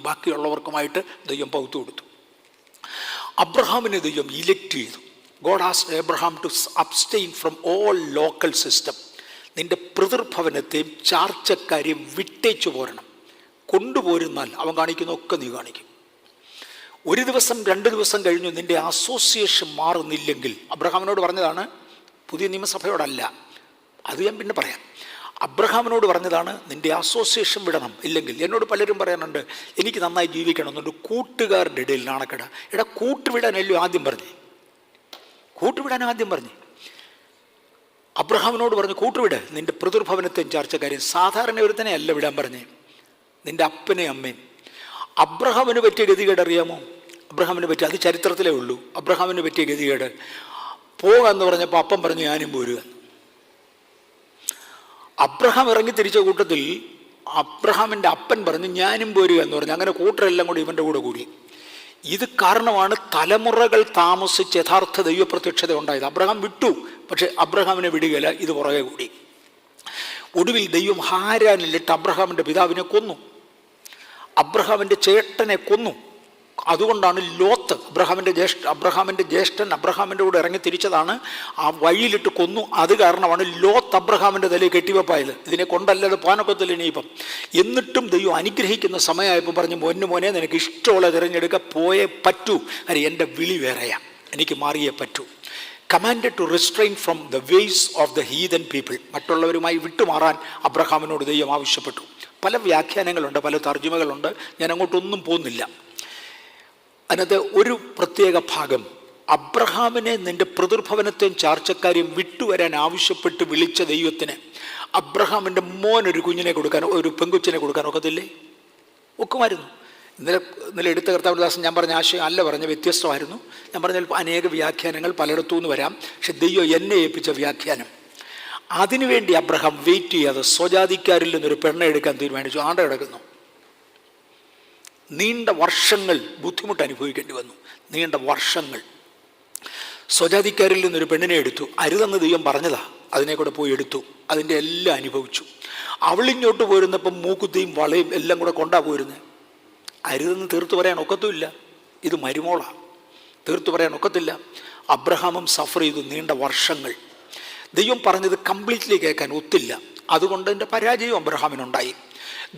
ബാക്കിയുള്ളവർക്കുമായിട്ട് ദൈവം പൗത്തു കൊടുത്തു. അബ്രഹാമിനെ ദൈവം ഇലക്ട് ചെയ്തു. God asked Abraham to abstain from all local system. നിൻ്റെ പിതൃഭവനത്തെയും ചാർച്ചക്കാരെയും വിട്ടേച്ചു പോരണം. കൊണ്ടുപോരുന്നാൽ അവൻ കാണിക്കുന്നതൊക്കെ നീ കാണിക്കും. 1 ദിവസം 2 ദിവസം കഴിഞ്ഞു നിൻ്റെ അസോസിയേഷൻ മാറുന്നില്ലെങ്കിൽ, അബ്രഹാമിനോട് പറഞ്ഞതാണ്, പുതിയ നിയമസഭയോടല്ല, അത് ഞാൻ പിന്നെ പറയാം. അബ്രഹാമിനോട് പറഞ്ഞതാണ് നിൻ്റെ അസോസിയേഷൻ വിടണം. ഇല്ലെങ്കിൽ എന്നോട് പലരും പറയാനുണ്ട്, എനിക്ക് നന്നായി ജീവിക്കണം എന്നുണ്ട്, കൂട്ടുകാരുടെ ഇടയിൽ നാണക്കെട. കൂട്ടുവിടാനല്ലോ ആദ്യം പറഞ്ഞേ, കൂട്ടുവിടാൻ ആദ്യം പറഞ്ഞേ. അബ്രഹാമിനോട് പറഞ്ഞു കൂട്ടുവിട്, നിൻ്റെ പിതൃഭവനത്തെയും ചാർച്ചക്കാരെയും. സാധാരണ ഒരുത്തനെ അല്ല വിടാൻ പറഞ്ഞേ, നിൻ്റെ അപ്പനെയും അമ്മയും. അബ്രഹാമിന് പറ്റിയ ഗതികേട് അറിയാമോ? അബ്രഹാമിന് പറ്റിയ, അത് ചരിത്രത്തിലേ ഉള്ളൂ. അബ്രഹാമിന് പറ്റിയ ഗതികേട്, പോകാമെന്ന് പറഞ്ഞപ്പോൾ അപ്പം പറഞ്ഞു ഞാനും പോരുക. അബ്രഹാം ഇറങ്ങി തിരിച്ച കൂട്ടത്തിൽ അബ്രഹാമിൻ്റെ അപ്പൻ പറഞ്ഞു ഞാനും പോരുക എന്ന് പറഞ്ഞു. അങ്ങനെ കൂട്ടരെല്ലാം കൂടി ഇവൻ്റെ കൂടെ കൂടി. ഇത് കാരണമാണ് തലമുറകൾ താമസിച്ച് യഥാർത്ഥ ദൈവപ്രത്യക്ഷത ഉണ്ടായത്. അബ്രഹാം വിട്ടു, പക്ഷെ അബ്രഹാമിനെ വിടുകയില്ല, ഇത് പുറകെ കൂടി. ഒടുവിൽ ദൈവം ഹാരാനിലിട്ട് അബ്രഹാമിൻ്റെ പിതാവിനെ കൊന്നു, അബ്രഹാമിൻ്റെ ചേട്ടനെ കൊന്നു. അതുകൊണ്ടാണ് ലോത്ത്, അബ്രഹാമിൻ്റെ ജ്യേഷ്ഠൻ അബ്രഹാമിൻ്റെ കൂടെ ഇറങ്ങി തിരിച്ചതാണ്, ആ വഴിയിലിട്ട് കൊന്നു. അത് കാരണമാണ് ലോത്ത് അബ്രഹാമിൻ്റെ തലയിൽ കെട്ടിവെപ്പായത്. ഇതിനെ കൊണ്ടല്ലാതെ പോകാനൊക്കത്തില്ല ഇനിയിപ്പം. എന്നിട്ടും ദൈവം അനുഗ്രഹിക്കുന്ന സമയമായപ്പോൾ പറഞ്ഞു, മോനെ നിനക്ക് ഇഷ്ടമുള്ള തിരഞ്ഞെടുക്കുക, പോയേ പറ്റൂ. അരെ എൻ്റെ വിളി വേറെയാണ്, എനിക്ക് മാറിയേ പറ്റൂ. Commanded to restrain from the ways of the heathen people. മറ്റുള്ളവരുമായി വിട്ടുമാറാൻ അബ്രഹാമിനോട് ദൈവം ആവശ്യപ്പെട്ടു. പല വ്യാഖ്യാനങ്ങളുണ്ട്, പല തർജ്ജമകളുണ്ട്, ഞാൻ അങ്ങോട്ടൊന്നും പോകുന്നില്ല. അതിനകത്ത് ഒരു പ്രത്യേക ഭാഗം, അബ്രഹാമിനെ നിൻ്റെ പിതൃഭവനത്തെയും ചാർച്ചക്കാരെയും വിട്ടുവരാൻ ആവശ്യപ്പെട്ട് വിളിച്ച ദൈവത്തിന് അബ്രഹാമിൻ്റെ മോൻ ഒരു കുഞ്ഞിനെ കൊടുക്കാൻ, ഒരു പെങ്കുച്ചിനെ കൊടുക്കാൻ ഒക്കത്തില്ലേ? ഒക്കുമായിരുന്നു. ഇന്നലെ എടുത്ത കർത്താവിദാസൻ ഞാൻ പറഞ്ഞ ആശയം അല്ല പറഞ്ഞ, വ്യത്യസ്തമായിരുന്നു. ഞാൻ പറഞ്ഞ അനേക വ്യാഖ്യാനങ്ങൾ പലയിടത്തു നിന്ന് വരാം, പക്ഷെ ദൈവം എന്നെ ഏൽപ്പിച്ച വ്യാഖ്യാനം. അതിനുവേണ്ടി അബ്രഹാം വെയിറ്റ് ചെയ്യാതെ സ്വജാതിക്കാരിൽ നിന്നൊരു പെണ്ണെ എടുക്കാൻ തീരുമാനിച്ചു. ആണ്ട കിടക്കുന്നു. നീണ്ട വർഷങ്ങൾ ബുദ്ധിമുട്ട് അനുഭവിക്കേണ്ടി വന്നു, നീണ്ട വർഷങ്ങൾ. സ്വജാതിക്കാരിൽ നിന്നൊരു പെണ്ണിനെ എടുത്തു. അരുതെന്ന് ദൈവം പറഞ്ഞതാ, അതിനെ കൂടെ പോയി എടുത്തു. അതിൻ്റെ എല്ലാം അനുഭവിച്ചു. അവളിങ്ങോട്ട് പോരുന്നപ്പം മൂക്കുത്തിയും വളയും എല്ലാം കൂടെ കൊണ്ടാ പോരുന്നത്. അരുതെന്ന് തീർത്തു പറയാൻ ഒക്കത്തുമില്ല. ഇത് മരുമോളാണ്, തീർത്തു പറയാൻ ഒക്കത്തില്ല. അബ്രഹാമും സഫർ ചെയ്തു നീണ്ട വർഷങ്ങൾ. ദൈവം പറഞ്ഞത് കംപ്ലീറ്റ്ലി കേൾക്കാൻ ഒത്തില്ല. അതുകൊണ്ട് എൻ്റെ പരാജയവും അബ്രഹാമിനുണ്ടായി.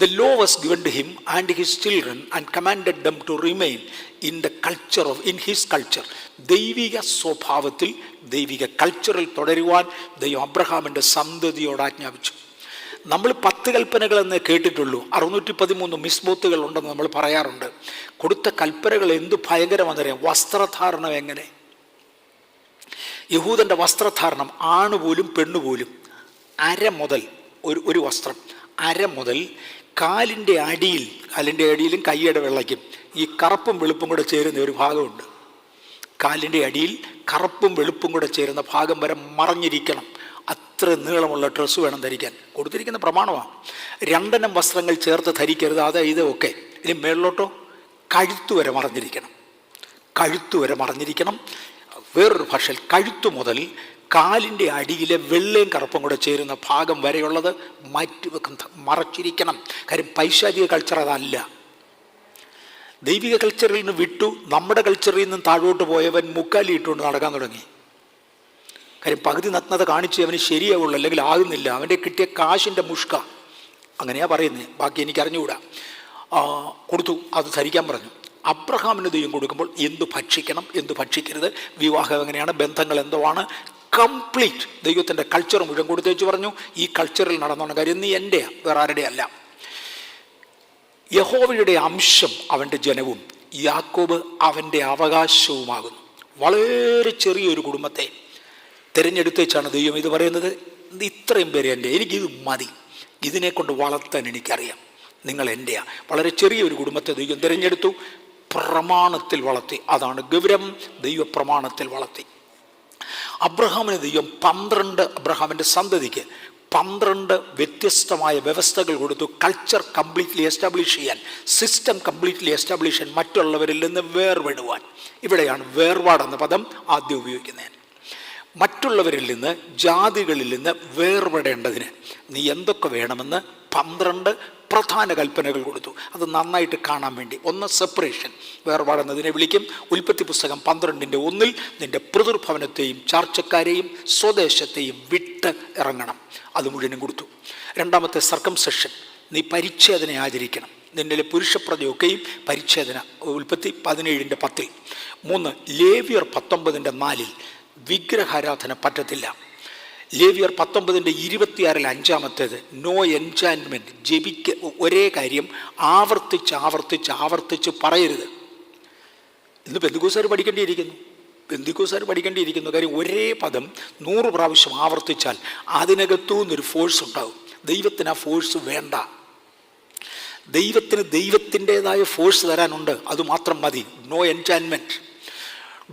The law was given to him and his children and commanded them to remain in the culture in his culture. ദൈവിക സ്വഭാവത്തിൽ, ദൈവിക കൾച്ചറിൽ തുടരുവാൻ ദൈവം അബ്രഹാമിൻ്റെ സന്തതിയോട് ആജ്ഞാപിച്ചു. നമ്മൾ 10 കൽപ്പനകളെന്ന് കേട്ടിട്ടുള്ളൂ. 613 മിസ്ബോത്തുകൾ ഉണ്ടെന്ന് നമ്മൾ പറയാറുണ്ട്. കൊടുത്ത കൽപ്പനകൾ എന്ത് ഭയങ്കരമാണെന്നറിയാം. വസ്ത്രധാരണം എങ്ങനെ? യഹൂദൻ്റെ വസ്ത്രധാരണം ആണുപോലും പെണ്ണുപോലും അര മുതൽ ഒരു വസ്ത്രം അര മുതൽ കാലിൻ്റെ അടിയിലും കൈയുടെ വെള്ളയ്ക്കും ഈ കറുപ്പും വെളുപ്പും കൂടെ ചേരുന്ന ഒരു ഭാഗമുണ്ട്. കാലിൻ്റെ അടിയിൽ കറുപ്പും വെളുപ്പും കൂടെ ചേരുന്ന ഭാഗം വരെ മറഞ്ഞിരിക്കണം. അത്ര നീളമുള്ള ഡ്രസ്സ് വേണം ധരിക്കാൻ. കൊടുത്തിരിക്കുന്ന പ്രമാണമാണ്. 2 വസ്ത്രങ്ങൾ ചേർത്ത് ധരിക്കരുത്, അത് ഇതൊക്കെ. ഇനി മേളിലോട്ടോ കഴുത്തു വരെ മറഞ്ഞിരിക്കണം. വേറൊരു ഭാഷയിൽ കഴുത്തു മുതൽ കാലിൻ്റെ അടിയിലെ വെള്ളയും കറുപ്പും കൂടെ ചേരുന്ന ഭാഗം വരെയുള്ളത് മറച്ചിരിക്കണം. കാര്യം പൈശാചിക കൾച്ചർ അതല്ല. ദൈവിക കൾച്ചറിൽ നിന്ന് വിട്ടു നമ്മുടെ കൾച്ചറിൽ നിന്നും താഴോട്ട് പോയവൻ മുക്കാലി ഇട്ടുകൊണ്ട് നടക്കാൻ തുടങ്ങി. കാര്യം പകുതി നഗ്നത കാണിച്ച് അവന് ശരിയാവുള്ളൂ, അല്ലെങ്കിൽ ആകുന്നില്ല. അവൻ്റെ കിട്ടിയ കാശിൻ്റെ മുഷ്ക, അങ്ങനെയാ പറയുന്നത്, ബാക്കി എനിക്കറിഞ്ഞുകൂടാ. കൊടുത്തു, അത് ധരിക്കാൻ പറഞ്ഞു. അബ്രഹാമിന് ദൈവം കൊടുക്കുമ്പോൾ എന്തു ഭക്ഷിക്കണം, എന്തു ഭക്ഷിക്കരുത്, വിവാഹം എങ്ങനെയാണ്, ബന്ധങ്ങൾ എന്തുവാണ്, കംപ്ലീറ്റ് ദൈവത്തിൻ്റെ കൾച്ചർ മുഴുവൻ കൊടുത്തേച്ച് പറഞ്ഞു. ഈ കൾച്ചറിൽ നടന്നോണം കാര്യം നീ എൻ്റെയാ, വേറെ ആരുടെ അല്ല. യഹോവയുടെ അംശം അവൻ്റെ ജനവും യാക്കോബ് അവൻ്റെ അവകാശവുമാകുന്നു. വളരെ ചെറിയൊരു കുടുംബത്തെ തിരഞ്ഞെടുത്തേച്ചാണ് ദൈവം ഇത് പറയുന്നത്. ഇത്രയും പേര് എൻ്റെ, എനിക്കിത് മതി, ഇതിനെ കൊണ്ട് വളർത്താൻ എനിക്കറിയാം, നിങ്ങൾ എൻ്റെയാ. വളരെ ചെറിയൊരു കുടുംബത്തെ ദൈവം തിരഞ്ഞെടുത്തു, പ്രമാണത്തിൽ വളർത്തി. അതാണ് ഗൗരവം, ദൈവപ്രമാണത്തിൽ വളർത്തി. അബ്രഹാമിന് ദൈവം അബ്രഹാമിൻ്റെ സന്തതിക്ക് 12 വ്യത്യസ്തമായ വ്യവസ്ഥകൾ കൊടുത്തു. കൾച്ചർ കംപ്ലീറ്റ്ലി എസ്റ്റാബ്ലിഷ് ചെയ്യാൻ, സിസ്റ്റം കംപ്ലീറ്റ്ലി എസ്റ്റാബ്ലിഷ് ചെയ്യാൻ, മറ്റുള്ളവരിൽ നിന്ന് വേർപെടുവാൻ. ഇവിടെയാണ് വേർപാടെന്ന പദം ആദ്യം ഉപയോഗിക്കുന്നത്. മറ്റുള്ളവരിൽ നിന്ന്, ജാതികളിൽ നിന്ന് വേർപെടേണ്ടതിന് നീ എന്തൊക്കെ വേണമെന്ന് 12 പ്രധാന കൽപ്പനകൾ കൊടുത്തു. അത് നന്നായിട്ട് കാണാൻ വേണ്ടി. ഒന്ന് സെപ്പറേഷൻ, വേർപാടെന്നതിനെ വിളിക്കും. ഉൽപ്പത്തി പുസ്തകം 12:1 നിന്റെ പിതൃഭവനത്തെയും ചാർച്ചക്കാരെയും സ്വദേശത്തെയും വിട്ട് ഇറങ്ങണം, അത് മുഴുവനും കൊടുത്തു. 2 സർക്കംസെഷൻ, നീ പരിച്ഛേദന ആചരിക്കണം. നിന്നിലെ പുരുഷപ്രജയൊക്കെയും പരിച്ഛേദന, ഉൽപ്പത്തി 17:10. 3 ലേവ്യർ 19:4 വിഗ്രഹാരാധന പറ്റത്തില്ല. ലേവ്യർ 19:26 5 നോ എൻചാൻമെൻറ്റ്, ജപിക്ക് ഒരേ കാര്യം ആവർത്തിച്ച് പറയരുത്. ഇന്ന് പെന്തിക്കോസ്തുകാർ പഠിക്കേണ്ടിയിരിക്കുന്നു. കാര്യം ഒരേ പദം 100 പ്രാവശ്യം ആവർത്തിച്ചാൽ അതിനകത്തു നിന്നൊരു ഫോഴ്സ് ഉണ്ടാകും. ദൈവത്തിന് ആ ഫോഴ്സ് വേണ്ട. ദൈവത്തിന് ദൈവത്തിൻ്റെതായ ഫോഴ്സ് തരാനുണ്ട്, അതുമാത്രം മതി. No enchantment.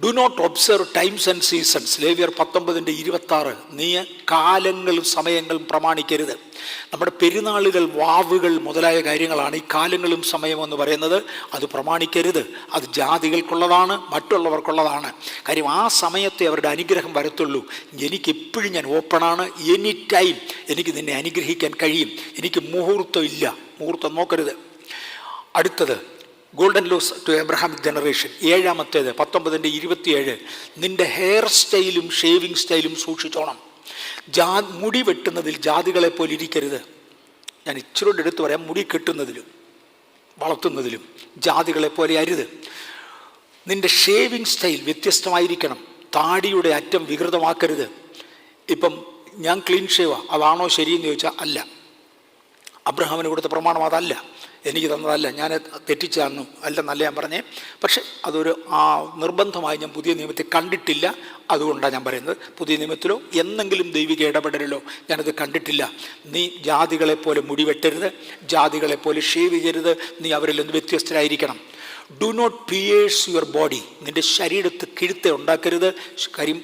Do not observe times and seasons, ലേവ്യർ 19:26. നീ കാലങ്ങളും സമയങ്ങളും പ്രമാണിക്കരുത്. നമ്മുടെ പെരുന്നാളുകൾ, വാവുകൾ മുതലായ കാര്യങ്ങളാണ് ഈ കാലങ്ങളും സമയമെന്ന് പറയുന്നത്. അത് പ്രമാണിക്കരുത്. അത് ജാതികൾക്കുള്ളതാണ്, മറ്റുള്ളവർക്കുള്ളതാണ്. കാര്യം ആ സമയത്തെ അവരുടെ അനുഗ്രഹം വരത്തുള്ളൂ. എനിക്കെപ്പോഴും ഞാൻ ഓപ്പണാണ്, എനി ടൈം എനിക്ക് നിന്നെ അനുഗ്രഹിക്കാൻ കഴിയും. എനിക്ക് മുഹൂർത്തം ഇല്ല, മുഹൂർത്തം നോക്കരുത്. അടുത്തത് golden laws to Abrahamic generation, 7 19:27. നിന്റെ ഹെയർ സ്റ്റൈലും ഷേവിങ് സ്റ്റൈലും സൂക്ഷിച്ചോണം. മുടി വെട്ടുന്നതിൽ ജാതികളെ പോലെ ഇരിക്കരുത്. ഞാൻ ഇച്ചിരി എടുത്തു പറയാം, മുടി കെട്ടുന്നതിലും വളർത്തുന്നതിലും ജാതികളെ പോലെ അരുത്. നിന്റെ ഷേവിങ് സ്റ്റൈൽ വ്യത്യസ്തമായിരിക്കണം. താടിയുടെ അറ്റം വികൃതമാക്കരുത്. ഇപ്പം ഞാൻ ക്ലീൻ ഷേവാ, അതാണോ ശരിയെന്ന് ചോദിച്ചാൽ അല്ല. അബ്രഹാമിന് കൊടുത്ത പ്രമാണം അതല്ല, എനിക്ക് തന്നതല്ല, ഞാൻ തെറ്റിച്ചാന്നു അല്ലെന്നല്ല ഞാൻ പറഞ്ഞേ. പക്ഷെ അതൊരു നിർബന്ധമായി ഞാൻ പുതിയ നിയമത്തിൽ കണ്ടിട്ടില്ല. അതുകൊണ്ടാണ് ഞാൻ പറയുന്നത്. പുതിയ നിയമത്തിലോ എന്നെങ്കിലും ദൈവിക ഇടപെടലിലോ ഞാനത് കണ്ടിട്ടില്ല. നീ ജാതികളെപ്പോലെ മുടി വെട്ടരുത്, ജാതികളെപ്പോലെ ഷേവ് ചെയ്യരുത്. നീ അവരിൽ നിന്ന് വ്യത്യസ്തരായിരിക്കണം. Do not pierce your body, നിൻ്റെ ശരീരത്ത് കിഴുത്ത ഉണ്ടാക്കരുത്.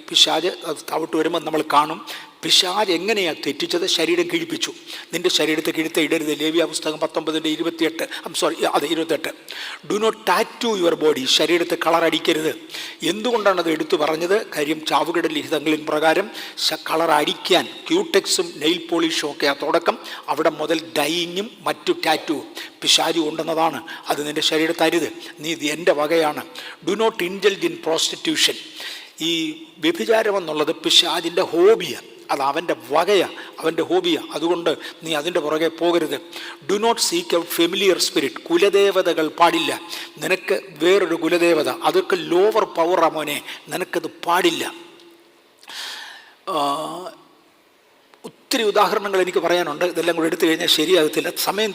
പിശാച് അത് താവട്ട് വരുമ്പോൾ നമ്മൾ കാണും. പിശാച് എങ്ങനെയാണ് തെറ്റിച്ചത്? ശരീരം കിഴിപ്പിച്ചു. നിന്റെ ശരീരത്തെ കിഴുത്ത ഇടരുത്. ലേവ്യ പുസ്തകം 19:28. Do not tattoo your body. ശരീരത്തെ കളർ അടിക്കരുത്. എന്തുകൊണ്ടാണ് അത് എടുത്തു പറഞ്ഞത്? കാര്യം ചാവുകട ലിഖിതങ്ങളിൽ പ്രകാരം കളർ അടിക്കാൻ ക്യൂടെക്സും നെയിൽ പോളിഷും ഒക്കെ ആ തുടക്കം. അവിടെ മുതൽ ഡൈയിങ്ങും മറ്റു ടാറ്റുവും പിശാചു കൊണ്ടുവന്നതാണ്. അത് നിന്റെ ശരീരത്തെ അരുത്. നീ ഇത് എൻ്റെ വകയാണ്. Do not indulge in prostitution. ഈ വ്യഭിചാരം എന്നുള്ളത് പിശാചിൻ്റെ ഹോബിയാണ്. അത് അവൻ്റെ വകയാണ്, അവൻ്റെ ഹോബിയാണ്. അതുകൊണ്ട് നീ അതിൻ്റെ പുറകെ പോകരുത്. Do not seek out familiar spirit. കുലദേവതകൾ പാടില്ല. നിനക്ക് വേറൊരു കുലദേവത, അതൊക്കെ ലോവർ പവറാ മോനെ, നിനക്കത് പാടില്ല. ഒത്തിരി ഉദാഹരണങ്ങൾ എനിക്ക് പറയാനുണ്ട്. ഇതെല്ലാം കൂടെ എടുത്തു കഴിഞ്ഞാൽ ശരിയാകത്തില്ല, സമയം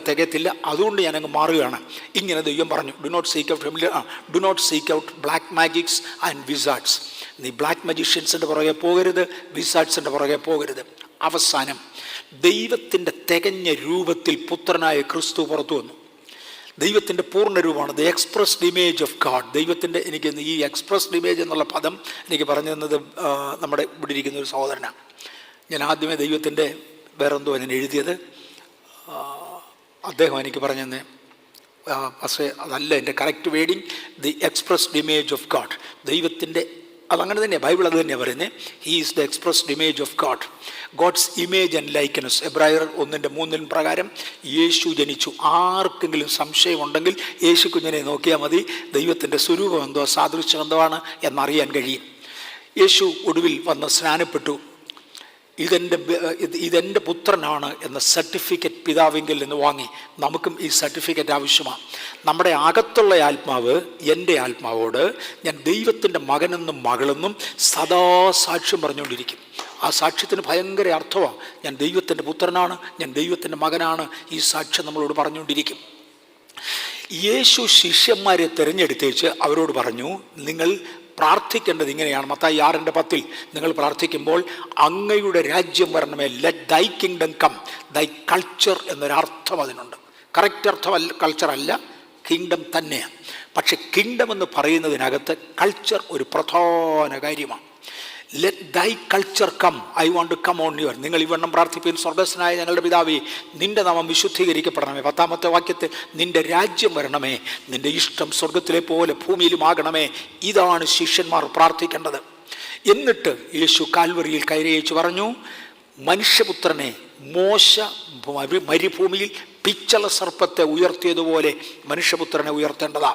തികയത്തില്ല. അതുകൊണ്ട് ഞാനങ്ങ് മാറുകയാണ്. ഇങ്ങനെ ദൈവം പറഞ്ഞു, do not seek out familiar, do not seek out black magics and wizards. നീ ബ്ലാക്ക് മജീഷ്യൻസിൻ്റെ പുറകെ പോകരുത്, വിസാർഡ്സിൻ്റെ പുറകെ പോകരുത്. അവസാനം ദൈവത്തിൻ്റെ തികഞ്ഞ രൂപത്തിൽ പുത്രനായ ക്രിസ്തു പുറത്തു വന്നു. ദൈവത്തിൻ്റെ പൂർണ്ണ രൂപമാണ്. The expressed image of God. ദൈവത്തിൻ്റെ, എനിക്ക് ഈ എക്സ്പ്രസ്ഡ് ഇമേജ് എന്നുള്ള പദം എനിക്ക് പറഞ്ഞു തന്നത് നമ്മുടെ ഇവിടെ ഇരിക്കുന്ന ഒരു സഹോദരനാണ്. ഞാൻ ആദ്യമേ ദൈവത്തിൻ്റെ വേറെന്തോ ഞാൻ എഴുതിയത്, അദ്ദേഹം എനിക്ക് പറഞ്ഞു തന്നെ, പക്ഷേ അതല്ല എൻ്റെ correct wording. The expressed image of God. ദൈവത്തിൻ്റെ, അതങ്ങനെ തന്നെയാണ്, ബൈബിൾ അത് തന്നെയാണ് പറയുന്നത്. He is the expressed image of God. God's image and likeness. എബ്രായർ 1:3 പ്രകാരം യേശു ജനിച്ചു. ആർക്കെങ്കിലും സംശയമുണ്ടെങ്കിൽ യേശു കുഞ്ഞിനെ നോക്കിയാൽ മതി. ദൈവത്തിൻ്റെ സ്വരൂപം എന്തോ സാദൃശ്യം എന്തോ ആണ് എന്നറിയാൻ കഴിയും. യേശു ഒടുവിൽ വന്ന് സ്നാനപ്പെട്ടു. ഇതെൻ്റെ പുത്രനാണ് എന്ന സർട്ടിഫിക്കറ്റ് പിതാവിങ്കിൽ നിന്ന് വാങ്ങി. നമുക്കും ഈ സർട്ടിഫിക്കറ്റ് ആവശ്യമാണ്. നമ്മുടെ അകത്തുള്ള ആത്മാവ് എൻ്റെ ആത്മാവോട് ഞാൻ ദൈവത്തിൻ്റെ മകനെന്നും മകളെന്നും സദാ സാക്ഷ്യം പറഞ്ഞുകൊണ്ടിരിക്കും. ആ സാക്ഷ്യത്തിന് ഭയങ്കര അർത്ഥമാണ്. ഞാൻ ദൈവത്തിൻ്റെ പുത്രനാണ്, ഞാൻ ദൈവത്തിൻ്റെ മകനാണ്. ഈ സാക്ഷ്യം നമ്മളോട് പറഞ്ഞുകൊണ്ടിരിക്കും. യേശു ശിഷ്യന്മാരെ തിരഞ്ഞെടുത്തേച്ച് അവരോട് പറഞ്ഞു, നിങ്ങൾ പ്രാർത്ഥിക്കേണ്ടത് ഇങ്ങനെയാണ്. മത്തായി 6:10 നിങ്ങൾ പ്രാർത്ഥിക്കുമ്പോൾ അങ്ങയുടെ രാജ്യം വരണമേ, ലെറ്റ് ദൈ കിങ്ഡം കം. ദൈ കൾച്ചർ എന്നൊരർത്ഥം അതിനുണ്ട്. കറക്റ്റ് അർത്ഥമല്ല, കൾച്ചറല്ല, കിങ്ഡം തന്നെയാണ്. പക്ഷെ കിങ്ഡം എന്ന് പറയുന്നതിനകത്ത് കൾച്ചർ ഒരു പ്രധാന കാര്യമാണ്. Let thy culture come, I want to come on your. നിങ്ങൾ ഇവണ്ണം പ്രാർത്ഥിപ്പിൻ, സ്വർഗ്ഗസ്ഥനായ ഞങ്ങളുടെ പിതാവേ, നിന്റെ നാമം വിശുദ്ധീകരിക്കപ്പെടണമേ. 10ാമത്തെ വാക്യത്തിൽ നിന്റെ രാജ്യം വരണമേ, നിന്റെ ഇഷ്ടം സ്വർഗത്തിലെ പോലെ ഭൂമിയിലും ആകണമേ. ഇതാണ് ശിഷ്യന്മാർ പ്രാർത്ഥിക്കേണ്ടത്. എന്നിട്ട് യേശു കാൽവറിയിൽ കയറിയേച്ചു പറഞ്ഞു, മനുഷ്യപുത്രനെ മോശ മരുഭൂമിയിൽ പിച്ചള സർപ്പത്തെ ഉയർത്തിയതുപോലെ മനുഷ്യപുത്രനെ ഉയർത്തേണ്ടതാ.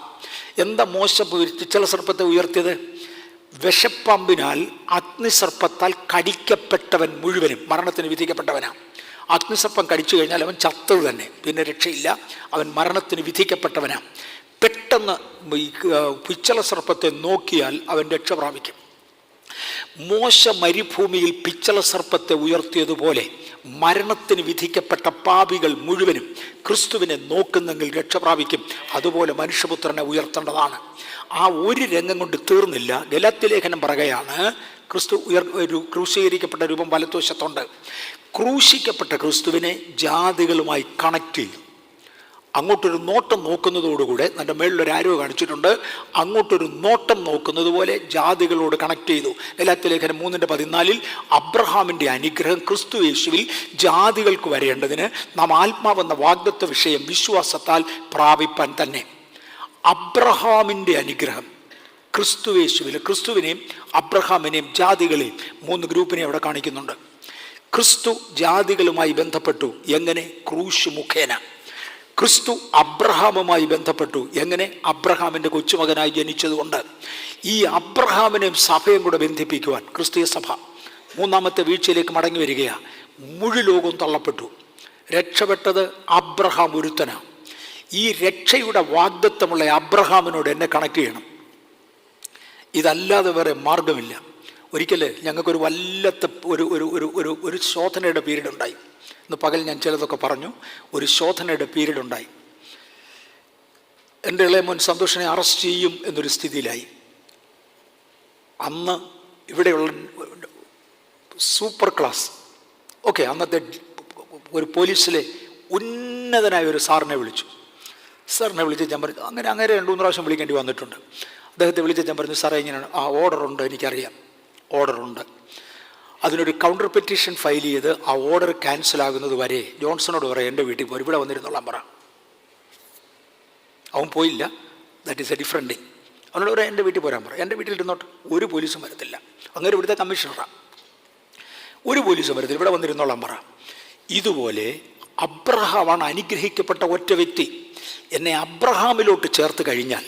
എന്താ മോശ പിച്ചള സർപ്പത്തെ ഉയർത്തിയത്? വിഷപ്പാമ്പിനാൽ അഗ്നിസർപ്പത്താൽ കടിക്കപ്പെട്ടവൻ മുഴുവനും മരണത്തിന് വിധിക്കപ്പെട്ടവനാണ്. അഗ്നിസർപ്പം കടിച്ചു കഴിഞ്ഞാൽ അവൻ ചത്തത് തന്നെ, പിന്നെ രക്ഷയില്ല. അവൻ മരണത്തിന് വിധിക്കപ്പെട്ടവനാണ്. പെട്ടെന്ന് പിച്ചള സർപ്പത്തെ നോക്കിയാൽ അവൻ രക്ഷ പ്രാപിക്കും. മോശ മരുഭൂമിയിൽ പിച്ചള സർപ്പത്തെ ഉയർത്തിയതുപോലെ മരണത്തിന് വിധിക്കപ്പെട്ട പാപികൾ മുഴുവനും ക്രിസ്തുവിനെ നോക്കുന്നെങ്കിൽ രക്ഷ പ്രാപിക്കും. അതുപോലെ മനുഷ്യപുത്രനെ ഉയർത്തേണ്ടതാണ്. ആ ഒരു രംഗം കൊണ്ട് തീർന്നില്ല. ഗലാത്യ ലേഖനം പറയുകയാണ്, ക്രിസ്തു ക്രൂശീകരിക്കപ്പെട്ട രൂപം വലത്തുവശത്തുണ്ട്. ക്രൂശിക്കപ്പെട്ട ക്രിസ്തുവിനെ ജാതികളുമായി കണക്ട് ചെയ്യും. അങ്ങോട്ടൊരു നോട്ടം നോക്കുന്നതോടുകൂടെ, എൻ്റെ മേളിലൊരു ആരോ കാണിച്ചിട്ടുണ്ട്, അങ്ങോട്ടൊരു നോട്ടം നോക്കുന്നത് പോലെ ജാതികളോട് കണക്ട് ചെയ്തു. ഗലാത്യ ലേഖനം 3:14 അബ്രഹാമിൻ്റെ അനുഗ്രഹം ക്രിസ്തു യേശുവിൽ ജാതികൾക്ക് വരേണ്ടതിന് നാം ആത്മാവെന്ന വാഗ്ദത്ത വിഷയം വിശ്വാസത്താൽ പ്രാപിപ്പാൻ തന്നെ. അബ്രഹാമിൻ്റെ അനുഗ്രഹം ക്രിസ്തു യേശുവിൽ, ക്രിസ്തുവിനെയും അബ്രഹാമിനെയും ജാതികളെയും 3 ഗ്രൂപ്പിനെ അവിടെ കാണിക്കുന്നുണ്ട്. ക്രിസ്തു ജാതികളുമായി ബന്ധപ്പെട്ടു. എങ്ങനെ? ക്രൂശ് മുഖേന. ക്രിസ്തു അബ്രഹാമുമായി ബന്ധപ്പെട്ടു. എങ്ങനെ? അബ്രഹാമിൻ്റെ കൊച്ചുമകനായി ജനിച്ചതുകൊണ്ട്. ഈ അബ്രഹാമിനെയും സഭയും കൂടെ ബന്ധിപ്പിക്കുവാൻ ക്രിസ്തീയ സഭ 3ാമത്തെ വീഴ്ചയിലേക്ക് മടങ്ങി വരികയാണ്. മുഴുലോകവും തള്ളപ്പെട്ടു. രക്ഷപ്പെട്ടത് അബ്രഹാം ഒരുത്തനാണ്. ഈ രക്ഷയുടെ വാഗ്ദത്തമുള്ള അബ്രഹാമിനോട് എന്നെ കണക്ട് ചെയ്യണം. ഇതല്ലാതെ വേറെ മാർഗമില്ല. ഒരിക്കൽ ഞങ്ങൾക്കൊരു വല്ലത്തെ ഒരു ശോധനയുടെ പീരീഡ് ഉണ്ടായി. ഇന്ന് പകൽ ഞാൻ ചിലതൊക്കെ പറഞ്ഞു. ഒരു ശോധനയുടെ പീരീഡ് ഉണ്ടായി. എൻ്റെ ഇളയ മോൻ സന്തോഷിനെ അറസ്റ്റ് ചെയ്യും എന്നൊരു സ്ഥിതിയിലായി. അന്ന് ഇവിടെയുള്ള സൂപ്പർ ക്ലാസ്, ഓക്കെ, അന്നത്തെ ഒരു പോലീസിലെ ഉന്നതനായ ഒരു സാറിനെ വിളിച്ചു. സാറിനെ വിളിച്ച് ഞാൻ പറഞ്ഞു, അങ്ങനെ 2-3 പ്രാവശ്യം വിളിക്കേണ്ടി വന്നിട്ടുണ്ട്. അദ്ദേഹത്തെ വിളിച്ച് ഞാൻ പറഞ്ഞു, സാറേ ഇങ്ങനെയാണ്. ആ ഓർഡറുണ്ട്, എനിക്കറിയാം, ഓർഡറുണ്ട്. അതിനൊരു കൗണ്ടർ പെറ്റീഷൻ ഫയൽ ചെയ്ത് ആ ഓർഡർ ക്യാൻസൽ ആകുന്നത് വരെ ജോൺസണോട് പറയാം എൻ്റെ വീട്ടിൽ പോയി ഇവിടെ വന്നിരുന്നോളാൻ പറ. അവൻ പോയില്ല. That is A different thing. അവനോട് പറയാം എൻ്റെ വീട്ടിൽ പോരാൻ പറ. എൻ്റെ വീട്ടിൽ ഇരുന്നോട്ട്, ഒരു പോലീസും വരത്തില്ല. അങ്ങനെ ഇവിടുത്തെ കമ്മീഷണറാണ്, ഒരു പോലീസും വരത്തില്ല, ഇവിടെ വന്നിരുന്നോളാൻ പറ. ഇതുപോലെ അബ്രഹാമാണ് അനുഗ്രഹിക്കപ്പെട്ട ഒറ്റ വ്യക്തി. എന്നെ അബ്രഹാമിലോട്ട് ചേർത്ത് കഴിഞ്ഞാൽ,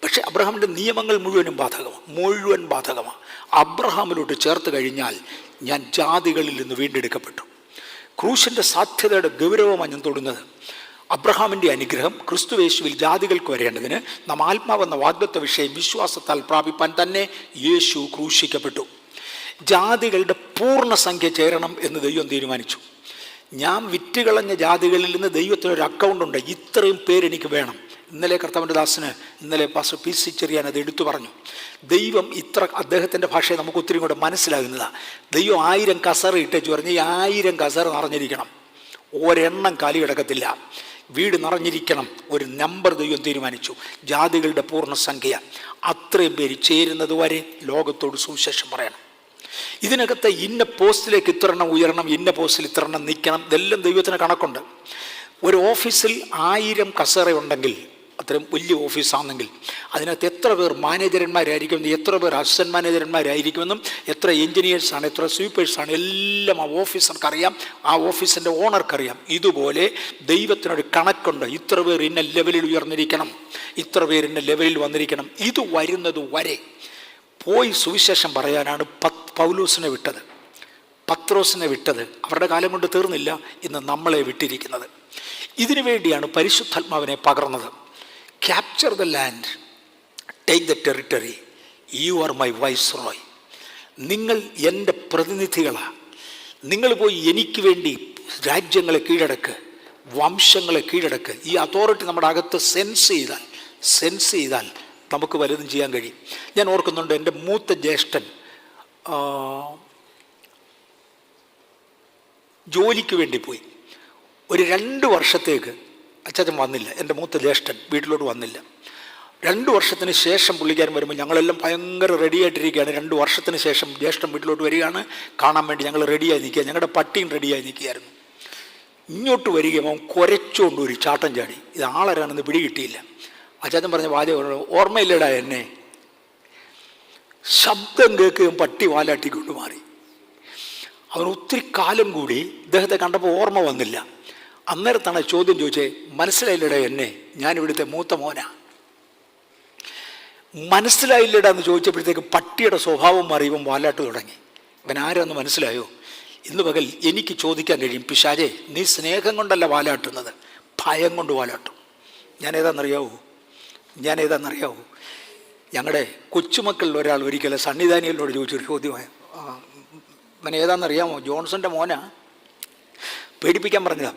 പക്ഷേ അബ്രഹാമിൻ്റെ നിയമങ്ങൾ മുഴുവൻ ബാധകമാണ്. അബ്രഹാമിലോട്ട് ചേർത്ത് കഴിഞ്ഞാൽ ഞാൻ ജാതികളിൽ നിന്ന് വീണ്ടെടുക്കപ്പെട്ടു. ക്രൂശിൻ്റെ സാധ്യതയുടെ ഗൗരവമാണ് ഞാൻ തൊടുന്നത്. അബ്രഹാമിൻ്റെ അനുഗ്രഹം ക്രിസ്തുയേശുവിൽ ജാതികൾക്ക് വരേണ്ടതിന് നാം ആത്മാവെന്ന വാഗ്ദത്ത വിഷയം വിശ്വാസത്താൽ പ്രാപിപ്പാൻ തന്നെ യേശു ക്രൂശിക്കപ്പെട്ടു. ജാതികളുടെ പൂർണ്ണസംഖ്യ ചേരണം എന്ന് ദൈവം തീരുമാനിച്ചു. ഞാൻ വിറ്റുകളഞ്ഞ ജാതികളിൽ നിന്ന് ദൈവത്തിനൊരു അക്കൗണ്ടുണ്ട്, ഇത്രയും പേരെനിക്ക് വേണം. ഇന്നലെ കർത്താവിൻ്റെ ദാസന്, ഇന്നലെ പാസ്റ്റർ പി സി ചെറിയാൻ അത് എടുത്തു പറഞ്ഞു. ദൈവം ഇത്ര, അദ്ദേഹത്തിൻ്റെ ഭാഷയെ നമുക്ക് ഒത്തിരി കൂടെ മനസ്സിലാകുന്നതാണ്. ദൈവം 1000 കസറ ഇട്ടേച്ച് പറഞ്ഞ് ഈ 1000 കസറ നിറഞ്ഞിരിക്കണം, ഒരെണ്ണം കാലി കിടക്കത്തില്ല, വീട് നിറഞ്ഞിരിക്കണം. ഒരു നമ്പർ ദൈവം തീരുമാനിച്ചു, ജാതികളുടെ പൂർണ്ണസംഖ്യ. അത്രയും പേര് ചേരുന്നത് വരെ ലോകത്തോട് സുവിശേഷം പറയണം. ഇതിനകത്ത് ഇന്ന പോസ്റ്റിലേക്ക് ഇത്രണ്ണം ഉയരണം, ഇന്ന പോസ്റ്റിൽ ഇത്രണ്ണം നിൽക്കണം, ഇതെല്ലാം ദൈവത്തിന് കണക്കുണ്ട്. ഒരു ഓഫീസിൽ 1000 കസേര ഉണ്ടെങ്കിൽ, അത്രയും വലിയ ഓഫീസാണെങ്കിൽ അതിനകത്ത് എത്ര പേർ മാനേജർമാരായിരിക്കുമെന്നും എത്ര പേർ അസിസ്റ്റന്റ് മാനേജർമാരായിരിക്കുമെന്നും എത്ര എൻജിനീയേഴ്സാണ്, എത്ര സ്വീപ്പേഴ്സാണ്, എല്ലാം ആ ഓഫീസർക്കറിയാം, ആ ഓഫീസിൻ്റെ ഓണർക്കറിയാം. ഇതുപോലെ ദൈവത്തിനൊരു കണക്കുണ്ട്. ഇത്ര പേർ ഇന്ന ലെവലിൽ ഉയർന്നിരിക്കണം, ഇത്ര പേർ ഇന്ന ലെവലിൽ വന്നിരിക്കണം. ഇത് വരുന്നത് വരെ പോയി സുവിശേഷം പറയാനാണ് പൗലോസിനെ വിട്ടത്, പത്രോസിനെ വിട്ടത്. അവരുടെ കാലം കൊണ്ട് തീർന്നില്ല, ഇന്ന് നമ്മളെ വിട്ടിരിക്കുന്നത്. ഇതിനു വേണ്ടിയാണ് പരിശുദ്ധാത്മാവിനെ പകർന്നത്. Capture the land, take the territory, you are my viceroy. നിങ്ങൾ എൻ്റെ പ്രതിനിധികളാണ്. നിങ്ങൾ പോയി എനിക്ക് വേണ്ടി രാജ്യങ്ങളെ കീഴടക്ക്, വംശങ്ങളെ കീഴടക്ക്. ഈ അതോറിറ്റി നമ്മുടെ അകത്ത് സെൻസ് ചെയ്താൽ നമുക്ക് വലുതും ചെയ്യാൻ കഴിയും. ഞാൻ ഓർക്കുന്നുണ്ട്, എൻ്റെ മൂത്ത ജ്യേഷ്ഠൻ ജോലിക്ക് വേണ്ടി പോയി. ഒരു 2 വർഷത്തേക്ക് അച്ചാച്ചൻ വന്നില്ല. എൻ്റെ മൂത്ത ജ്യേഷ്ഠൻ വീട്ടിലോട്ട് വന്നില്ല. 2 വർഷത്തിന് ശേഷം പുള്ളിക്കാരൻ വരുമ്പോൾ ഞങ്ങളെല്ലാം ഭയങ്കര റെഡിയായിട്ടിരിക്കുകയാണ്. 2 വർഷത്തിന് ശേഷം ജ്യേഷ്ഠൻ വീട്ടിലോട്ട് വരികയാണ്, കാണാൻ വേണ്ടി ഞങ്ങൾ റെഡിയായി നിൽക്കുക. ഞങ്ങളുടെ പട്ടിയും റെഡിയായി നിൽക്കുകയായിരുന്നു. ഇങ്ങോട്ട് വരികയും അവൻ കുരച്ചുകൊണ്ട് ഒരു ചാട്ടം ചാടി. ഇത് ആളരാണെന്ന് പിടികിട്ടിയില്ല. അച്ചാച്ചൻ പറഞ്ഞ വാചകം ഓർമ്മയില്ലടാ എന്നെ. ശബ്ദം കേൾക്കുകയും പട്ടി വാലാട്ടിക്കൊണ്ട് മാറി. അവൻ ഒത്തിരി കാലം കൂടി ഇദ്ദേഹത്തെ കണ്ടപ്പോൾ ഓർമ്മ വന്നില്ല. അന്നേരത്താണ് ചോദ്യം ചോദിച്ചേ, മനസ്സിലായില്ലടാ എന്നെ, ഞാനിവിടുത്തെ മൂത്ത മോനാ. മനസ്സിലായില്ലടാ എന്ന് ചോദിച്ചപ്പോഴത്തേക്ക് പട്ടിയുടെ സ്വഭാവം മാറി, ഇവൻ വാലാട്ട് തുടങ്ങി. ഇവൻ ആരാന്ന് മനസ്സിലായോ? ഇന്ന് പകൽ എനിക്ക് ചോദിക്കാൻ കഴിയും, പിശാചേ നീ സ്നേഹം കൊണ്ടല്ല വാലാട്ടുന്നത്, ഭയം കൊണ്ട് വാലാട്ടും. ഞാൻ ഏതാണെന്നറിയാവൂ? ഞങ്ങളുടെ കൊച്ചുമക്കളിൽ ഒരാൾ ഒരിക്കലും സണ്ണിധാനിയലിനോട് ചോദിച്ചൊരു ചോദ്യമായി, അവൻ ഏതാണെന്നറിയാമോ? ജോൺസന്റെ മോനാ. പേടിപ്പിക്കാൻ പറഞ്ഞതാ,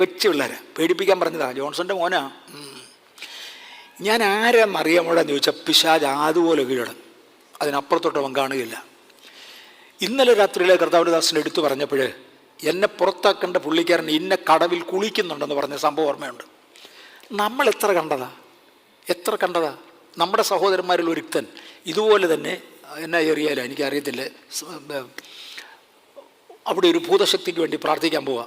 കൊച്ചു പിള്ളേരെ പേടിപ്പിക്കാൻ പറഞ്ഞതാ, ജോൺസന്റെ മോനാ. ഞാൻ ആരാന്നറിയാമോടാന്ന് ചോദിച്ചാൽ പിശാച് അതുപോലെ കീഴടങ്ങും, അതിനപ്പുറത്തോട്ട് അവൻ കാണുകയില്ല. ഇന്നലെ രാത്രിയിലെ കർത്താവിന്റെ ദാസൻ എടുത്തു പറഞ്ഞപ്പോൾ എന്നെ പുറത്താക്കേണ്ട പുള്ളിക്കാരൻ ഇന്ന കടവിൽ കുളിക്കുന്നുണ്ടെന്ന് പറഞ്ഞ സംഭവം ഓർമ്മയുണ്ട്. നമ്മൾ എത്ര കണ്ടതാ. നമ്മുടെ സഹോദരന്മാരിൽ ഒരുത്തൻ ഇതുപോലെ തന്നെ, എന്നാ ഏറിയാലോ എനിക്കറിയത്തില്ല, അവിടെ ഒരു ഭൂതശക്തിക്ക് വേണ്ടി പ്രാർത്ഥിക്കാൻ പോവാ.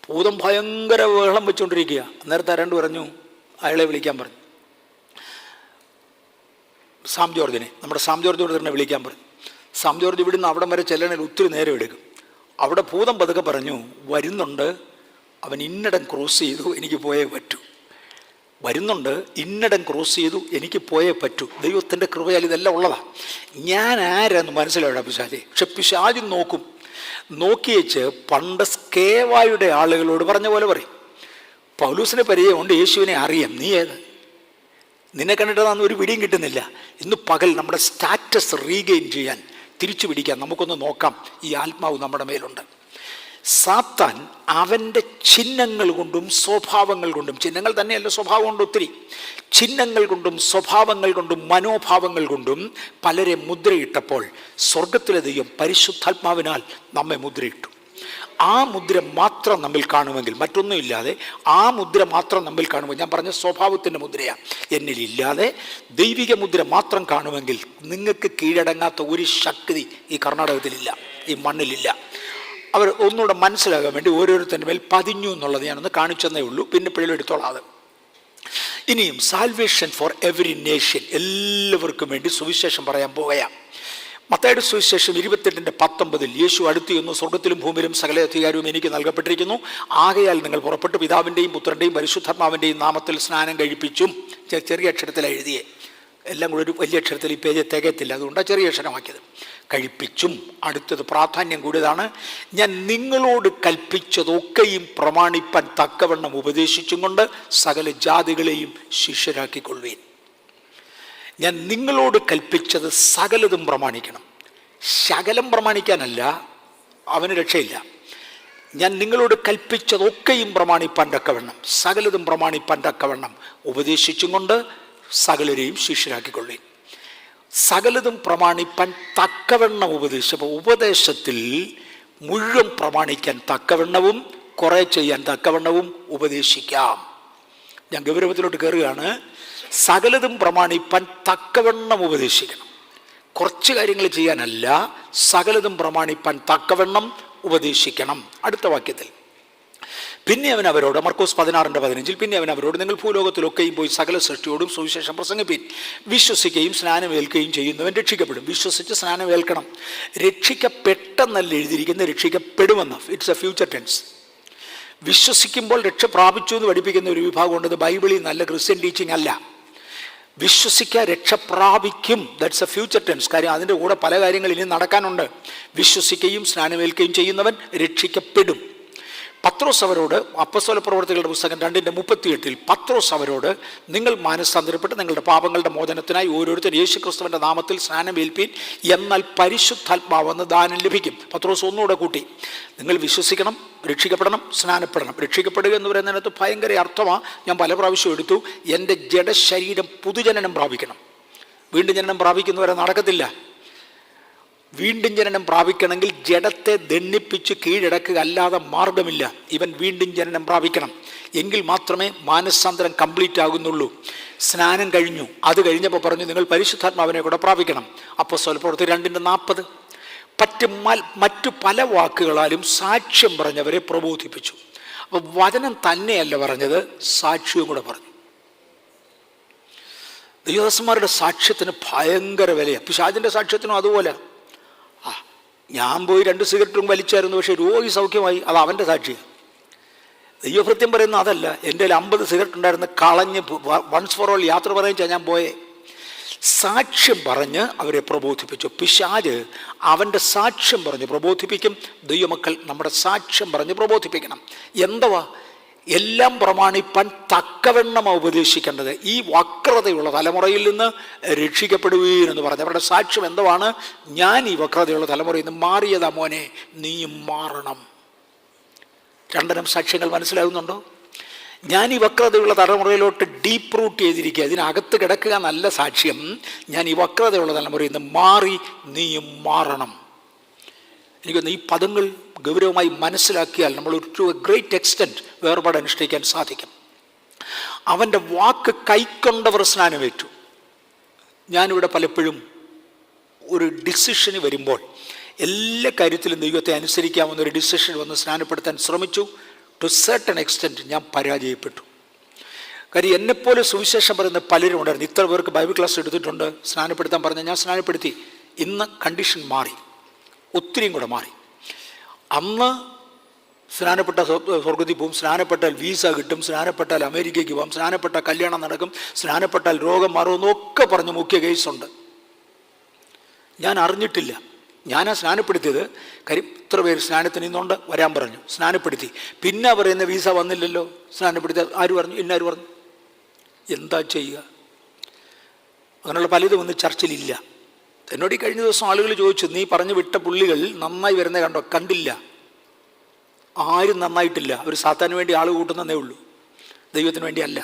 ഭൂതം ഭയങ്കര വെള്ളം വെച്ചുകൊണ്ടിരിക്കുക. അന്നേരത്തെ ആരാണ്ട് പറഞ്ഞു, അയാളെ വിളിക്കാൻ പറഞ്ഞു, സാം ജോർജിനെ, നമ്മുടെ സാം ജോർജിനോട് തന്നെ വിളിക്കാൻ പറഞ്ഞു. സാം ജോർജ് ഇവിടുന്ന് അവിടം വരെ ചെല്ലണേൽ ഒത്തിരി നേരം എടുക്കും. അവിടെ ഭൂതം പതുക്കെ പറഞ്ഞു, വരുന്നുണ്ട്, അവൻ ഇന്നടം ക്രോസ് ചെയ്തു, എനിക്ക് പോയേ പറ്റൂ. എനിക്ക് പോയേ പറ്റൂ. ദൈവത്തിൻ്റെ കൃപയാൽ ഇതെല്ലാം ഉള്ളതാണ്. ഞാൻ ആരാന്ന് മനസ്സിലാവില്ല പിശാചെ. പക്ഷെ പിശാച് നോക്കിയേച്ച് പണ്ട് സ്കേവായുടെ ആളുകളോട് പറഞ്ഞ പോലെ പറയും, പൗലൂസിനെ പരിചയമുണ്ട്, യേശുവിനെ അറിയാം, നീ ഏത്? നിന്നെ കണ്ടിട്ടതാന്ന് ഒരു പിടിയും കിട്ടുന്നില്ല. ഇന്ന് പകൽ നമ്മുടെ സ്റ്റാറ്റസ് റീഗെയിൻ ചെയ്യാൻ, തിരിച്ചു പിടിക്കാൻ നമുക്കൊന്ന് നോക്കാം. ഈ ആത്മാവ് നമ്മുടെ മേലുണ്ട്. സാത്താൻ അവൻ്റെ ചിഹ്നങ്ങൾ കൊണ്ടും സ്വഭാവങ്ങൾ കൊണ്ടും, ചിഹ്നങ്ങൾ തന്നെയല്ല സ്വഭാവമുണ്ട് ഒത്തിരി, ചിഹ്നങ്ങൾ കൊണ്ടും സ്വഭാവങ്ങൾ കൊണ്ടും മനോഭാവങ്ങൾ കൊണ്ടും പലരെ മുദ്രയിട്ടപ്പോൾ സ്വർഗത്തിലെ ദൈവം പരിശുദ്ധാത്മാവിനാൽ നമ്മെ മുദ്രയിട്ടു. ആ മുദ്ര മാത്രം നമ്മിൽ കാണുമെങ്കിൽ, മറ്റൊന്നുമില്ലാതെ ആ മുദ്ര മാത്രം നമ്മിൽ കാണുമെങ്കിൽ, ഞാൻ പറഞ്ഞ സ്വഭാവത്തിൻ്റെ മുദ്രയാണ് എന്നിലില്ലാതെ ദൈവിക മുദ്ര മാത്രം കാണുമെങ്കിൽ നിങ്ങൾക്ക് കീഴടങ്ങാത്ത ഒരു ശക്തി ഈ കർണാടകത്തിലില്ല. ഈ മണ്ണിലില്ല. അവർ ഒന്നുകൂടെ മനസ്സിലാകാൻ വേണ്ടി ഓരോരുത്തരുടെ മേൽ പതിഞ്ഞു എന്നുള്ളത് ഞാനൊന്ന് കാണിച്ചെന്നേ ഉള്ളൂ. പിന്നെ പിള്ളേരെടുത്തോളാം അത്. ഇനിയും സാൽവേഷൻ ഫോർ എവറി നേഷൻ, എല്ലാവർക്കും വേണ്ടി സുവിശേഷം പറയാൻ പോവുകയാ. മത്തായിയുടെ സുവിശേഷം 28:19 യേശു അടുത്ത് ചെന്നു, സ്വർഗത്തിലും ഭൂമിയിലും സകല അധികാരവും എനിക്ക് നൽകപ്പെട്ടിരിക്കുന്നു. ആകയാൽ നിങ്ങൾ പുറപ്പെട്ട് പിതാവിൻ്റെയും പുത്രൻ്റെയും പരിശുദ്ധാത്മാവിൻ്റെയും നാമത്തിൽ സ്നാനം കഴിപ്പിച്ചും. ചെറിയ അക്ഷരത്തിലാണ് എഴുതിയേ, എല്ലാം കൂടെ ഒരു വലിയ അക്ഷരത്തിൽ ഈ പേജ് തികയത്തില്ല, അതുകൊണ്ടാണ് ചെറിയ അക്ഷരമാക്കിയത്. കഴിപ്പിച്ചും. അടുത്തത് പ്രാധാന്യം കൂടിയതാണ്. ഞാൻ നിങ്ങളോട് കൽപ്പിച്ചതൊക്കെയും പ്രമാണിപ്പാൻ തക്കവണ്ണം ഉപദേശിച്ചും കൊണ്ട് സകല ജാതികളെയും ശിഷ്യരാക്കിക്കൊള്ളുവീൻ. ഞാൻ നിങ്ങളോട് കൽപ്പിച്ചത് സകലതും പ്രമാണിക്കണം. ശകലം പ്രമാണിക്കാനല്ല, അവന് രക്ഷയില്ല. ഞാൻ നിങ്ങളോട് കൽപ്പിച്ചതൊക്കെയും പ്രമാണിപ്പാൻ തക്കവണ്ണം, സകലതും പ്രമാണിപ്പാൻ തക്കവണ്ണം ഉപദേശിച്ചും കൊണ്ട് സകലരെയും ശിഷ്യരാക്കിക്കൊള്ളുവീൻ. സകലതും പ്രമാണിപ്പാൻ തക്കവണ്ണം ഉപദേശം. അപ്പോൾ ഉപദേശത്തിൽ മുഴുവൻ പ്രമാണിക്കാൻ തക്കവണ്ണവും കുറേ ചെയ്യാൻ തക്കവണ്ണവും ഉപദേശിക്കാം. ഞാൻ ഗൗരവത്തിലോട്ട് കയറുകയാണ്. സകലതും പ്രമാണിപ്പാൻ തക്കവണ്ണം ഉപദേശിക്കണം. കുറച്ച് കാര്യങ്ങൾ ചെയ്യാനല്ല, സകലതും പ്രമാണിപ്പാൻ തക്കവണ്ണം ഉപദേശിക്കണം. അടുത്ത വാക്യത്തിൽ പിന്നെ അവൻ അവരോട്, മർക്കോസ് 16:15, പിന്നെ അവൻ അവരോട്, നിങ്ങൾ ഭൂലോകത്തിലൊക്കെയും പോയി സകല സൃഷ്ടിയോടും സുവിശേഷം പ്രസംഗിപ്പീൻ. വിശ്വസിക്കുകയും സ്നാനമേൽക്കുകയും ചെയ്യുന്നവൻ രക്ഷിക്കപ്പെടും. വിശ്വസിച്ച് സ്നാനമേൽക്കണം. രക്ഷിക്കപ്പെട്ടെന്നല്ല എഴുതിയിരിക്കുന്ന, രക്ഷിക്കപ്പെടുമെന്ന്. It's a future tense. വിശ്വസിക്കുമ്പോൾ രക്ഷ പ്രാപിച്ചു എന്ന് പഠിപ്പിക്കുന്ന ഒരു വിഭാഗമുണ്ട്. അത് ബൈബിളിൽ നല്ല ക്രിസ്ത്യൻ ടീച്ചിങ് അല്ല. വിശ്വസിക്കുക, രക്ഷ പ്രാപിക്കും. That's a future tense. കാര്യം അതിൻ്റെ കൂടെ പല കാര്യങ്ങൾ ഇനി നടക്കാനുണ്ട്. വിശ്വസിക്കുകയും സ്നാനമേൽക്കുകയും ചെയ്യുന്നവൻ രക്ഷിക്കപ്പെടും. പത്രോസ് അവരോട്, അപ്പോസ്തല പ്രവർത്തികളുടെ പുസ്തകം 2:38 പത്രോസ് അവരോട്, നിങ്ങൾ മാനസാന്തരപ്പെട്ട് നിങ്ങളുടെ പാപങ്ങളുടെ മോചനത്തിനായി ഓരോരുത്തർ യേശുക്രിസ്തുവിൻ്റെ നാമത്തിൽ സ്നാനമേൽപ്പീൻ, എന്നാൽ പരിശുദ്ധാത്മാവെന്ന് ദാനം ലഭിക്കും. പത്രോസ് ഒന്നുകൂടെ കൂട്ടി, നിങ്ങൾ വിശ്വസിക്കണം, രക്ഷിക്കപ്പെടണം, സ്നാനപ്പെടണം. രക്ഷിക്കപ്പെടുക എന്ന് പറയുന്നതിനകത്ത് ഭയങ്കര അർത്ഥമാണ്. ഞാൻ പല പ്രാവശ്യം എടുത്തു. എൻ്റെ ജഡശരീരം പുതുജനനം പ്രാപിക്കണം. വീണ്ടും ജനനം പ്രാപിക്കുന്നവരെ നടക്കത്തില്ല. വീണ്ടും ജനനം പ്രാപിക്കണമെങ്കിൽ ജഡത്തെ ദണ്ണിപ്പിച്ച് കീഴടക്കുക അല്ലാതെ മാർഗമില്ല. ഇവൻ വീണ്ടും ജനനം പ്രാപിക്കണം. എങ്കിൽ മാത്രമേ മാനസാന്തരം കംപ്ലീറ്റ് ആകുന്നുള്ളൂ. സ്നാനം കഴിഞ്ഞു. അത് കഴിഞ്ഞപ്പോൾ പറഞ്ഞു, നിങ്ങൾ പരിശുദ്ധാത്മാവിനെ കൂടെ പ്രാപിക്കണം. അപ്പോസ്തല പ്രവൃത്തി 2:40. മറ്റു പല വാക്കുകളാലും സാക്ഷ്യം പറഞ്ഞവരെ പ്രബോധിപ്പിച്ചു. അപ്പോൾ വചനം തന്നെയല്ല പറഞ്ഞത്, സാക്ഷ്യവും കൂടെ പറഞ്ഞു. ദൈവദാസന്മാരുടെ സാക്ഷ്യത്തിന് ഭയങ്കര വിലയാണ്. പിശാചിൻ്റെ സാക്ഷ്യത്തിനും അതുപോലെ. ഞാൻ പോയി 2 സിഗരറ്റും വലിച്ചായിരുന്നു, പക്ഷേ രോഗി സൗഖ്യമായി. അത് അവൻ്റെ സാക്ഷിയാണ്. ദൈവഭൃത്യം പറയുന്ന അതല്ല. എൻ്റെ 50 സിഗരറ്റ് ഉണ്ടായിരുന്നു, കളഞ്ഞ് വൺസ് ഫോർ ഓൾ യാത്ര പറയിച്ചാൽ ഞാൻ പോയേ. സാക്ഷ്യം പറഞ്ഞ് അവരെ പ്രബോധിപ്പിച്ചു. പിശാച് അവൻ്റെ സാക്ഷ്യം പറഞ്ഞ് പ്രബോധിപ്പിക്കും. ദൈവമക്കൾ നമ്മുടെ സാക്ഷ്യം പറഞ്ഞ് പ്രബോധിപ്പിക്കണം. എന്തുവാ? എല്ലാം പ്രമാണിപ്പാൻ തക്കവണ്ണം ഉപദേശിക്കേണ്ടത്. ഈ വക്രതയുള്ള തലമുറയിൽ നിന്ന് രക്ഷിക്കപ്പെടുവീനെന്ന് പറഞ്ഞു. അവരുടെ സാക്ഷ്യം എന്തുവാണ്? ഞാൻ ഈ വക്രതയുള്ള തലമുറയിൽ നിന്ന് മാറിയതാ മോനെ, നീയും മാറണം. രണ്ടനം സാക്ഷ്യങ്ങൾ മനസ്സിലാകുന്നുണ്ടോ? ഞാൻ ഈ വക്രതയുള്ള തലമുറയിലോട്ട് ഡീപ്പ് റൂട്ട് ചെയ്തിരിക്കുക. ഇതിനകത്ത് കിടക്കുക നല്ല സാക്ഷ്യം. ഞാൻ ഈ വക്രതയുള്ള തലമുറയിൽ നിന്ന് മാറി, നീയും മാറണം. എനിക്കൊന്ന് ഈ പദങ്ങൾ ഗൗരവമായി മനസ്സിലാക്കിയാൽ നമ്മൾ ടു എ ഗ്രേറ്റ് എക്സ്റ്റെൻറ്റ് വേർപാട് അനുഷ്ഠിക്കാൻ സാധിക്കും. അവൻ്റെ വാക്ക് കൈക്കൊണ്ടവർ സ്നാനമേറ്റു. ഞാനിവിടെ പലപ്പോഴും ഒരു ഡിസിഷന് വരുമ്പോൾ എല്ലാ കാര്യത്തിലും ദൈവത്തെ അനുസരിക്കാമെന്നൊരു ഡിസിഷൻ വന്ന് സ്നാനപ്പെടുത്താൻ ശ്രമിച്ചു. ടു സർട്ടൻ എക്സ്റ്റെൻറ്റ് ഞാൻ പരാജയപ്പെട്ടു. കാര്യം എന്നെപ്പോലെ സുവിശേഷം പറയുന്ന പലരും ഉണ്ടായിരുന്നു. ഇത്ര പേർക്ക് ബൈബിൾ ക്ലാസ് എടുത്തിട്ടുണ്ട്, സ്നാനപ്പെടുത്താൻ പറഞ്ഞാൽ ഞാൻ സ്നാനപ്പെടുത്തി. ഇന്ന് കണ്ടീഷൻ മാറി, ഒത്തിരിയും കൂടെ മാറി. അന്ന് സ്നാനപ്പെട്ട സ്വർഗത്തിൽ പോവും, സ്നാനപ്പെട്ടാൽ വീസ കിട്ടും, സ്നാനപ്പെട്ടാൽ അമേരിക്കയ്ക്ക് പോകാം, സ്നാനപ്പെട്ടാൽ കല്യാണം നടക്കും, സ്നാനപ്പെട്ടാൽ രോഗം മാറുമെന്നൊക്കെ പറഞ്ഞ് മുഖ്യ കേസുണ്ട്. ഞാൻ അറിഞ്ഞിട്ടില്ല. ഞാനാ സ്നാനപ്പെടുത്തിയത്. കാര്യം ഇത്ര പേര് സ്നാനത്തിന് ഇന്നുണ്ട്, വരാൻ പറഞ്ഞു, സ്നാനപ്പെടുത്തി. പിന്നെ പറയുന്ന വീസ വന്നില്ലല്ലോ, സ്നാനപ്പെടുത്തി. ആര് പറഞ്ഞു? ഇന്നാര് പറഞ്ഞു? എന്താ ചെയ്യുക? അങ്ങനെയുള്ള പലതും ഒന്നും ചർച്ചയിലില്ല. എന്നോട് ഈ കഴിഞ്ഞ ദിവസം ആളുകൾ ചോദിച്ചു, നീ പറഞ്ഞു വിട്ട പുള്ളികൾ നന്നായി വരുന്നത് കണ്ടോ? കണ്ടില്ല. ആരും നന്നായിട്ടില്ല. അവർ സാത്താന് വേണ്ടി ആൾ കൂട്ടുന്നതേ ഉള്ളൂ, ദൈവത്തിന് വേണ്ടി അല്ല.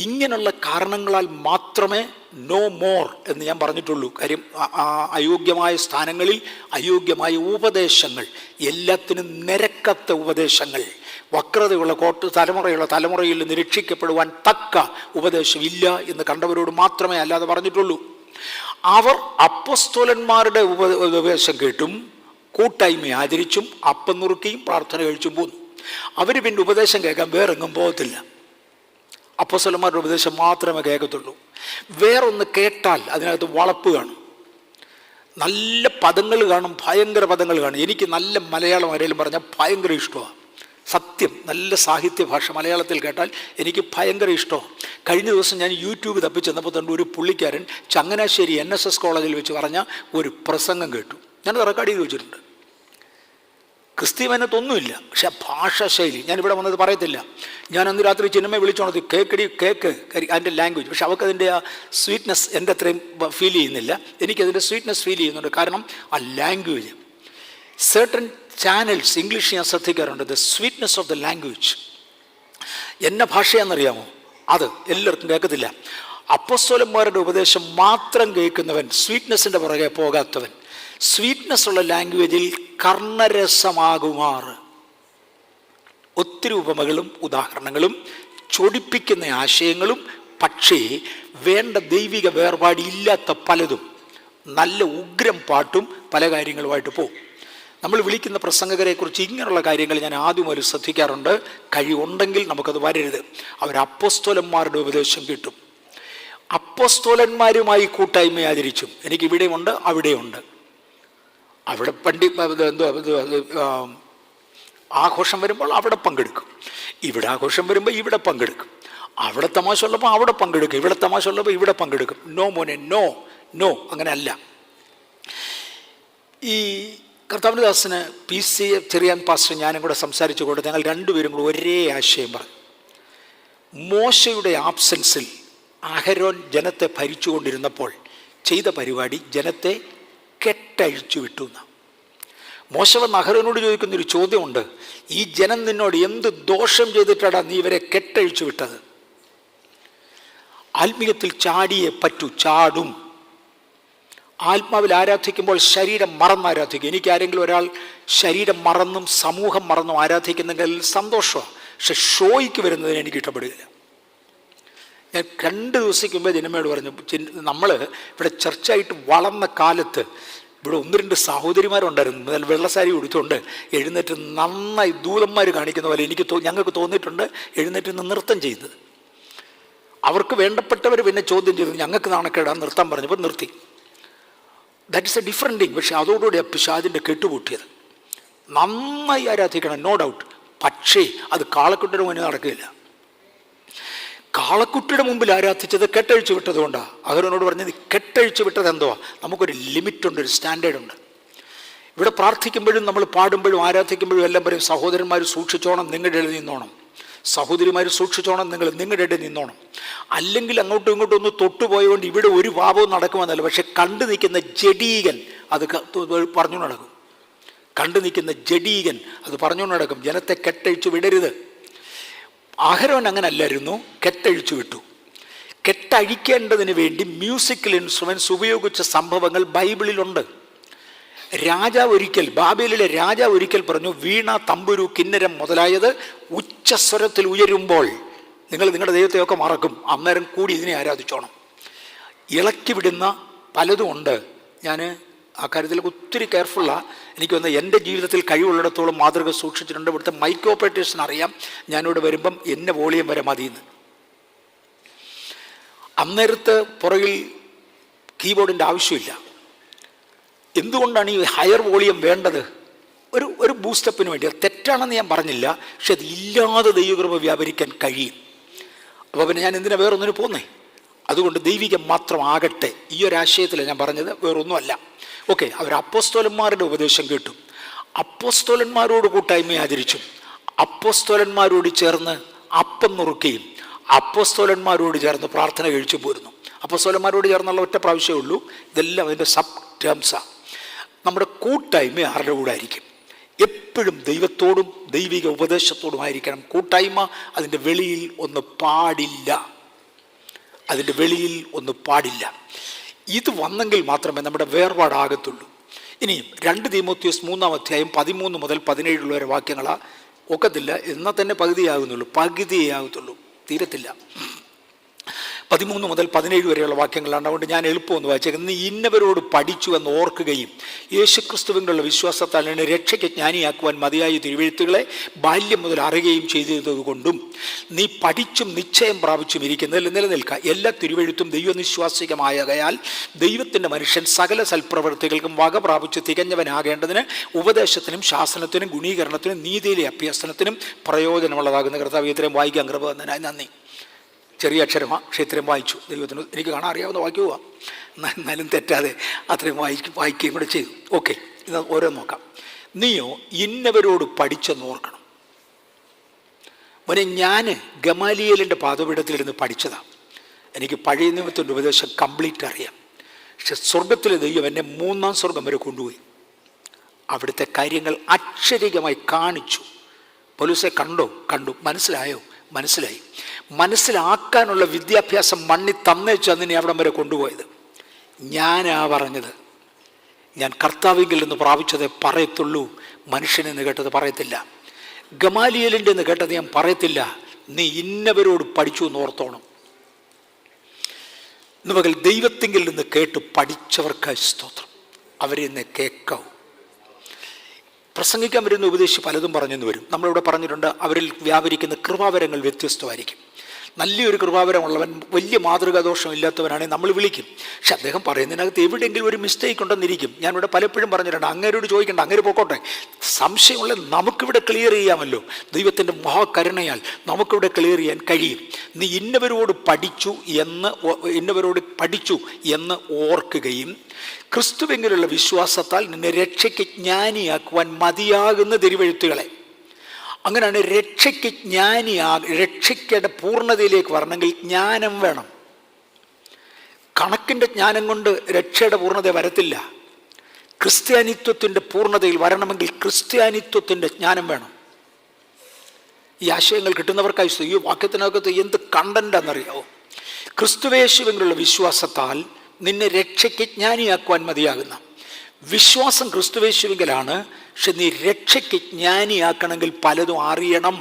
ഇങ്ങനെയുള്ള കാരണങ്ങളാൽ മാത്രമേ നോ മോർ എന്ന് ഞാൻ പറഞ്ഞിട്ടുള്ളൂ. കാര്യം അയോഗ്യമായ സ്ഥാനങ്ങളിൽ അയോഗ്യമായ ഉപദേശങ്ങൾ, എല്ലാത്തിനും നിരക്കത്ത ഉപദേശങ്ങൾ, വക്രതയുള്ള തലമുറയിൽ നിന്ന് രക്ഷിക്കപ്പെടുവാൻ തക്ക ഉപദേശം ഇല്ല എന്ന് കണ്ടവരോട് മാത്രമേ അല്ലാതെ പറഞ്ഞിട്ടുള്ളൂ. അവർ അപ്പോസ്തലന്മാരുടെ ഉപദേശം കേട്ടും കൂട്ടായ്മ ആചരിച്ചും അപ്പം നുറുക്കിയും പ്രാർത്ഥന കഴിച്ചും പോന്നു. അവർ പിന്നെ ഉപദേശം കേൾക്കാൻ വേറെങ്ങും പോകത്തില്ല. അപ്പോസ്തലന്മാരുടെ ഉപദേശം മാത്രമേ കേൾക്കത്തുള്ളൂ. വേറൊന്ന് കേട്ടാൽ അതിനകത്ത് വളപ്പ് കാണും, നല്ല പദങ്ങൾ കാണും, ഭയങ്കര പദങ്ങൾ കാണും. എനിക്ക് നല്ല മലയാളം ആരെങ്കിലും പറഞ്ഞാൽ ഭയങ്കര ഇഷ്ടമാണ്. സത്യം, നല്ല സാഹിത്യ ഭാഷ മലയാളത്തിൽ കേട്ടാൽ എനിക്ക് ഭയങ്കര ഇഷ്ടമാണ്. കഴിഞ്ഞ ദിവസം ഞാൻ യൂട്യൂബ് തപ്പി ചെന്നപ്പോൾ തന്നെ ഒരു പുള്ളിക്കാരൻ ചങ്ങനാശ്ശേരി NSS കോളേജിൽ വെച്ച് പറഞ്ഞ ഒരു പ്രസംഗം കേട്ടു. ഞാനത് റെക്കോർഡ് ചെയ്ത് വെച്ചിട്ടുണ്ട്. ക്രിസ്ത്യനൊന്നുമില്ല, പക്ഷെ ആ ഭാഷാശൈലി ഞാനിവിടെ വന്നത് പറയത്തില്ല. ഞാൻ അന്ന് രാത്രി ചിന്നമ്മ വിളിച്ചോണത് കേക്ക് അതിൻ്റെ ലാംഗ്വേജ്. പക്ഷെ അവൾക്കതിൻ്റെ ആ സ്വീറ്റ്നെസ് എൻ്റെ അത്രയും ഫീൽ ചെയ്യുന്നില്ല. എനിക്കതിൻ്റെ സ്വീറ്റ്നെസ് ഫീൽ ചെയ്യുന്നുണ്ട്. കാരണം ആ ലാംഗ്വേജ്, സർട്ടൻ ചാനൽസ് ഇംഗ്ലീഷ് ഞാൻ ശ്രദ്ധിക്കാറുണ്ട്. The sweetness of the language. എന്ന ഭാഷയാണെന്നറിയാമോ? അത് എല്ലാവർക്കും കേൾക്കത്തില്ല. അപ്പോസ്തലന്മാരുടെ ഉപദേശം മാത്രം കേൾക്കുന്നവൻ, സ്വീറ്റ്നെസ്സിൻ്റെ പുറകെ പോകാത്തവൻ, സ്വീറ്റ്നെസ് ഉള്ള ലാംഗ്വേജിൽ കർണരസമാകുമാറ് ഒത്തിരി ഉപമകളും ഉദാഹരണങ്ങളും ചൊടിപ്പിക്കുന്ന ആശയങ്ങളും, പക്ഷേ വേണ്ട ദൈവിക വേർപാടില്ലാത്ത പലതും, നല്ല ഉഗ്രം പാട്ടും പല കാര്യങ്ങളുമായിട്ട് പോകും. നമ്മൾ വിളിക്കുന്ന പ്രസംഗകരെക്കുറിച്ച് ഇങ്ങനെയുള്ള കാര്യങ്ങൾ ഞാൻ ആദ്യം ഒരു ശ്രദ്ധിക്കാറുണ്ട്. കഴിവുണ്ടെങ്കിൽ നമുക്കത് വരരുത്. അവർ അപ്പോസ്തലന്മാരുടെ ഉപദേശം കിട്ടും. അപ്പോസ്തലന്മാരുമായി കൂട്ടായ്മ ആചരിച്ചും. എനിക്ക് ഇവിടെയുണ്ട്, അവിടെയുണ്ട്. അവിടെ ആഘോഷം വരുമ്പോൾ അവിടെ പങ്കെടുക്കും, ഇവിടെ ആഘോഷം വരുമ്പോൾ ഇവിടെ പങ്കെടുക്കും, അവിടെ തമാശ ഉള്ളപ്പോൾ അവിടെ പങ്കെടുക്കും, ഇവിടെ തമാശ ഉള്ളപ്പോൾ ഇവിടെ പങ്കെടുക്കും. നോ മോനെ, നോ നോ, അങ്ങനെ അല്ല. ഈ കർത്താവിൻ്റെ ദാസന് PC ചെറിയാൻ പാസ്റ്റർ ഞാനും കൂടെ സംസാരിച്ചു കൊണ്ട് ഞങ്ങൾ രണ്ടുപേരും കൂടെ ഒരേ ആശയം പറഞ്ഞു. മോശയുടെ ആബ്സെൻസിൽ അഹരോൻ ജനത്തെ ഭരിച്ചുകൊണ്ടിരുന്നപ്പോൾ ചെയ്ത പരിപാടി ജനത്തെ കെട്ടഴിച്ചു വിട്ടു എന്ന്. മോശ വന്ന് അഹരോനോട് ചോദിക്കുന്നൊരു ചോദ്യമുണ്ട്, ഈ ജനം നിന്നോട് എന്ത് ദോഷം ചെയ്തിട്ടാണ് നീ ഇവരെ കെട്ടഴിച്ചു വിട്ടത്? ആത്മീയത്തിൽ ചാടിയേ പറ്റൂ, ചാടും. ആത്മാവിൽ ആരാധിക്കുമ്പോൾ ശരീരം മറന്ന് ആരാധിക്കും. എനിക്ക് ആരെങ്കിലും ഒരാൾ ശരീരം മറന്നും സമൂഹം മറന്നും ആരാധിക്കുന്നെങ്കിൽ സന്തോഷമാണ്. പക്ഷെ ഷോയ്ക്ക് വരുന്നതിന് എനിക്ക് ഇഷ്ടപ്പെടുകയില്ല. ഞാൻ 2 ദിവസത്തേക്ക് മുമ്പേ ജനമയോട് പറഞ്ഞു, നമ്മൾ ഇവിടെ ചർച്ചയായിട്ട് വളർന്ന കാലത്ത് ഇവിടെ 1-2 സഹോദരിമാരുണ്ടായിരുന്നു, വെള്ളസാരി ഉടുത്തുകൊണ്ട് എഴുന്നേറ്റ് നന്നായി ദൂതന്മാർ കാണിക്കുന്ന പോലെ ഞങ്ങൾക്ക് തോന്നിയിട്ടുണ്ട് എഴുന്നേറ്റ് നിന്ന് നൃത്തം ചെയ്യുന്നത്. അവർക്ക് വേണ്ടപ്പെട്ടവർ പിന്നെ ചോദ്യം ചെയ്തു, ഞങ്ങൾക്ക് നാണക്കേടാ നൃത്തം പറഞ്ഞപ്പോൾ നിർത്തി. That is A different thing. പക്ഷേ അതോടുകൂടി പിശാചിൻ്റെ കെട്ടുപൂട്ടിയത്. നന്നായി ആരാധിക്കണം, നോ ഡൗട്ട്. പക്ഷേ അത് കാളക്കുട്ടിയുടെ മുന്നിൽ നടക്കുകയില്ല. കാളക്കുട്ടിയുടെ മുമ്പിൽ ആരാധിച്ചത് കെട്ടഴിച്ചു വിട്ടതുകൊണ്ടാണ്. അഹരോനോട് പറഞ്ഞത് കെട്ടഴിച്ചു വിട്ടത് എന്തുവാ? നമുക്കൊരു ലിമിറ്റുണ്ട്, ഒരു സ്റ്റാൻഡേർഡുണ്ട്. ഇവിടെ പ്രാർത്ഥിക്കുമ്പോഴും നമ്മൾ പാടുമ്പോഴും ആരാധിക്കുമ്പോഴും എല്ലാം പറയും, സഹോദരന്മാർ സൂക്ഷിച്ചോണം, നിങ്ങളുടെ ഇടയിൽ നിന്നോണം, സഹോദരിമാർ സൂക്ഷിച്ചോണം, നിങ്ങളുടെ ഇടയിൽ നിന്നോണം. അല്ലെങ്കിൽ അങ്ങോട്ടും ഇങ്ങോട്ടും ഒന്ന് തൊട്ടുപോയതുകൊണ്ട് ഇവിടെ ഒരു പാപവും നടക്കുമെന്നല്ല. പക്ഷെ കണ്ടു നിൽക്കുന്ന ജഡീകൻ അത് പറഞ്ഞു നടക്കും. കണ്ടു നിൽക്കുന്ന ജഡീകൻ അത് പറഞ്ഞു നടക്കും. ജനത്തെ കെട്ടഴിച്ചു വിടരുത്. അഹരോൻ അങ്ങനെ അല്ലായിരുന്നു, കെട്ടഴിച്ചു വിട്ടു. കെട്ടഴിക്കേണ്ടതിന് വേണ്ടി മ്യൂസിക്കൽ ഇൻസ്ട്രുമെൻറ്റ്സ് ഉപയോഗിച്ച സംഭവങ്ങൾ ബൈബിളിലുണ്ട്. ബാബേലിലെ രാജാവ് ഒരിക്കൽ പറഞ്ഞു, വീണ, തമ്പുരു, കിന്നരം മുതലായത് ഉച്ചസ്വരത്തിൽ ഉയരുമ്പോൾ നിങ്ങൾ നിങ്ങളുടെ ദൈവത്തെയൊക്കെ മറക്കും, അന്നേരം കൂടി ഇതിനെ ആരാധിച്ചോണം. ഇളക്കി വിടുന്ന പലതും ഉണ്ട്. ഞാൻ ആ കാര്യത്തിൽ ഒത്തിരി കെയർഫുള്ളാണ്. എനിക്ക് വന്ന് എൻ്റെ ജീവിതത്തിൽ കഴിവുള്ളിടത്തോളം മാതൃക സൂക്ഷിച്ചിട്ടുണ്ട്. ഇവിടുത്തെ മൈക്ക് ഓപ്പറേറ്റേഴ്സിന് അറിയാം, ഞാനിവിടെ വരുമ്പം എന്നെ വോളിയം വരെ മതിയെന്ന്. അന്നേരത്ത് പുറകിൽ കീബോർഡിൻ്റെ ആവശ്യമില്ല. എന്തുകൊണ്ടാണ് ഈ ഹയർ വോളിയം വേണ്ടത്? ഒരു ബൂസ്റ്റപ്പിന് വേണ്ടി. അത് തെറ്റാണെന്ന് ഞാൻ പറഞ്ഞില്ല, പക്ഷെ അത് ഇല്ലാതെ ദൈവകൃപ വ്യാപരിക്കാൻ കഴിയും. അപ്പോൾ പിന്നെ ഞാൻ എന്തിനാ വേറൊന്നിന് പോന്നേ? അതുകൊണ്ട് ദൈവികം മാത്രമാകട്ടെ. ഈ ഒരു ആശയത്തിലാണ് ഞാൻ പറഞ്ഞത്, വേറൊന്നുമല്ല. ഓക്കെ, അവർ അപ്പോസ്തലന്മാരുടെ ഉപദേശം കേട്ടു, അപ്പോസ്തലന്മാരോട് കൂട്ടായ്മ ആചരിച്ചും, അപ്പോസ്തലന്മാരോട് ചേർന്ന് അപ്പം നുറുക്കുകയും അപ്പോസ്തലന്മാരോട് ചേർന്ന് പ്രാർത്ഥന കഴിച്ചു പോരുന്നു. അപ്പോസ്തലന്മാരോട് ചേർന്നുള്ള ഒറ്റ പ്രാവശ്യമേ ഉള്ളൂ. ഇതെല്ലാം അതിൻ്റെ സബ് ടേംസാണ്. നമ്മുടെ കൂട്ടായ്മ ആരുടെ കൂടെ ആയിരിക്കും? എപ്പോഴും ദൈവത്തോടും ദൈവിക ഉപദേശത്തോടുമായിരിക്കണം കൂട്ടായ്മ. അതിൻ്റെ വെളിയിൽ ഒന്ന് പാടില്ല, അതിൻ്റെ വെളിയിൽ ഒന്ന് പാടില്ല. ഇത് വന്നെങ്കിൽ മാത്രമേ നമ്മുടെ വേർപാടാകത്തുള്ളൂ. ഇനിയും 2 തീമോഥെയോസ് 3-ാം അധ്യായം 13 മുതൽ 17 വരെ വാക്യങ്ങളാ. ഒക്കത്തില്ല, എന്നാൽ തന്നെ പകുതിയാകുന്നുള്ളൂ, തീരത്തില്ല. 13 മുതൽ 17 വരെയുള്ള വാക്യങ്ങളാണ്. അതുകൊണ്ട് ഞാൻ എളുപ്പമൊന്ന് വായിച്ചേക്കുന്നത്. നീ ഇന്നവരോട് പഠിച്ചു എന്ന് ഓർക്കുകയും യേശുക്രിസ്തുവിനുള്ള വിശ്വാസത്താൽ എന്നെ രക്ഷയ്ക്ക് ജ്ഞാനിയാക്കുവാൻ മതിയായ തിരുവെഴുത്തുകളെ ബാല്യം മുതൽ അറിയുകയും ചെയ്തതുകൊണ്ടും നീ പഠിച്ചും നിശ്ചയം പ്രാപിച്ചും ഇരിക്കുന്നതിൽ നിലനിൽക്കുക. എല്ലാ തിരുവെഴുത്തും ദൈവനിശ്വാസികമായകയാൽ ദൈവത്തിൻ്റെ മനുഷ്യൻ സകല സൽപ്രവൃത്തികൾക്കും വക പ്രാപിച്ച് തികഞ്ഞവനാകേണ്ടതിന് ഉപദേശത്തിനും ശാസനത്തിനും ഗുണീകരണത്തിനും നീതിയിലെ അഭ്യസനത്തിനും പ്രയോജനമുള്ളതാകുന്ന കർത്താവ്. ഇത്രയും വായിക്കാൻ കൃപ തന്നതിനായി നന്ദി. ചെറിയ അക്ഷരമാണ്, പക്ഷേ ഇത്രയും വായിച്ചു. ദൈവത്തിന് എനിക്ക് കാണാൻ അറിയാവുന്ന വാക്യവുക, എന്നാലും തെറ്റാതെ അത്രയും വായിക്കുകയും കൂടെ ചെയ്തു. ഓക്കെ, ഇത് ഓരോ നോക്കാം. നീയോ ഇന്നവരോട് പഠിച്ചെന്ന് ഓർക്കണം. മോനെ, ഞാൻ ഗമാലിയേലിൻ്റെ പാദപീഠത്തിലിരുന്ന് പഠിച്ചതാണ്. എനിക്ക് പഴയ നിയമത്തിൻ്റെ ഉപദേശം കംപ്ലീറ്റ് അറിയാം. പക്ഷെ സ്വർഗത്തിലെ ദൈവം എന്നെ 3-ാം സ്വർഗം വരെ കൊണ്ടുപോയി. അവിടുത്തെ കാര്യങ്ങൾ അക്ഷരികമായി കാണിച്ചു. പൗലോസേ, കണ്ടു, മനസ്സിലായോ? മനസ്സിലായി. മനസ്സിലാക്കാനുള്ള വിദ്യാഭ്യാസം മണ്ണി തന്നേച്ചാൽ നിന്നെ അവിടം വരെ കൊണ്ടുപോയത്. ഞാനാ പറഞ്ഞത്. ഞാൻ കർത്താവിങ്കിൽ നിന്ന് പ്രാപിച്ചതേ പറയത്തുള്ളൂ, മനുഷ്യനെന്ന് കേട്ടത് പറയത്തില്ല. ഗമാലിയേലിൻ്റെ എന്ന് കേട്ടത് ഞാൻ പറയത്തില്ല. നീ ഇന്നവരോട് പഠിച്ചു എന്ന് ഓർത്തോണം. ഇന്ന് പകൽ ദൈവത്തിങ്കിൽ നിന്ന് കേട്ട് പഠിച്ചവർക്കായി സ്തോത്രം. അവരെ ഇന്ന് കേൾക്കാവൂ. പ്രസംഗിക്കാൻ വരുന്ന ഉപദേശിച്ച് പലതും പറഞ്ഞെന്ന് വരും. നമ്മളിവിടെ പറഞ്ഞിട്ടുണ്ട്, അവരിൽ വ്യാപരിക്കുന്ന കൃപാവരങ്ങൾ വ്യത്യസ്തമായിരിക്കും. നല്ലൊരു കൃപാവരമുള്ളവൻ, വലിയ മാതൃകാദോഷം ഇല്ലാത്തവനാണെങ്കിൽ നമ്മൾ വിളിക്കും. പക്ഷെ അദ്ദേഹം പറയുന്നതിനകത്ത് എവിടെയെങ്കിലും ഒരു മിസ്റ്റേക്ക് ഉണ്ടെന്നിരിക്കും. ഞാനിവിടെ പലപ്പോഴും പറഞ്ഞിട്ടുണ്ട്, അങ്ങേരോട് ചോദിക്കേണ്ട, അങ്ങേര് പോക്കോട്ടെ. സംശയമുള്ള നമുക്കിവിടെ ക്ലിയർ ചെയ്യാമല്ലോ. ദൈവത്തിൻ്റെ മഹാകരുണയാൽ നമുക്കിവിടെ ക്ലിയർ ചെയ്യാൻ കഴിയും. നീ ഇന്നവരോട് പഠിച്ചു എന്ന് ഓർക്കുകയും ക്രിസ്തുവെങ്കിലുള്ള വിശ്വാസത്താൽ നിന്നെ രക്ഷയ്ക്ക് ജ്ഞാനിയാക്കുവാൻ മതിയാകുന്ന തിരുവെഴുത്തുകളെ. അങ്ങനെയാണ് രക്ഷയ്ക്ക് രക്ഷയ്ക്കയുടെ പൂർണ്ണതയിലേക്ക് വരണമെങ്കിൽ ജ്ഞാനം വേണം. കണക്കിൻ്റെ ജ്ഞാനം കൊണ്ട് രക്ഷയുടെ പൂർണ്ണത വരത്തില്ല. ക്രിസ്ത്യാനിത്വത്തിൻ്റെ പൂർണ്ണതയിൽ വരണമെങ്കിൽ ക്രിസ്ത്യാനിത്വത്തിൻ്റെ ജ്ഞാനം വേണം. ഈ ആശയങ്ങൾ കിട്ടുന്നവർക്കായി ഈ വാക്യത്തിനകത്ത് എന്ത് കണ്ടന്റാണെന്നറിയാവോ? ക്രിസ്തുവേശുവിലുള്ള വിശ്വാസത്താൽ നിന്നെ രക്ഷയ്ക്ക് ജ്ഞാനിയാക്കുവാൻ മതിയാകുന്ന വിശ്വാസം ക്രിസ്തുവേശുവിങ്കലാണ്. പക്ഷെ നീ രക്ഷയ്ക്ക് ജ്ഞാനിയാക്കണമെങ്കിൽ പലതും അറിയണം.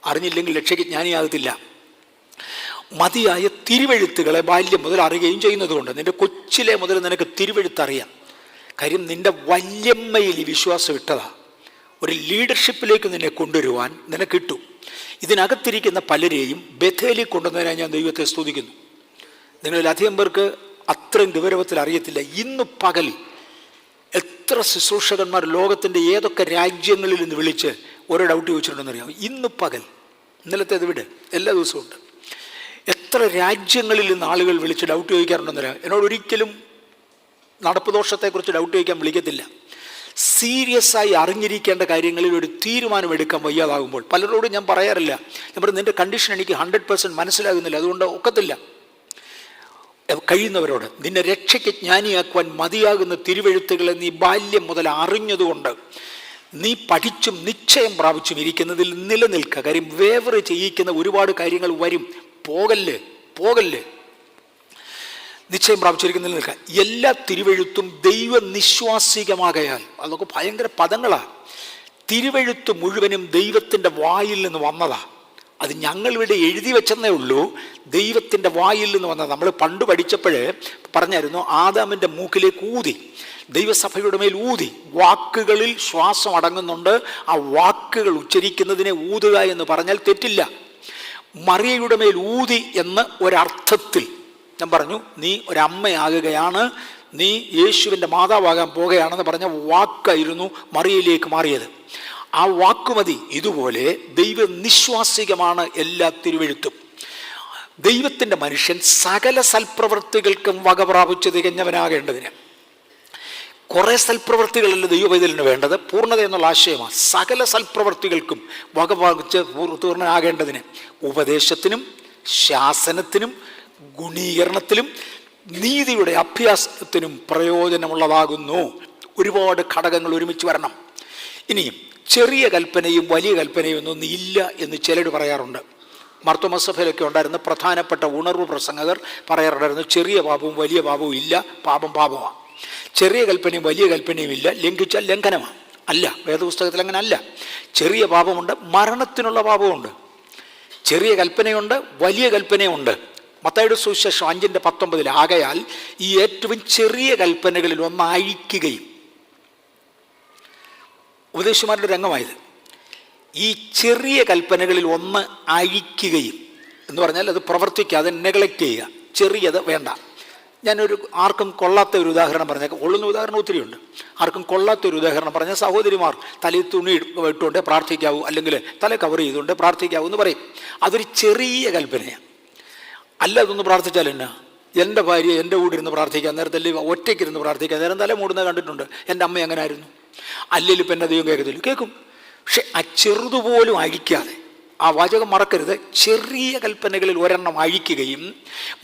അറിഞ്ഞില്ലെങ്കിൽ രക്ഷയ്ക്ക് ജ്ഞാനിയാകത്തില്ല. മതിയായ തിരുവെഴുത്തുകളെ ബാല്യം മുതൽ അറിയുകയും ചെയ്യുന്നതുകൊണ്ട് നിന്റെ കൊച്ചിലെ മുതൽ നിനക്ക് തിരുവെഴുത്തറിയാം. കാര്യം നിന്റെ വല്യമ്മയിൽ ഈ വിശ്വാസം ഇട്ടതാ. ഒരു ലീഡർഷിപ്പിലേക്ക് നിന്നെ കൊണ്ടുവരുവാൻ നിനക്കിട്ടു. ഇതിനകത്തിരിക്കുന്ന പലരെയും ബഥേലിൽ കൊണ്ടുവന്നതിനായി ഞാൻ ദൈവത്തെ സ്തുതിക്കുന്നു. നിങ്ങളിലധികം പേർക്ക് അത്രയും ഗൗരവത്തിൽ അറിയത്തില്ല. ഇന്ന് പകൽ എത്ര ശുശ്രൂഷകന്മാർ ലോകത്തിൻ്റെ ഏതൊക്കെ രാജ്യങ്ങളിൽ നിന്ന് വിളിച്ച് ഓരോ ഡൗട്ട് ചോദിച്ചിട്ടുണ്ടെന്നറിയാം. ഇന്ന് പകൽ, ഇന്നലത്തേത് വിട്, എല്ലാ ദിവസവും ഉണ്ട്. എത്ര രാജ്യങ്ങളിൽ നിന്ന് ആളുകൾ വിളിച്ച് ഡൗട്ട് ചോദിക്കാറുണ്ടെന്നറിയാം. എന്നോട് ഒരിക്കലും നടപ്പ് ദോഷത്തെക്കുറിച്ച് ഡൗട്ട് ചോദിക്കാൻ വിളിക്കത്തില്ല. സീരിയസ് ആയി അറിഞ്ഞിരിക്കേണ്ട കാര്യങ്ങളിൽ ഒരു തീരുമാനം എടുക്കാൻ വയ്യാതാകുമ്പോൾ പലരോടും ഞാൻ പറയാറില്ല. ഞാൻ പറയും, നിൻ്റെ കണ്ടീഷൻ എനിക്ക് 100% മനസ്സിലാകുന്നില്ല, അതുകൊണ്ട് ഒക്കത്തില്ല. കഴിയുന്നവരോട് നിന്നെ രക്ഷയ്ക്ക് ജ്ഞാനിയാക്കുവാൻ മതിയാകുന്ന തിരുവെഴുത്തുകളെ നീ ബാല്യം മുതൽ അറിഞ്ഞതുകൊണ്ട് നീ പഠിച്ചും നിശ്ചയം പ്രാപിച്ചും ഇരിക്കുന്നതിൽ നിലനിൽക്കുക. കാര്യം വേവർ ചെയ്യിക്കുന്ന ഒരുപാട് കാര്യങ്ങൾ വരും. പോകല്ലേ. നിശ്ചയം പ്രാപിച്ചിരിക്കുന്നതിൽ നിൽക്കുക. എല്ലാ തിരുവെഴുത്തും ദൈവനിശ്വാസികമാകയാൽ, അതൊക്കെ ഭയങ്കര പദങ്ങളാണ്. തിരുവെഴുത്ത് മുഴുവനും ദൈവത്തിൻ്റെ വായിൽ നിന്ന് വന്നതാ. അത് ഞങ്ങളിവിടെ എഴുതി വെച്ചെന്നേ ഉള്ളൂ. ദൈവത്തിൻ്റെ വായിൽ നിന്ന് വന്നത്. നമ്മൾ പണ്ട് പഠിച്ചപ്പോഴേ പറഞ്ഞായിരുന്നു, ആദാമിൻ്റെ മൂക്കിലേക്ക് ഊതി, ദൈവസഭയുടെ മേൽ ഊതി. വാക്കുകളിൽ ശ്വാസം അടങ്ങുന്നുണ്ട്. ആ വാക്കുകൾ ഉച്ചരിക്കുന്നതിനെ ഊതുക എന്ന് പറഞ്ഞാൽ തെറ്റില്ല. മറിയയുടെ മേൽ ഊതി എന്ന് ഒരർത്ഥത്തിൽ ഞാൻ പറഞ്ഞു, നീ ഒരമ്മയാകുകയാണ്, നീ യേശുവിൻ്റെ മാതാവാകാൻ പോകുകയാണെന്ന് പറഞ്ഞ വാക്കായിരുന്നു മറിയയിലേക്ക് മാറിയത്. ആ വാക്കുമതി. ഇതുപോലെ ദൈവനിശ്വാസികമാണ് എല്ലാ തിരുവെഴുത്തും. ദൈവത്തിൻ്റെ മനുഷ്യൻ സകല സൽപ്രവൃത്തികൾക്കും വക പ്രാപിച്ച് തികഞ്ഞവനാകേണ്ടതിന്. കുറേ സൽപ്രവൃത്തികളല്ല ദൈവപൈതലിന് വേണ്ടത്, പൂർണ്ണത എന്നുള്ള ആശയമാണ്. സകല സൽപ്രവൃത്തികൾക്കും വക പ്രാപിച്ച് പൂർണ്ണനാകേണ്ടതിന് ഉപദേശത്തിനും ശാസനത്തിനും ഗുണീകരണത്തിലും നീതിയുടെ അഭ്യാസത്തിനും പ്രയോജനമുള്ളതാകുന്നു. ഒരുപാട് ഘടകങ്ങൾ ഒരുമിച്ച് വരണം. ഇനിയും ചെറിയ കൽപ്പനയും വലിയ കൽപ്പനയും ഒന്നും ഇല്ല എന്ന് ചിലർ പറയാറുണ്ട്. മർത്തോമസഭയിലൊക്കെ ഉണ്ടായിരുന്ന പ്രധാനപ്പെട്ട ഉണർവ് പ്രസംഗകർ പറയാറുണ്ടായിരുന്നു, ചെറിയ പാപവും വലിയ പാപവും ഇല്ല, പാപം പാപമാണ്. ചെറിയ കൽപ്പനയും വലിയ കൽപ്പനയും ഇല്ല, ലംഘിച്ചാൽ ലംഘനമാണ്. അല്ല, വേദപുസ്തകത്തിൽ അങ്ങനെ അല്ല. ചെറിയ പാപമുണ്ട്, മരണത്തിനുള്ള പാപമുണ്ട്. ചെറിയ കൽപ്പനയുണ്ട്, വലിയ കൽപ്പനയുണ്ട്. മത്തായിയുടെ സുവിശേഷം 5:19 ആകയാൽ ഈ ഏറ്റവും ചെറിയ കൽപ്പനകളിൽ ഒന്ന് അഴിക്കുകയും, ഉപദേശിമാരുടെ രംഗമായത്, ഈ ചെറിയ കൽപ്പനകളിൽ ഒന്ന് അഴിക്കുകയും എന്ന് പറഞ്ഞാൽ അത് പ്രവർത്തിക്കാതെ നെഗ്ലക്റ്റ് ചെയ്യുക, ചെറിയത് വേണ്ട. ഞാനൊരു ആർക്കും കൊള്ളാത്ത ഒരു ഉദാഹരണം പറഞ്ഞേക്കാം. കൊള്ളുന്ന ഉദാഹരണം ഒത്തിരിയുണ്ട്. ആർക്കും കൊള്ളാത്ത ഒരു ഉദാഹരണം പറഞ്ഞാൽ സഹോദരിമാർ തലയിൽ തുണി ഇട്ടുകൊണ്ട് പ്രാർത്ഥിക്കാവൂ, അല്ലെങ്കിൽ തല കവർ ചെയ്തുകൊണ്ട് പ്രാർത്ഥിക്കാവൂ എന്ന് പറയും. അതൊരു ചെറിയ കൽപ്പനയാണ്. അല്ല, അതൊന്ന് പ്രാർത്ഥിച്ചാൽ എന്നാ, എൻ്റെ ഭാര്യ എൻ്റെ കൂടെ ഇരുന്ന് പ്രാർത്ഥിക്കാൻ നേരത്തല്ലേ ഒറ്റയ്ക്കിരുന്ന് പ്രാർത്ഥിക്കാൻ നേരം തല മൂടുന്നത് കണ്ടിട്ടുണ്ട്. എൻ്റെ അമ്മ അങ്ങനെ ആയിരുന്നു. അല്ലെങ്കിൽ ഇപ്പം എൻ്റെ ദൈവം കേൾക്കത്തില്ല, കേൾക്കും. പക്ഷെ ആ ചെറുതുപോലും അഴിക്കാതെ, ആ വാചകം മറക്കരുത്, ചെറിയ കൽപ്പനകളിൽ ഒരെണ്ണം അഴിക്കുകയും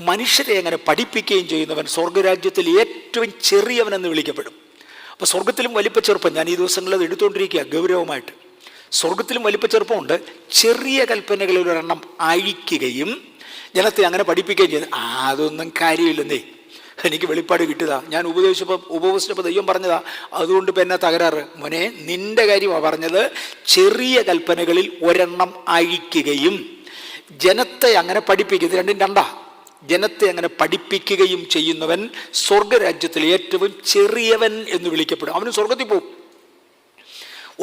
മനുഷ്യരെ അങ്ങനെ പഠിപ്പിക്കുകയും ചെയ്യുന്നവൻ സ്വർഗരാജ്യത്തിൽ ഏറ്റവും ചെറിയവനെന്ന് വിളിക്കപ്പെടും. അപ്പോൾ സ്വർഗത്തിലും വലിപ്പ ചെറുപ്പം, ഞാൻ ഈ ദിവസങ്ങളിൽ അത് എടുത്തുകൊണ്ടിരിക്കുക ഗൗരവമായിട്ട്. സ്വർഗത്തിലും വലിപ്പ ചെറുപ്പമുണ്ട്. ചെറിയ കൽപ്പനകളിൽ ഒരെണ്ണം അഴിക്കുകയും ജനത്തെ അങ്ങനെ പഠിപ്പിക്കുകയും ചെയ്തു. അതൊന്നും കാര്യമില്ലെന്നേ, എനിക്ക് വെളിപ്പാട് കിട്ടിയതാ, ഞാൻ ഉപവസിച്ചപ്പോൾ ദൈവം പറഞ്ഞതാ, അതുകൊണ്ട് ഇപ്പം എന്നെ തകരാറ്. മോനെ, നിന്റെ കാര്യമാണ് പറഞ്ഞത്. ചെറിയ കൽപ്പനകളിൽ ഒരെണ്ണം അഴിക്കുകയും ജനത്തെ അങ്ങനെ പഠിപ്പിക്കുന്നത്, രണ്ടും രണ്ടാ. ജനത്തെ അങ്ങനെ പഠിപ്പിക്കുകയും ചെയ്യുന്നവൻ സ്വർഗരാജ്യത്തിൽ ഏറ്റവും ചെറിയവൻ എന്ന് വിളിക്കപ്പെടും. അവന് സ്വർഗത്തിൽ പോകും.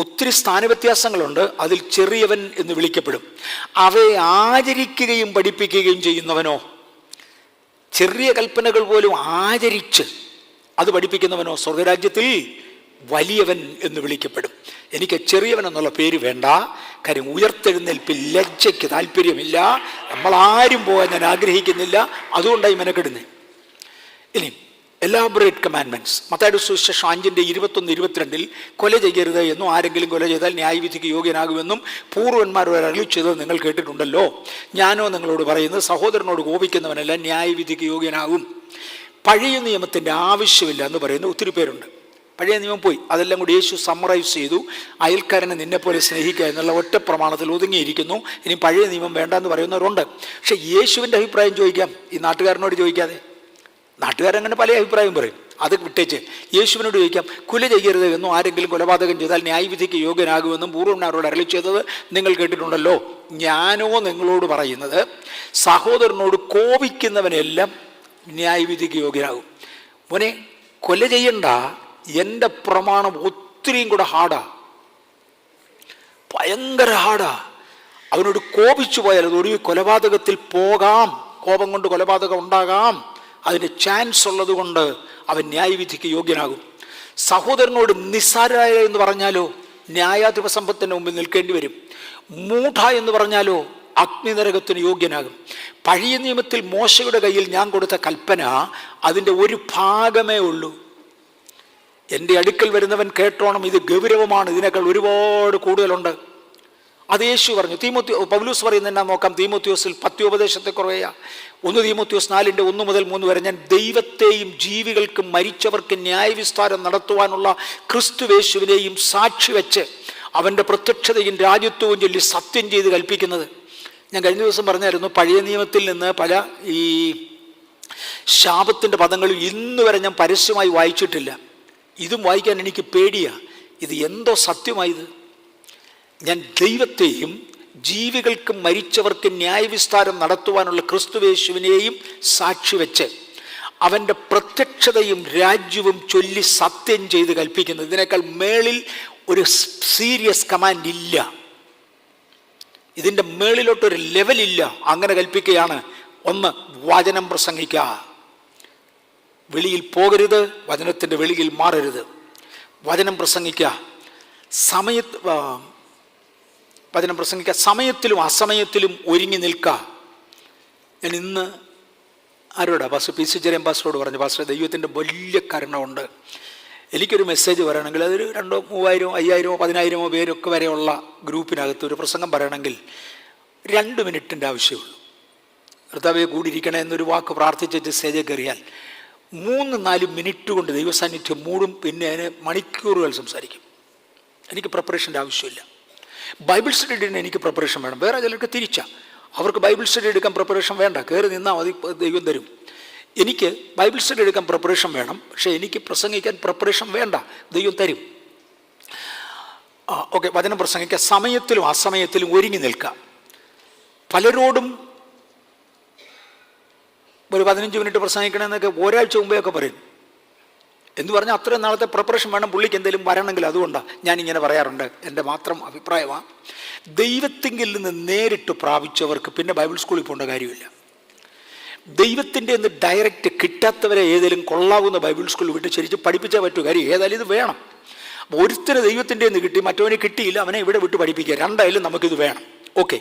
ഒത്തിരി സ്ഥാനവ്യത്യാസങ്ങളുണ്ട്, അതിൽ ചെറിയവൻ എന്ന് വിളിക്കപ്പെടും. അവയെ ആചരിക്കുകയും പഠിപ്പിക്കുകയും ചെയ്യുന്നവനോ, ചെറിയ കൽപ്പനകൾ പോലും ആചരിച്ച് അത് പഠിപ്പിക്കുന്നവനോ സ്വർഗരാജ്യത്തിൽ വലിയവൻ എന്ന് വിളിക്കപ്പെടും. എനിക്ക് ചെറിയവൻ എന്നുള്ള പേര് വേണ്ട. കാര്യം ഉയർത്തെഴുന്നേൽപ്പിൽ ലജ്ജയ്ക്ക് താല്പര്യമില്ല. നമ്മളാരും പോകാൻ ഞാൻ ആഗ്രഹിക്കുന്നില്ല. അതുകൊണ്ടായി മെനക്കെടുന്നത്. ഇനി എലാബറേറ്റ് കമാൻഡ്മെൻറ്റ്സ്. മത്തായിയുടെ സുവിശേഷം 5:21-22 കൊല ചെയ്യരുത് എന്നും ആരെങ്കിലും കൊല ചെയ്താൽ ന്യായവിധിക്ക് യോഗ്യനാകുമെന്നും പൂർവ്വന്മാർ അരുളി ചെയ്തത് നിങ്ങൾ കേട്ടിട്ടുണ്ടല്ലോ. ഞാനോ നിങ്ങളോട് പറയുന്നത്, സഹോദരനോട് കോപിക്കുന്നവനല്ല ന്യായവിധിക്ക് യോഗ്യനാകും. പഴയ നിയമത്തിൻ്റെ ആവശ്യമില്ല എന്ന് പറയുന്ന ഒത്തിരി പേരുണ്ട്. പഴയ നിയമം പോയി, അതെല്ലാം കൂടി യേശു സമ്മറൈസ് ചെയ്തു. അയൽക്കാരനെ നിന്നെപ്പോലെ സ്നേഹിക്കുക എന്നുള്ള ഒറ്റ പ്രമാണത്തിൽ ഒതുങ്ങിയിരിക്കുന്നു. ഇനി പഴയ നിയമം വേണ്ട എന്ന് പറയുന്നവരുണ്ട്. പക്ഷേ യേശുവിൻ്റെ അഭിപ്രായം ചോദിക്കാം, ഈ നാട്ടുകാരനോട് ചോദിക്കാതെ. നാട്ടുകാരങ്ങനെ പല അഭിപ്രായം പറയും, അത് വിട്ടേച്ച് യേശുവിനോട് ചോദിക്കാം, കൊല ചെയ്യരുത് എന്നും ആരെങ്കിലും കൊലപാതകം ചെയ്താൽ ന്യായവിധിക്ക് യോഗ്യനാകുമെന്നും പൂർവ്വന്മാരോട് അരുളി ചെയ്തത് നിങ്ങൾ കേട്ടിട്ടുണ്ടല്ലോ. ഞാനോ നിങ്ങളോട് പറയുന്നത്, സഹോദരനോട് കോപിക്കുന്നവനെല്ലാം ന്യായവിധിക്ക് യോഗ്യനാകും. മോനെ, കൊല ചെയ്യണ്ട, എൻ്റെ പ്രമാണം ഒത്തിരിയും കൂടെ ഹാർഡാ, ഭയങ്കര ഹാർഡാ. അവനോട് കോപിച്ചു പോയാൽ അത് ഒടുവിൽ കൊലപാതകത്തിൽ പോകാം. കോപം കൊണ്ട് കൊലപാതകം ഉണ്ടാകാം. അതിന് ചാൻസ് ഉള്ളത് കൊണ്ട് അവൻ ന്യായവിധിക്ക് യോഗ്യനാകും. സഹോദരനോട് നിസ്സാരായ എന്ന് പറഞ്ഞാലോ ന്യായാധിപ സമ്പത്തിന് മുമ്പിൽ നിൽക്കേണ്ടി വരും. മൂഢ എന്ന് പറഞ്ഞാലോ അഗ്നിനരകത്തിന് യോഗ്യനാകും. പഴയ നിയമത്തിൽ മോശയുടെ കയ്യിൽ ഞാൻ കൊടുത്ത കൽപ്പന അതിൻ്റെ ഒരു ഭാഗമേ ഉള്ളൂ. എൻ്റെ അടുക്കൽ വരുന്നവൻ കേട്ടോണം, ഇത് ഗൗരവമാണ്, ഇതിനേക്കാൾ ഒരുപാട് കൂടുതലുണ്ട്. അത് യേശു പറഞ്ഞു. പൗലോസ് പറയുന്നത് എന്നാ നോക്കാം. തീമോത്തിയോസിൽ 10 ഉപദേശത്തെ കുറയാ. 1 തീമോത്തിയോസ് 4:1-3 വരെ, ഞാൻ ദൈവത്തെയും ജീവികൾക്കും മരിച്ചവർക്ക് ന്യായവിസ്താരം നടത്തുവാനുള്ള ക്രിസ്തുവേശുവിനെയും സാക്ഷി വെച്ച് അവൻ്റെ പ്രത്യക്ഷതയും രാജ്യത്വവും ചൊല്ലി സത്യം ചെയ്ത് കൽപ്പിക്കുന്നത്. ഞാൻ കഴിഞ്ഞ ദിവസം പറഞ്ഞായിരുന്നു, പഴയ നിയമത്തിൽ നിന്ന് പല ഈ ശാപത്തിൻ്റെ പദങ്ങളും ഇന്ന് വരെ ഞാൻ പരസ്യമായി വായിച്ചിട്ടില്ല. ഇതും വായിക്കാൻ എനിക്ക് പേടിയാ. ഇത് എന്തോ സത്യമായത്. ഞാൻ ദൈവത്തെയും ജീവികൾക്കും മരിച്ചവർക്ക് ന്യായവിസ്താരം നടത്തുവാനുള്ള ക്രിസ്തുവേശുവിനെയും സാക്ഷി വെച്ച് അവൻ്റെ പ്രത്യക്ഷതയും രാജ്യവും ചൊല്ലി സത്യം ചെയ്ത് കൽപ്പിക്കുന്നത്. ഇതിനേക്കാൾ മേളിൽ ഒരു സീരിയസ് കമാൻഡ് ഇല്ല. ഇതിൻ്റെ മേളിലോട്ടൊരു ലെവലില്ല. അങ്ങനെ കൽപ്പിക്കുകയാണ്. 1, വചനം പ്രസംഗിക്കുക, വെളിയിൽ പോകരുത്, വചനത്തിൻ്റെ വെളിയിൽ മാറരുത്. വചനം പ്രസംഗിക്കുക, വചനം പ്രസംഗിക്കുക, സമയത്തിലും അസമയത്തിലും ഒരുങ്ങി നിൽക്കുക. ഞാൻ ഇന്ന് ആരോടാ, പാസ്റ്റർ പി സി ജെറിയം പാസ്റ്ററോട് പറഞ്ഞു, പാസ്റ്റർ ദൈവത്തിൻ്റെ വലിയ കരുണയുണ്ട്, എനിക്കൊരു മെസ്സേജ് പറയണമെങ്കിൽ അതൊരു 200, 3000, 5000, 10000 പേരൊക്കെ വരെയുള്ള ഗ്രൂപ്പിനകത്ത് ഒരു പ്രസംഗം പറയണമെങ്കിൽ 2 മിനിറ്റിൻ്റെ ആവശ്യമുള്ളൂ. കർത്താവേ കൂടിയിരിക്കണേ എന്നൊരു വാക്ക് പ്രാർത്ഥിച്ചിട്ട് സ്റ്റേജിൽ കയറിയാൽ 3-4 മിനിറ്റ് കൊണ്ട് ദൈവസാന്നിധ്യം മൂടും. പിന്നെ അതിന് മണിക്കൂറുകൾ സംസാരിക്കും. എനിക്ക് പ്രിപ്പറേഷൻ്റെ ആവശ്യമില്ല. ബൈബിൾ സ്റ്റഡിന് എനിക്ക് പ്രിപ്പറേഷൻ വേണം. വേറെ ചിലർക്ക് തിരിച്ചാ, അവർക്ക് ബൈബിൾ സ്റ്റഡി എടുക്കാൻ പ്രിപ്പറേഷൻ വേണ്ട, കയറി നിന്നാൽ മതി, ദൈവം തരും. എനിക്ക് ബൈബിൾ സ്റ്റഡി എടുക്കാൻ പ്രിപ്പറേഷൻ വേണം, പക്ഷേ എനിക്ക് പ്രസംഗിക്കാൻ പ്രിപ്പറേഷൻ വേണ്ട, ദൈവം തരും. ഓക്കെ, വചനം പ്രസംഗിക്കുക, സമയത്തിലും അസമയത്തിലും ഒരുങ്ങി നിൽക്കുക. പലരോടും ഒരു 15 മിനിറ്റ് പ്രസംഗിക്കണമെന്നൊക്കെ ഒരാഴ്ച മുമ്പേ ഒക്കെ പറയും. എന്ന് പറഞ്ഞാൽ അത്രയും നാളത്തെ പ്രിപ്പറേഷൻ വേണം പുള്ളിക്ക് എന്തെങ്കിലും വരണമെങ്കിൽ. അതുകൊണ്ടാണ് ഞാനിങ്ങനെ പറയാറുണ്ട്, എൻ്റെ മാത്രം അഭിപ്രായമാണ്. ദൈവത്തിങ്കിൽ നിന്ന് നേരിട്ട് പ്രാപിച്ചവർക്ക് പിന്നെ ബൈബിൾ സ്കൂളിൽ പോകേണ്ട കാര്യമില്ല. ദൈവത്തിൻ്റെ നിന്ന് ഡയറക്റ്റ് കിട്ടാത്തവരെ ഏതെങ്കിലും കൊള്ളാവുന്ന ബൈബിൾ സ്കൂളിൽ വിട്ട് ശരിക്കും പഠിപ്പിച്ചാൽ പറ്റൂ. കാര്യം ഏതായാലും ഇത് വേണം. ഒരുത്തിന് ദൈവത്തിൻ്റെ നിന്ന് കിട്ടി, മറ്റവനെ കിട്ടിയില്ല, അവനെ ഇവിടെ വിട്ട് പഠിപ്പിക്കുക. രണ്ടായാലും നമുക്കിത് വേണം. ഓക്കെ,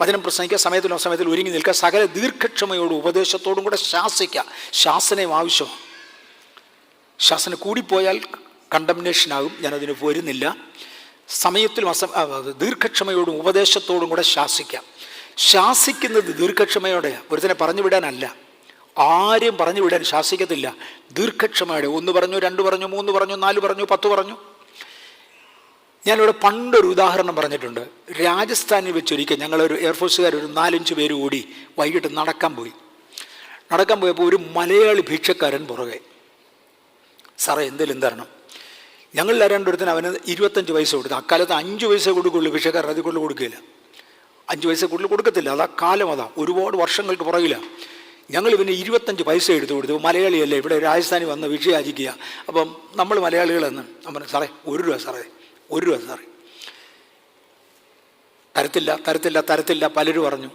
വചനം പ്രസംഗിക്കുക, സമയത്തിനോ സമയത്തിൽ ഒരുങ്ങി നിൽക്കുക, സകല ദീർഘക്ഷമയോടും ഉപദേശത്തോടും കൂടെ ശാസിക്കുക. ശാസനയും ആവശ്യമാണ്. ശാസന കൂടിപ്പോയാൽ കണ്ടംനേഷനാകും. ഞാനതിന് വരുന്നില്ല. സമയത്തിലും ദീർഘക്ഷമയോടും ഉപദേശത്തോടും കൂടെ ശാസിക്കാം. ശാസിക്കുന്നത് ദീർഘക്ഷമയോടെ, ഒരുത്തനെ പറഞ്ഞു വിടാനല്ല. ആരും പറഞ്ഞു വിടാൻ ശാസിക്കത്തില്ല. ദീർഘക്ഷമയോടെ 1 പറഞ്ഞു, 2 പറഞ്ഞു, 3 പറഞ്ഞു, 4 പറഞ്ഞു, 10 പറഞ്ഞു. ഞാനിവിടെ പണ്ടൊരു ഉദാഹരണം പറഞ്ഞിട്ടുണ്ട്. രാജസ്ഥാനിൽ വെച്ചൊരിക്കൽ ഞങ്ങളൊരു എയർഫോഴ്സുകാർ ഒരു 4-5 പേര് കൂടി വൈകിട്ട് നടക്കാൻ പോയപ്പോൾ ഒരു മലയാളി ഭിക്ഷക്കാരൻ പുറകെ. സാറേ എന്തെങ്കിലും തരണം. ഞങ്ങളിൽ രണ്ടൊരുത്തിന് അവന് 25 പൈസ കൊടുത്തു. അക്കാലത്ത് 5 പൈസ കൊടുക്കുള്ളൂ ഭിക്ഷക്കാരൻ, അതിൽ കൂടുതൽ കൊടുക്കില്ല. 5 പൈസ കൂടുതൽ കൊടുക്കത്തില്ല. അതാ കാലം, അതാ ഒരുപാട് വർഷങ്ങൾക്ക് പുറകില്ല. ഞങ്ങൾ ഇവന് 25 പൈസ എടുത്തു കൊടുത്തു. മലയാളിയല്ലേ, ഇവിടെ രാജസ്ഥാനിൽ വന്ന് ഭിക്ഷ യാചിക്കുക. അപ്പം നമ്മൾ മലയാളികളെന്ന് അവൻ, സാറേ 1 രൂപ സാറേ, 1 രൂപ സാറേ. തരത്തില്ല. പലരും പറഞ്ഞു.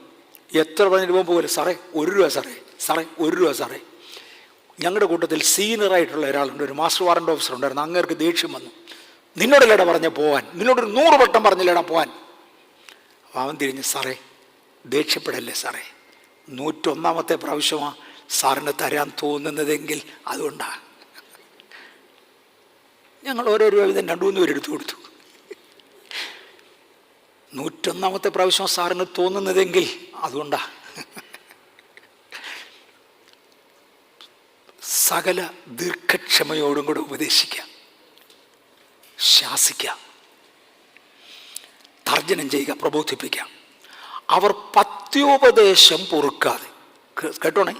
എത്ര പറഞ്ഞിട്ട് പോകില്ല. സാറേ 1 രൂപ സാറേ, സാറേ 1 രൂപ സാറേ. ഞങ്ങളുടെ കൂട്ടത്തിൽ സീനിയറായിട്ടുള്ള ഒരാളുണ്ട്, ഒരു മാസ്റ്റർ വാറണ്ട് ഓഫീസർ ഉണ്ടായിരുന്നു. അങ്ങേർക്ക് ദേഷ്യം വന്നു. നിന്നോടല്ലേടാ പറഞ്ഞ പോവാൻ, നിന്നോടൊരു 100 വട്ടം പറഞ്ഞില്ലേടാ പോവാൻ. അവൻ തിരിഞ്ഞ്, സാറേ ദേഷ്യപ്പെടല്ലേ സാറേ, 101ാമത്തെ പ്രാവശ്യമാണ് സാറിന് തരാൻ തോന്നുന്നതെങ്കിൽ അതുകൊണ്ടാണ്. ഞങ്ങൾ ഓരോ രൂപ വീതം 2-3 പേര് എടുത്തു കൊടുത്തു. 101ാമത്തെ പ്രാവശ്യം സാറിന് തോന്നുന്നതെങ്കിൽ അതുകൊണ്ടാണ്. സകല ദീർഘക്ഷമയോടും കൂടെ ഉപദേശിക്കാം, ശാസിക്കാം, തർജ്ജനം ചെയ്യുക, പ്രബോധിപ്പിക്കാം. അവർ പത്യോപദേശം പൊറുക്കാതെ. കേട്ടോണേ,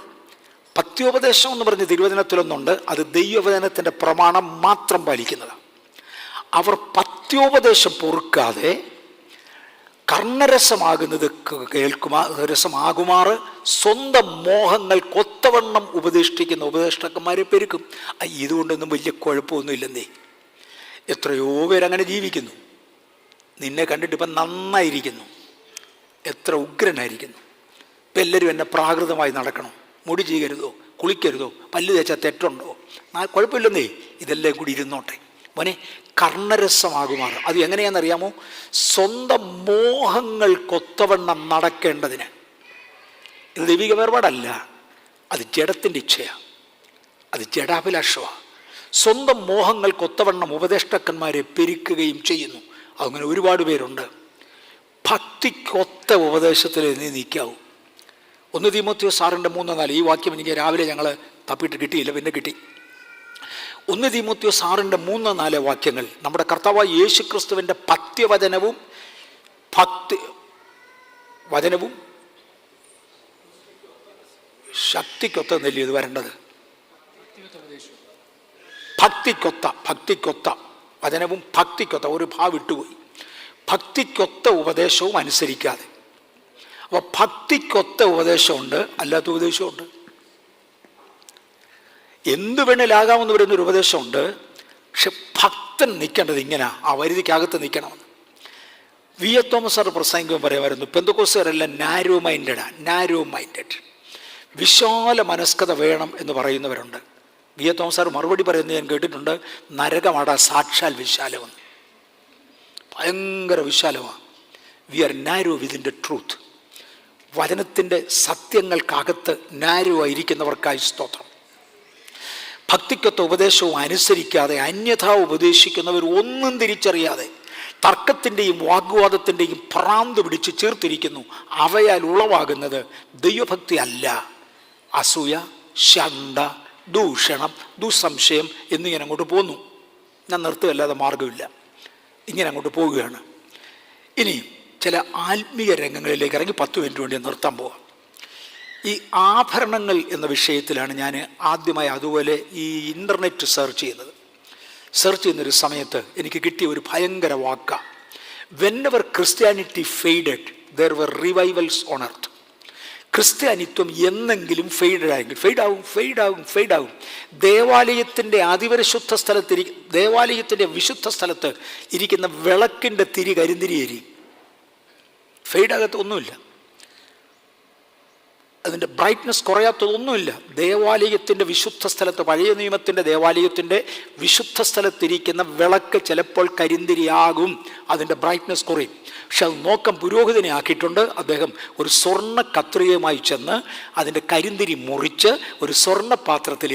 പത്യോപദേശം എന്ന് പറഞ്ഞ് തിരുവചനത്തിലൊന്നുണ്ട്. അത് ദൈവവചനത്തിൻ്റെ പ്രമാണം മാത്രം പാലിക്കുന്നതാണ്. അവർ പത്യോപദേശം പൊറുക്കാതെ കർണരസമാകുന്നത് രസമാകുമാറ് സ്വന്തം മോഹങ്ങൾ കൊത്തവണ്ണം ഉപദേഷ്ടിക്കുന്ന ഉപദേഷ്ടാക്കന്മാരെ പെരുക്കും. ഇതുകൊണ്ടൊന്നും വലിയ കുഴപ്പമൊന്നുമില്ലെന്നേ. എത്രയോ പേരങ്ങനെ ജീവിക്കുന്നു. നിന്നെ കണ്ടിട്ട് ഇപ്പം നന്നായിരിക്കുന്നു, എത്ര ഉഗ്രനായിരിക്കുന്നു. ഇപ്പം എല്ലാവരും എന്നെ പ്രാകൃതമായി നടക്കണം, മുടി ചെയ്യരുതോ, കുളിക്കരുതോ, പല്ല് തേച്ചാൽ തെറ്റുണ്ടോ, കുഴപ്പമില്ലെന്നേ, ഇതെല്ലാം കൂടി ഇരുന്നോട്ടെ. മോനെ, കർണരസമാകുമാറ്. അത് എങ്ങനെയാണെന്നറിയാമോ? സ്വന്തം മോഹങ്ങൾ കൊത്തവണ്ണം നടക്കേണ്ടതിന്. ഇത് ദൈവിക വേർപാടല്ല, അത് ജഡത്തിൻ്റെ ഇച്ഛയാണ്, അത് ജഡാഭിലാഷമാണ്. സ്വന്തം മോഹങ്ങൾ കൊത്തവണ്ണം ഉപദേഷ്ടാക്കന്മാരെ പെരുക്കുകയും ചെയ്യുന്നു. അങ്ങനെ ഒരുപാട് പേരുണ്ട്. ഭക്തിക്കൊത്ത ഉപദേശത്തിൽ നീ നിൽക്കാവൂ. 1 തീമോഥെയോസ് 6:3-4. ഈ വാക്യം എനിക്ക് രാവിലെ ഞങ്ങൾ തപ്പിയിട്ട് കിട്ടിയില്ല, പിന്നെ കിട്ടി. 1 തീമോഥെയോസ് 6:3-4 വാക്യങ്ങൾ നമ്മുടെ കർത്താവായ യേശുക്രിസ്തുവിൻ്റെ പത്യവചനവും വചനവും ശക്തിക്കൊത്ത നെല്ലിയത് വരേണ്ടത്. ഭക്തിക്കൊത്ത വചനവും ഭക്തിക്കൊത്ത, ഒരു ഭാവ് വിട്ടുപോയി. ഭക്തിക്കൊത്ത ഉപദേശവും അനുസരിക്കാതെ. അപ്പോൾ ഭക്തിക്കൊത്ത ഉപദേശമുണ്ട്, അല്ലാത്ത ഉപദേശമുണ്ട്. എന്ത് വേണേലാകാമെന്ന് പറയുന്നൊരു ഉപദേശമുണ്ട്. പക്ഷെ ഭക്തൻ നിൽക്കേണ്ടത് ഇങ്ങനെ, ആ വരുതിക്കകത്ത് നിൽക്കണമെന്ന്. വി.എ. തോമസ് സാർ പ്രസംഗിക്കുമ്പോൾ പറയുമായിരുന്നു, പെന്തക്കോസ്തുകാരെല്ലാം നാരോ മൈൻഡഡ്, വിശാല മനസ്കത വേണം എന്ന് പറയുന്നവരുണ്ട്. വി.എ. തോമസ് സാർ മറുപടി പറയുന്നത് ഞാൻ കേട്ടിട്ടുണ്ട്, നരകമട സാക്ഷാൽ വിശാലമെന്ന്. ഭയങ്കര വിശാലമാണ്. We are narrow within the truth. വചനത്തിൻ്റെ സത്യങ്ങൾക്കകത്ത് നാരോ ആയിരിക്കുന്നവർക്കായി സ്തോത്രം. ഭക്തിക്കൊത്ത ഉപദേശവും അനുസരിക്കാതെ അന്യഥാ ഉപദേശിക്കുന്നവർ ഒന്നും തിരിച്ചറിയാതെ തർക്കത്തിൻ്റെയും വാഗ്വാദത്തിൻ്റെയും ഭ്രാന്ത് പിടിച്ച് ചേർത്തിരിക്കുന്നു. അവയാൽ ഉളവാകുന്നത് ദൈവഭക്തി അല്ല, അസൂയ, ശണ്ട, ദൂഷണം, ദുസ്സംശയം എന്നിങ്ങനെ അങ്ങോട്ട് പോന്നു. ഞാൻ നിർത്തുകയല്ലാതെ മാർഗമില്ല, ഇങ്ങനെ അങ്ങോട്ട് പോവുകയാണ്. ഇനി ചില ആത്മീയ രംഗങ്ങളിലേക്ക് ഇറങ്ങി 10 മിനിറ്റ് വേണ്ടി നിർത്താൻ പോവാം. ഈ ആഭരണങ്ങൾ എന്ന വിഷയത്തിലാണ് ഞാൻ ആദ്യമായി അതുപോലെ ഈ ഇൻ്റർനെറ്റ് സെർച്ച് ചെയ്യുന്നൊരു സമയത്ത് എനിക്ക് കിട്ടിയ ഒരു ഭയങ്കര വാക്കാണ്. Whenever Christianity faded there were revivals on earth. ക്രിസ്ത്യാനിത്വം എന്നെങ്കിലും ഫെയ്ഡാകും. ദേവാലയത്തിൻ്റെ അതിപരിശുദ്ധ ദേവാലയത്തിൻ്റെ വിശുദ്ധ സ്ഥലത്ത് ഇരിക്കുന്ന വിളക്കിൻ്റെ തിരി കരിന്തിരിയേരി ഫെയ്ഡാകത്തൊന്നുമില്ല. അതിൻ്റെ ബ്രൈറ്റ്നസ് കുറയാത്തതൊന്നുമില്ല. ദേവാലയത്തിൻ്റെ വിശുദ്ധ സ്ഥലത്ത്, പഴയ നിയമത്തിൻ്റെ ദേവാലയത്തിൻ്റെ വിശുദ്ധ സ്ഥലത്തിരിക്കുന്ന വിളക്ക് ചിലപ്പോൾ കരിന്തിരിയാകും, അതിൻ്റെ ബ്രൈറ്റ്നസ് കുറയും. പക്ഷെ അത് നോക്കം പുരോഹിതനെ ആക്കിയിട്ടുണ്ട്. അദ്ദേഹം ഒരു സ്വർണ്ണ കത്രികയുമായി ചെന്ന് അതിൻ്റെ കരിന്തിരി മുറിച്ച് ഒരു സ്വർണ്ണ പാത്രത്തിൽ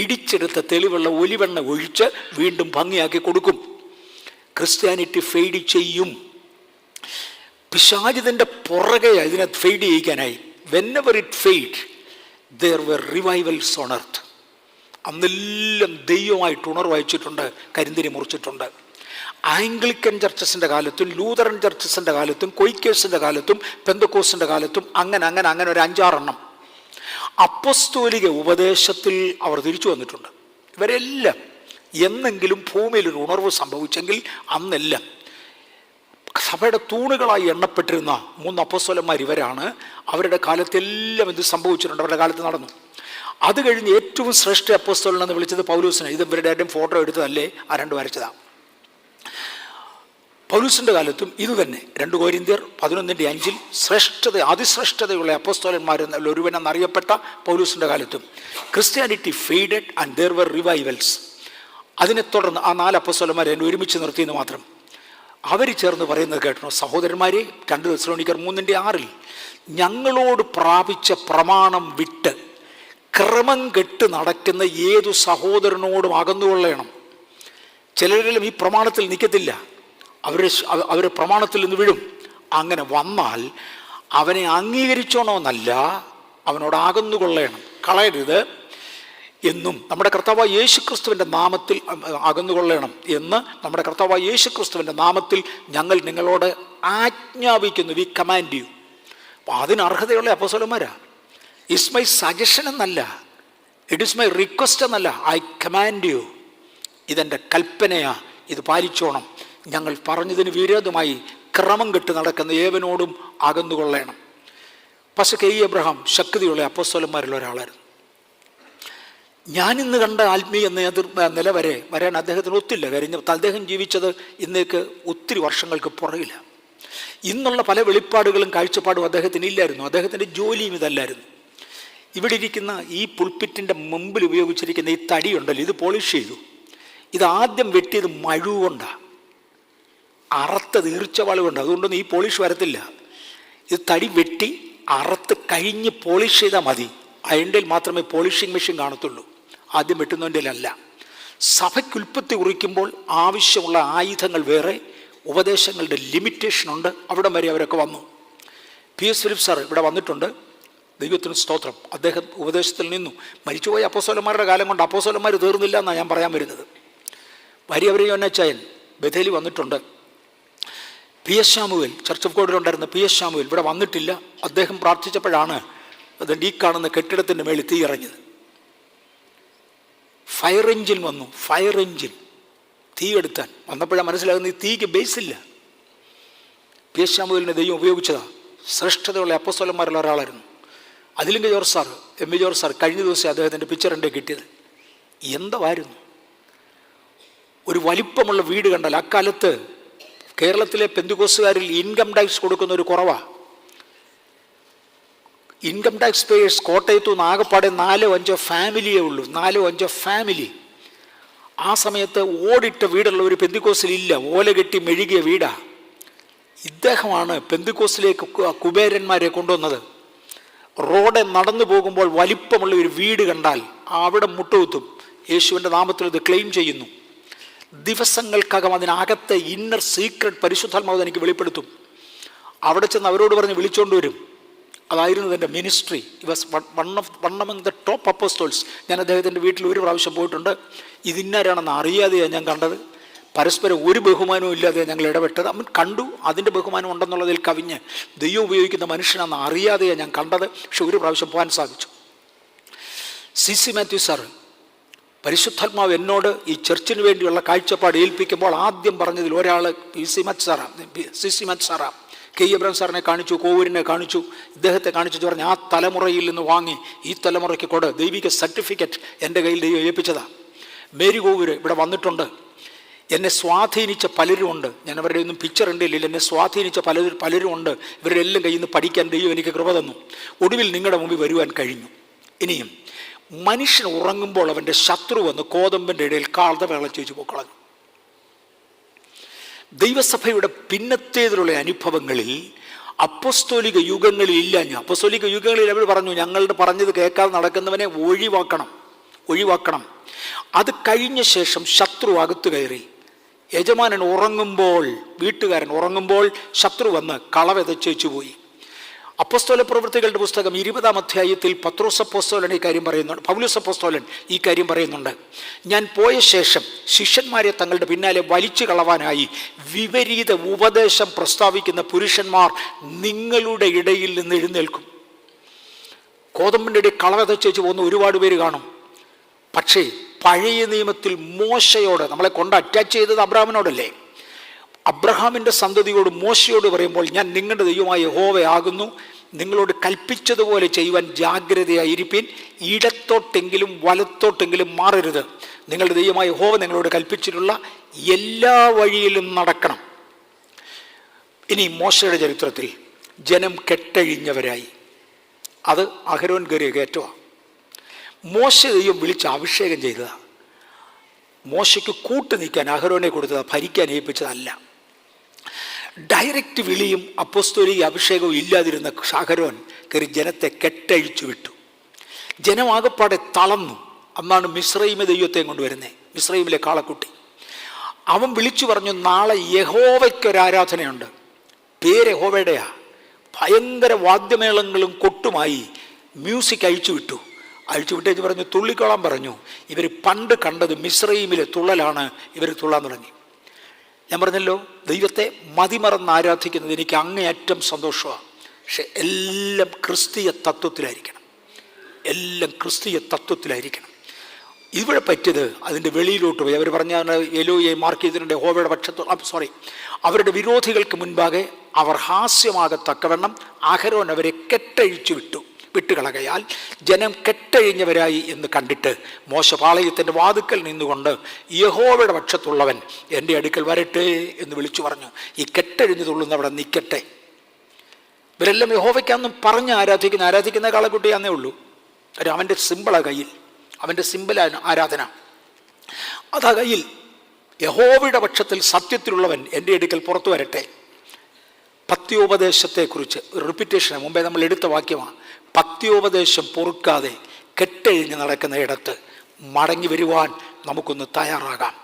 ഇടിച്ചെടുത്ത് തെളിവുള്ള ഒലിവെണ്ണ ഒഴിച്ച് വീണ്ടും ഭംഗിയാക്കി കൊടുക്കും. ക്രിസ്ത്യാനിറ്റി ഫെയ്ഡ് ചെയ്യും. പിശാചിതിൻ്റെ പുറകെ ഇതിനെ ഫെയ്ഡ് ചെയ്യിക്കാനായി. Whenever it faded, there were revivals on earth. അന്നെല്ലാം ദൈവമായിട്ട് ഉണർവഹിച്ചിട്ടുണ്ട്, കരിന്തിരി മുറിച്ചിട്ടുണ്ട്. ആംഗ്ലിക്കൻ ചർച്ചസിൻ്റെ കാലത്തും ലൂതറൻ ചർച്ചസിൻ്റെ കാലത്തും ക്വൈക്കേഴ്സിൻ്റെ കാലത്തും പെന്തക്കോസ്തിൻ്റെ കാലത്തും അങ്ങനെ ഒരു 5-6 എണ്ണം അപ്പസ്തോലിക ഉപദേശത്തിൽ അവർ തിരിച്ചു വന്നിട്ടുണ്ട്. ഇവരെല്ലാം എന്നെങ്കിലും ഭൂമിയിലൊരു ഉണർവ് സംഭവിച്ചെങ്കിൽ അന്നെല്ലാം സഭയുടെ തൂണുകളായി എണ്ണപ്പെട്ടിരുന്ന 3 അപ്പോസ്തലന്മാർ ഇവരാണ്. അവരുടെ കാലത്തെല്ലാം ഇത് സംഭവിച്ചിട്ടുണ്ട്, അവരുടെ കാലത്ത് നടന്നു. അത് കഴിഞ്ഞ് ഏറ്റവും ശ്രേഷ്ഠ അപ്പോസ്തലനെന്ന് വിളിച്ചത് പൗലോസിനെ. ഇത് ഇവരുടെ ആരും ഫോട്ടോ എടുത്തതല്ലേ, ആ 2 വരച്ചതാണ്. പൗലോസിൻ്റെ കാലത്തും ഇത് തന്നെ. 2 കൊരിന്ത്യർ 11:5 അതിശ്രേഷ്ഠതയുള്ള അപ്പോസ്തലന്മാരെന്നുള്ള ഒരുവനെന്നറിയപ്പെട്ട പൗലോസിൻ്റെ കാലത്തും Christianity faded and there were revivals. അതിനെ തുടർന്ന് ആ 4 അപ്പോസ്തലന്മാരെ എന്നെ ഒരുമിച്ച് നിർത്തിയെന്ന് മാത്രം. അവർ ചേർന്ന് പറയുന്നത് കേട്ടോ, സഹോദരന്മാരെ, 2 തെസ്സലോനിക്കർ 3:6 ഞങ്ങളോട് പ്രാപിച്ച പ്രമാണം വിട്ട് ക്രമം കെട്ട് നടക്കുന്ന ഏതു സഹോദരനോടും അകന്നുകൊള്ളണം. ചിലരെല്ലാം ഈ പ്രമാണത്തിൽ നിൽക്കത്തില്ല, അവരെ പ്രമാണത്തിൽ നിന്ന് വിടും. അങ്ങനെ വന്നാൽ അവനെ അംഗീകരിച്ചോണമെന്നല്ല, അവനോട് അകന്നുകൊള്ളണം, കളയരുത് എന്നും നമ്മുടെ കർത്താവായ യേശുക്രിസ്തുവിൻ്റെ നാമത്തിൽ അകന്നുകൊള്ളണം എന്ന് നമ്മുടെ കർത്താവായ യേശുക്രിസ്തുവിൻ്റെ നാമത്തിൽ ഞങ്ങൾ നിങ്ങളോട് ആജ്ഞാപിക്കുന്നു. V command U. അപ്പോൾ അതിന് അർഹതയുള്ള അപ്പോസ്തലന്മാരാ. ഇറ്റ്സ് മൈ സജഷൻ എന്നല്ല, ഇറ്റ് ഈസ് മൈ റിക്വസ്റ്റ് എന്നല്ല, ഐ കമാൻഡ് യു. ഇതെൻ്റെ കൽപ്പനയാ, ഇത് പാലിച്ചോണം. ഞങ്ങൾ പറഞ്ഞതിന് വിരോധമായി ക്രമം കെട്ട് നടക്കുന്ന ഏവനോടും അകന്നുകൊള്ളണം. പക്ഷേ കെ. എബ്രഹാം ശക്തിയുള്ള അപ്പോസ്തലന്മാരിൽ ഒരാളായിരുന്നു. ഞാനിന്ന് കണ്ട ആത്മീയ നില വരാൻ അദ്ദേഹത്തിന് ഒത്തില്ല. കാര്യം അദ്ദേഹം ജീവിച്ചത് ഇന്നേക്ക് ഒത്തിരി വർഷങ്ങൾക്ക് പുറകില്ല. ഇന്നുള്ള പല വെളിപ്പാടുകളും കാഴ്ചപ്പാടും അദ്ദേഹത്തിന് ഇല്ലായിരുന്നു. അദ്ദേഹത്തിൻ്റെ ജോലിയും ഇതല്ലായിരുന്നു. ഇവിടെ ഇരിക്കുന്ന ഈ പുൾപ്പിറ്റിൻ്റെ മുമ്പിൽ ഉപയോഗിച്ചിരിക്കുന്ന ഈ തടിയുണ്ടല്ലോ, ഇത് പോളിഷ് ചെയ്തു. ഇത് ആദ്യം വെട്ടിയത് മഴുകൊണ്ടാണ്, അറുത്തത് ഈർച്ചവാളുകൊണ്ട്. അതുകൊണ്ടൊന്നും ഈ പോളിഷ് വരത്തില്ല. ഇത് തടി വെട്ടി അറുത്ത് കഴിഞ്ഞ് പോളിഷ് ചെയ്താൽ മതി. അതിൻ്റെ മാത്രമേ പോളിഷിങ് മെഷീൻ കാണത്തുള്ളൂ, ആദ്യം വെട്ടുന്നതിൻ്റെ അല്ല. സഭയ്ക്കുൽപ്പത്തി കുറിക്കുമ്പോൾ ആവശ്യമുള്ള ആയുധങ്ങൾ വേറെ, ഉപദേശങ്ങളുടെ ലിമിറ്റേഷനുണ്ട്. അവിടെ വരെ അവരൊക്കെ വന്നു. P.S. ഫിലിപ്പ് സാർ ഇവിടെ വന്നിട്ടുണ്ട്, ദൈവത്തിന് സ്തോത്രം. അദ്ദേഹം ഉപദേശത്തിൽ നിന്നു. മരിച്ചുപോയ അപ്പോസ്തലന്മാരുടെ കാലം കൊണ്ട് അപ്പോസ്തലന്മാർ തീർന്നില്ല എന്നാണ് ഞാൻ പറയാൻ വരുന്നത്. വരിയവരെയൊന്നച്ചായൻ ബഥേലി വന്നിട്ടുണ്ട്. P.S. ശാമുവേൽ, ചർച്ച് ഓഫ് ഗോഡിലുണ്ടായിരുന്ന P.S. ശാമുവേൽ ഇവിടെ വന്നിട്ടില്ല. അദ്ദേഹം പ്രാർത്ഥിച്ചപ്പോഴാണ് അതുകൊണ്ട് ഈ കാണുന്ന കെട്ടിടത്തിൻ്റെ മേളിൽ തീ ഇറങ്ങിയത്. ഫയർ എഞ്ചിൻ വന്നു. ഫയർ എഞ്ചിൻ തീ എടുത്താൻ വന്നപ്പോഴാണ് മനസ്സിലാകുന്നത് ഈ തീക്ക് ബേസില്ല. P.S. ശാമുവേലിനെ ദൈവം ഉപയോഗിച്ചതാണ്. ശ്രേഷ്ഠതയുള്ള അപ്പോസ്തലന്മാരിൽ ഒരാളായിരുന്നു. അതിലിംഗ George sir, M.A. George sir കഴിഞ്ഞ ദിവസം അദ്ദേഹത്തിൻ്റെ പിക്ചർ എൻ്റെ കിട്ടിയത്. എന്തായിരുന്നു ഒരു വലിപ്പമുള്ള വീട് കണ്ടാൽ. അക്കാലത്ത് കേരളത്തിലെ പെന്തിക്കോസ്തുകാരിൽ ഇൻകം ടാക്സ് കൊടുക്കുന്ന ഒരു കുറവാണ്. ഇൻകം ടാക്സ് പേയേഴ്സ് കോട്ടയത്തു നിന്ന് ആകെപ്പാടെ 4-5 ഫാമിലിയേ ഉള്ളൂ. 4-5 ഫാമിലി. ആ സമയത്ത് ഓടിട്ട വീടുള്ള ഒരു പെന്തിക്കോസിലില്ല, ഓല കെട്ടി മെഴുകിയ വീടാ. ഇദ്ദേഹമാണ് പെന്തിക്കോസിലേക്ക് കുബേരന്മാരെ കൊണ്ടുവന്നത്. റോഡ് നടന്നു പോകുമ്പോൾ വലിപ്പമുള്ള ഒരു വീട് കണ്ടാൽ അവിടെ മുട്ടുകുത്തും. യേശുവിൻ്റെ നാമത്തിൽ ഇത് ക്ലെയിം ചെയ്യുന്നു. ദിവസങ്ങൾക്കകം അതിനകത്തെ ഇന്നർ സീക്രട്ട് പരിശുദ്ധാത്മാവ് എനിക്ക് വെളിപ്പെടുത്തും. അവിടെ ചെന്ന് അവരോട് പറഞ്ഞ് വിളിച്ചുകൊണ്ട് വരും. അതായിരുന്നു എൻ്റെ ministry. Was one among the top apostles. ഞാൻ അദ്ദേഹത്തിൻ്റെ വീട്ടിൽ ഒരു പ്രാവശ്യം പോയിട്ടുണ്ട്. ഇതിന്നാരാണെന്ന് അറിയാതെയാണ് ഞാൻ കണ്ടത്. പരസ്പരം ഒരു ബഹുമാനവും ഇല്ലാതെയാണ് ഞങ്ങൾ ഇടപെട്ടത്. അവൻ കണ്ടു, അതിൻ്റെ ബഹുമാനം ഉണ്ടെന്നുള്ളതിൽ കവിഞ്ഞ് ദൈവം ഉപയോഗിക്കുന്ന മനുഷ്യനാണെന്ന് അറിയാതെയാണ് ഞാൻ കണ്ടത്. പക്ഷെ ഒരു പ്രാവശ്യം പോകാൻ സാധിച്ചു. C.C. മാത്യു സാറ്, പരിശുദ്ധാത്മാവ് എന്നോട് ഈ ചർച്ചിന് വേണ്ടിയുള്ള കാഴ്ചപ്പാട് ഏൽപ്പിക്കുമ്പോൾ ആദ്യം പറഞ്ഞതിൽ ഒരാൾ C.C. Mathew Sarah. K Abraham സാറിനെ കാണിച്ചു, കോവൂരിനെ കാണിച്ചു, ഇദ്ദേഹത്തെ കാണിച്ചു പറഞ്ഞ് ആ തലമുറയിൽ നിന്ന് വാങ്ങി ഈ തലമുറയ്ക്ക് കൊട്, ദൈവിക സർട്ടിഫിക്കറ്റ് എൻ്റെ കയ്യിൽ ദൈവം ഏൽപ്പിച്ചതാണ്. മേരി കോവൂര് ഇവിടെ വന്നിട്ടുണ്ട്. എന്നെ സ്വാധീനിച്ച പലരും ഉണ്ട്. ഞാൻ അവരുടെ ഒന്നും പിക്ചർ ഉണ്ടില്ല. എന്നെ സ്വാധീനിച്ച പലരും ഉണ്ട്. ഇവരുടെ എല്ലാം കയ്യിൽ നിന്ന് പഠിക്കാൻ ദൈവം എനിക്ക് കൃപ തന്നു. ഒടുവിൽ നിങ്ങളുടെ മുമ്പിൽ വരുവാൻ കഴിഞ്ഞു. ഇനിയും മനുഷ്യൻ ഉറങ്ങുമ്പോൾ അവൻ്റെ ശത്രു വന്ന് കോതമ്പിൻ്റെ ഇടയിൽ കാളത വിളച്ചു പോക്കളഞ്ഞു. ദൈവസഭയുടെ പിന്നത്തേതിലുള്ള അനുഭവങ്ങളിൽ അപ്പസ്തോലിക യുഗങ്ങളിൽ ഇല്ലാഞ്ഞു. അപ്പസ്തോലിക യുഗങ്ങളിൽ അവർ പറഞ്ഞു, ഞങ്ങളുടെ പറഞ്ഞത് കേൾക്കാതെ നടക്കുന്നവനെ ഒഴിവാക്കണം. അത് കഴിഞ്ഞ ശേഷം ശത്രു അകത്ത് കയറി. യജമാനൻ ഉറങ്ങുമ്പോൾ, വീട്ടുകാരൻ ഉറങ്ങുമ്പോൾ ശത്രു വന്ന് കള വിതച്ചേച്ചു പോയി. അപ്പോസ്തല പ്രവൃത്തികളുടെ പുസ്തകം 20-ാം അധ്യായത്തിൽ പത്രോസ് അപ്പോസ്തലൻ ഈ കാര്യം പറയുന്നുണ്ട്, പൗലോസ് അപ്പോസ്തലൻ ഈ കാര്യം പറയുന്നുണ്ട്. ഞാൻ പോയ ശേഷം ശിഷ്യന്മാരെ തങ്ങളുടെ പിന്നാലെ വലിച്ചു കളവാനായി വിപരീത ഉപദേശം പ്രസ്താവിക്കുന്ന പുരുഷന്മാർ നിങ്ങളുടെ ഇടയിൽ നിന്ന് എഴുന്നേൽക്കും. കോതമ്പിൻ്റെ ഇടയിൽ കള വിതച്ചേച്ചു പോകുന്ന ഒരുപാട് പേര് കാണും. പക്ഷേ പഴയ നിയമത്തിൽ മോശയോട്, നമ്മളെ കൊണ്ട് അറ്റാച്ച് ചെയ്തത് അബ്രഹാമിനോടല്ലേ, അബ്രഹാമിൻ്റെ സന്തതിയോട് മോശയോട് പറയുമ്പോൾ ഞാൻ നിങ്ങളുടെ ദൈവമായ യഹോവയാകുന്നു, നിങ്ങളോട് കൽപ്പിച്ചതുപോലെ ചെയ്യുവാൻ ജാഗ്രതയായിരിപ്പിൻ, ഇടത്തോട്ടെങ്കിലും വലത്തോട്ടെങ്കിലും മാറരുത്, നിങ്ങളുടെ ദൈവമായ യഹോവ നിങ്ങളോട് കൽപ്പിച്ചിട്ടുള്ള എല്ലാ വഴിയിലും നടക്കണം. ഇനി മോശയുടെ ചരിത്രത്തിൽ ജനം കെട്ടഴിഞ്ഞവരായി. അത് അഹരോൻ കയറിയ കയറ്റമാണ്. മോശ ദൈവം വിളിച്ച് അഭിഷേകം ചെയ്തതാണ്. മോശയ്ക്ക് കൂട്ടു നിൽക്കാൻ അഹരോനെ കൊടുത്തതാണ്, ഭരിക്കാൻ ഏൽപ്പിച്ചതല്ല. ഡയറക്റ്റ് വിളിയും അപ്പോസ്തോലിക അഭിഷേകവും ഇല്ലാതിരുന്ന അഹരോൻ കയറി ജനത്തെ കെട്ടഴിച്ചു വിട്ടു. ജനമാകപ്പാടെ തളർന്നു. അന്നാണ് മിസ്രൈമ ദൈവത്തെ കൊണ്ടുവരുന്നത്, മിസ്രൈമിലെ കാളക്കുട്ടി. അവൻ വിളിച്ചു പറഞ്ഞു, നാളെ യഹോവയ്ക്കൊരാരാധനയുണ്ട്. പേര് യഹോവയുടെയാ. ഭയങ്കര വാദ്യമേളങ്ങളും കൊട്ടുമായി മ്യൂസിക് അഴിച്ചു വിട്ടേച്ച് പറഞ്ഞു, തുള്ളിക്കോളാൻ പറഞ്ഞു. ഇവർ പണ്ട് കണ്ടത് മിസ്രൈമിലെ തുള്ളലാണ്, ഇവർ തുള്ളാൻ തുടങ്ങി. ഞാൻ പറഞ്ഞല്ലോ, ദൈവത്തെ മതിമറന്ന് ആരാധിക്കുന്നത് എനിക്ക് അങ്ങേയറ്റം സന്തോഷമാണ്. പക്ഷെ എല്ലാം ക്രിസ്തീയ തത്വത്തിലായിരിക്കണം. ഇവിടെ പറ്റിയത് അതിൻ്റെ വെളിയിലോട്ട് പോയി. അവർ പറഞ്ഞ എലോയെ മാർക്ക് ചെയ്തിട്ടുണ്ട്, യഹോവയുടെ പക്ഷത്ത് അവരുടെ വിരോധികൾക്ക് മുൻപാകെ അവർ ഹാസ്യമാകത്തക്കവണ്ണം അഹരോൻ അവരെ വിട്ടുകളകയാൽ ജനം കെട്ടഴിഞ്ഞവരായി എന്ന് കണ്ടിട്ട് മോശ പാളയത്തിൻ്റെ വാതുക്കൽ നിന്നുകൊണ്ട് യഹോവയുടെ പക്ഷത്തുള്ളവൻ എൻ്റെ അടുക്കൽ വരട്ടെ എന്ന് വിളിച്ചു പറഞ്ഞു. ഈ കെട്ടഴിഞ്ഞു തുള്ളുന്നവിടെ നിൽക്കട്ടെ. ഇവരെല്ലാം യഹോവയ്ക്കാന്നും പറഞ്ഞ് ആരാധിക്കുന്ന കാളക്കുട്ടിയാന്നേ ഉള്ളൂ. അവൻ്റെ സിമ്പിളാ കയ്യിൽ, അവൻ്റെ സിമ്പിളാണ് ആരാധന. അതാ കയ്യിൽ. യഹോവയുടെ പക്ഷത്തിൽ സത്യത്തിലുള്ളവൻ എൻ്റെ അടുക്കൽ പുറത്തു വരട്ടെ. പത്യോപദേശത്തെക്കുറിച്ച് റിപ്പീറ്റേഷൻ മുമ്പേ നമ്മൾ എടുത്ത വാക്യമാണ്. പത്യോപദേശം പൊറുക്കാതെ കെട്ടഴിഞ്ഞ് നടക്കുന്ന ഇടത്ത് മടങ്ങി വരുവാൻ നമുക്കൊന്ന് തയ്യാറാകാം.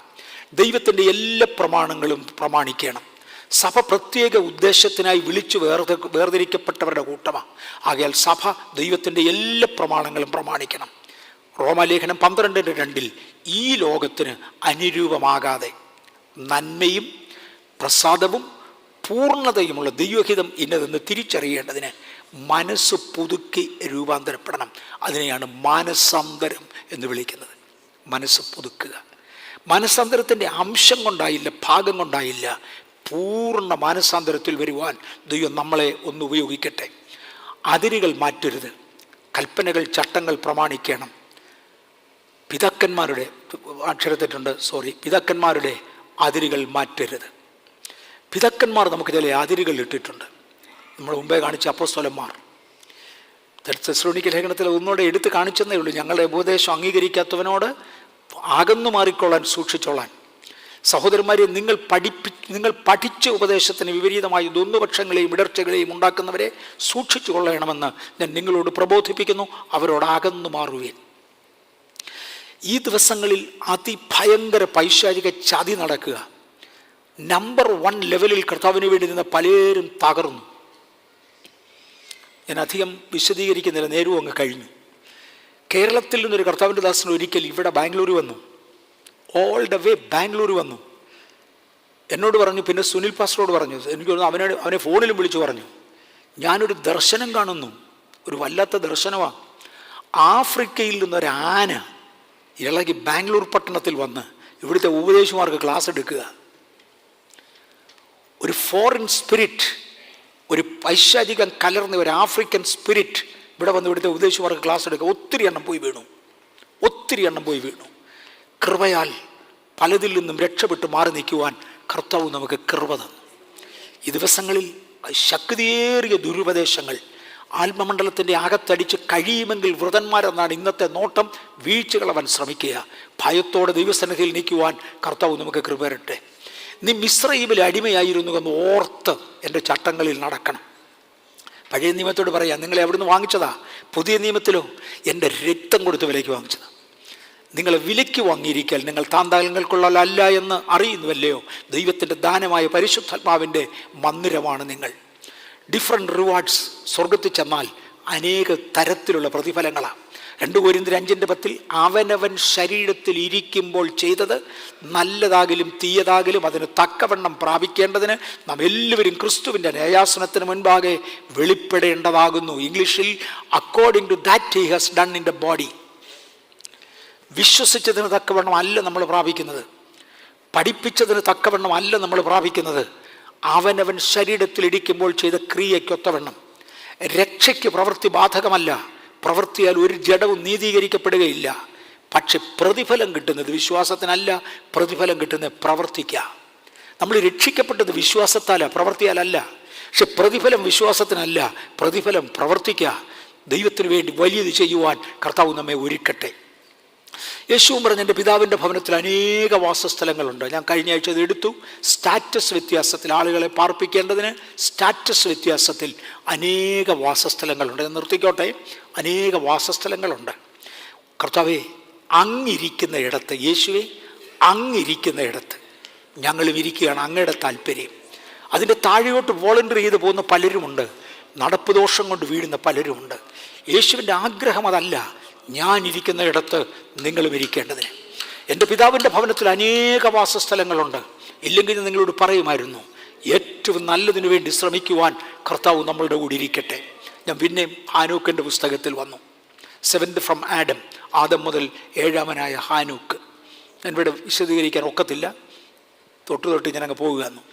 ദൈവത്തിൻ്റെ എല്ലാ പ്രമാണങ്ങളും പ്രമാണിക്കണം. സഭ പ്രത്യേക ഉദ്ദേശത്തിനായി വിളിച്ചു വേർതിരിക്കപ്പെട്ടവരുടെ കൂട്ടമാണ്. ആകയാൽ സഭ ദൈവത്തിൻ്റെ എല്ലാ പ്രമാണങ്ങളും പ്രമാണിക്കണം. റോമാലേഖനം 12:2 ഈ ലോകത്തിന് അനുരൂപമാകാതെ നന്മയും പ്രസാദവും പൂർണ്ണതയുമുള്ള ദൈവഹിതം ഇന്നതെന്ന് തിരിച്ചറിയേണ്ടതിന് മനസ്സ് പുതുക്കി രൂപാന്തരപ്പെടണം. അതിനെയാണ് മാനസാന്തരം എന്ന് വിളിക്കുന്നത്. മനസ്സ് പുതുക്കുക. മനസാന്തരത്തിൻ്റെ അംശം കൊണ്ടായില്ല, ഭാഗം കൊണ്ടായില്ല, പൂർണ്ണ മാനസാന്തരത്തിൽ വരുവാൻ ദൈവം നമ്മളെ ഒന്ന് ഉപയോഗിക്കട്ടെ. അതിരുകൾ മാറ്റരുത്. കൽപ്പനകൾ, ചട്ടങ്ങൾ പ്രമാണിക്കണം. പിതാക്കന്മാരുടെ പിതാക്കന്മാരുടെ അതിരുകൾ മാറ്റരുത്. പിതാക്കന്മാർ നമുക്ക് ചില അതിരുകൾ ഇട്ടിട്ടുണ്ട്. നമ്മൾ മുമ്പേ കാണിച്ച അപ്പോസ്തലന്മാർ തെസ്സലോനിക്ക ലേഖനത്തിൽ ഒന്നുകൂടെ എടുത്ത് കാണിച്ചെന്നേ ഉള്ളൂ. ഞങ്ങളുടെ ഉപദേശം അംഗീകരിക്കാത്തവനോട് അകന്നു മാറിക്കൊള്ളാൻ സൂക്ഷിച്ചോളാൻ. സഹോദരന്മാരെ, നിങ്ങൾ പഠിച്ച ഉപദേശത്തിന് വിപരീതമായി ദ്വന്ദ്വപക്ഷങ്ങളെയും ഇടർച്ചകളെയും ഉണ്ടാക്കുന്നവരെ സൂക്ഷിച്ചു കൊള്ളണമെന്ന് ഞാൻ നിങ്ങളോട് പ്രബോധിപ്പിക്കുന്നു. അവരോട് അകന്നു മാറുവേൻ. ഈ ദിവസങ്ങളിൽ അതിഭയങ്കര പൈശാചിക ചതി നടക്കുക. നമ്പർ 1 ലെവലിൽ കർത്താവിന് വേണ്ടി നിന്ന് പലരും തകർന്നു. ഞാൻ അധികം വിശദീകരിക്കുന്നില്ല, നേരവും അങ്ങ് കഴിഞ്ഞു. കേരളത്തിൽ നിന്നൊരു കർത്താവിൻ്റെ ദാസൻ ഒരിക്കൽ ഇവിടെ ബാംഗ്ലൂർ വന്നു. ഓൾ ദ വേ ബാംഗ്ലൂർ വന്നു. എന്നോട് പറഞ്ഞു, പിന്നെ സുനിൽ പാസ്റ്ററോട് പറഞ്ഞു, എനിക്ക് അവനെ ഫോണിലും വിളിച്ചു പറഞ്ഞു, ഞാനൊരു ദർശനം കാണുന്നു, ഒരു വല്ലാത്ത ദർശനമാണ്. ആഫ്രിക്കയിൽ നിന്നൊരു ആന ഇളകി ബാംഗ്ലൂർ പട്ടണത്തിൽ വന്ന് ഇവിടുത്തെ ഉപദേശിമാർക്ക് ക്ലാസ് എടുക്കുക. ഒരു ഫോറിൻ സ്പിരിറ്റ്, ഒരു പൈശാചികം കലർന്ന ഒരു ആഫ്രിക്കൻ സ്പിരിറ്റ് ഇവിടെ വന്ന് ഇവിടുത്തെ ഉപദേശിമാർക്ക് ക്ലാസ് എടുക്കുക. ഒത്തിരി എണ്ണം പോയി വീണു. കൃപയാൽ പലതിൽ നിന്നും രക്ഷപ്പെട്ട് മാറി നിൽക്കുവാൻ കർത്താവ് നമുക്ക് കൃപ തന്നു. ഈ ദിവസങ്ങളിൽ ശക്തിയേറിയ ദുരുപദേശങ്ങൾ ആത്മമണ്ഡലത്തിൻ്റെ അകത്തടിച്ച് കഴിയുമെങ്കിൽ വൃതന്മാരെന്നാണ് ഇന്നത്തെ നോട്ടം. വീഴ്ചകളവൻ ശ്രമിക്കുക. ഭയത്തോടെ ദൈവസന്നിധിയിൽ നിൽക്കുവാൻ കർത്താവ് നമുക്ക് കൃപ തരട്ടെ. നീ മിസ്രയീമിലെ അടിമയായിരുന്നു എന്ന് ഓർത്ത് എൻ്റെ ചട്ടങ്ങളിൽ നടക്കണം. പഴയ നിയമത്തോട് പറയാം, നിങ്ങളെ എവിടുന്ന് വാങ്ങിച്ചതാ? പുതിയ നിയമത്തിലോ എൻ്റെ രക്തം കൊടുത്ത് വിലയ്ക്ക് വാങ്ങിച്ചതാ. നിങ്ങളെ വിലയ്ക്ക് വാങ്ങിയിരിക്കൽ നിങ്ങൾ താന്താങ്ങൾക്കുള്ളതല്ല എന്ന് അറിയുന്നുവല്ലയോ? ദൈവത്തിൻ്റെ ദാനമായ പരിശുദ്ധാത്മാവിൻ്റെ മന്ദിരമാണ് നിങ്ങൾ. Different rewards. സ്വർഗത്തിൽ ചെന്നാൽ അനേക തരത്തിലുള്ള പ്രതിഫലങ്ങളാണ്. 2 കൊരിന്ത്യർ 5:10 അവനവൻ ശരീരത്തിൽ ഇരിക്കുമ്പോൾ ചെയ്തത് നല്ലതാകിലും തീയതാകിലും അതിന് തക്കവണ്ണം പ്രാപിക്കേണ്ടതിന് നാം എല്ലാവരും ക്രിസ്തുവിൻ്റെ ന്യായാസനത്തിന് മുൻപാകെ വെളിപ്പെടേണ്ടതാകുന്നു. ഇംഗ്ലീഷിൽ according to that he has done in the body. വിശ്വസിച്ചതിന് തക്കവണ്ണം അല്ല നമ്മൾ പ്രാപിക്കുന്നത്, പഠിപ്പിച്ചതിന് തക്കവണ്ണം അല്ല നമ്മൾ പ്രാപിക്കുന്നത്. അവനവൻ ശരീരത്തിലിരിക്കുമ്പോൾ ചെയ്ത ക്രിയയ്ക്കൊത്തവണ്ണം. രക്ഷയ്ക്ക് പ്രവൃത്തി ബാധകമല്ല. പ്രവൃത്തിയാൽ ഒരു ജഡവും നീതീകരിക്കപ്പെടുകയില്ല. പക്ഷെ പ്രതിഫലം കിട്ടുന്നത് വിശ്വാസത്തിനല്ല, പ്രതിഫലം കിട്ടുന്നത് പ്രവർത്തിക്കുക. നമ്മൾ രക്ഷിക്കപ്പെട്ടത് വിശ്വാസത്താല, പ്രവൃത്തിയാലല്ല. പക്ഷെ പ്രതിഫലം വിശ്വാസത്തിനല്ല, പ്രതിഫലം പ്രവർത്തിക്കുക. ദൈവത്തിന് വേണ്ടി വലിയത് ചെയ്യുവാൻ കർത്താവ് നമ്മെ ഒരുക്കട്ടെ. യേശുവും പറഞ്ഞ എൻ്റെ പിതാവിൻ്റെ ഭവനത്തിൽ അനേക വാസസ്ഥലങ്ങളുണ്ട്. ഞാൻ കഴിഞ്ഞ ആഴ്ച അത് എടുത്തു. സ്റ്റാറ്റസ് വ്യത്യാസത്തിൽ ആളുകളെ പാർപ്പിക്കേണ്ടതിന് സ്റ്റാറ്റസ് വ്യത്യാസത്തിൽ അനേക വാസസ്ഥലങ്ങളുണ്ട്. നിർത്തിക്കോട്ടെ, അനേക വാസസ്ഥലങ്ങളുണ്ട്. കർത്താവേ, അങ്ങിരിക്കുന്ന ഇടത്ത്, യേശുവേ അങ്ങിരിക്കുന്ന ഇടത്ത് ഞങ്ങളും ഇരിക്കുകയാണ്. അങ്ങയുടെ താല്പര്യം. അതിൻ്റെ താഴെയോട്ട് വോളണ്ടിയർ ചെയ്ത് പോകുന്ന പലരുമുണ്ട്. നടപ്പ് ദോഷം കൊണ്ട് വീഴുന്ന പലരുമുണ്ട്. യേശുവിൻ്റെ ആഗ്രഹം അതല്ല, ഞാൻ ഇരിക്കുന്ന ഇടത്ത് നിങ്ങളും ഇരിക്കേണ്ടതിന്. എൻ്റെ പിതാവിൻ്റെ ഭവനത്തിൽ അനേക വാസസ്ഥലങ്ങളുണ്ട്. ഇല്ലെങ്കിൽ നിങ്ങളോട് പറയുമായിരുന്നു. ഏറ്റവും നല്ലതിനു വേണ്ടി ശ്രമിക്കുവാൻ കർത്താവ് നമ്മളുടെ കൂടി ഇരിക്കട്ടെ. ഞാൻ പിന്നെയും ഹാനൂക്കിൻ്റെ പുസ്തകത്തിൽ വന്നു. 7th ഫ്രം ആഡം, ആദം മുതൽ 7ാമനായ ഹാനൂക്ക്. ഞാൻ ഇവിടെ വിശദീകരിക്കാൻ ഒക്കത്തില്ല, തൊട്ട് ഞാനങ്ങ് പോവുകയെന്നു.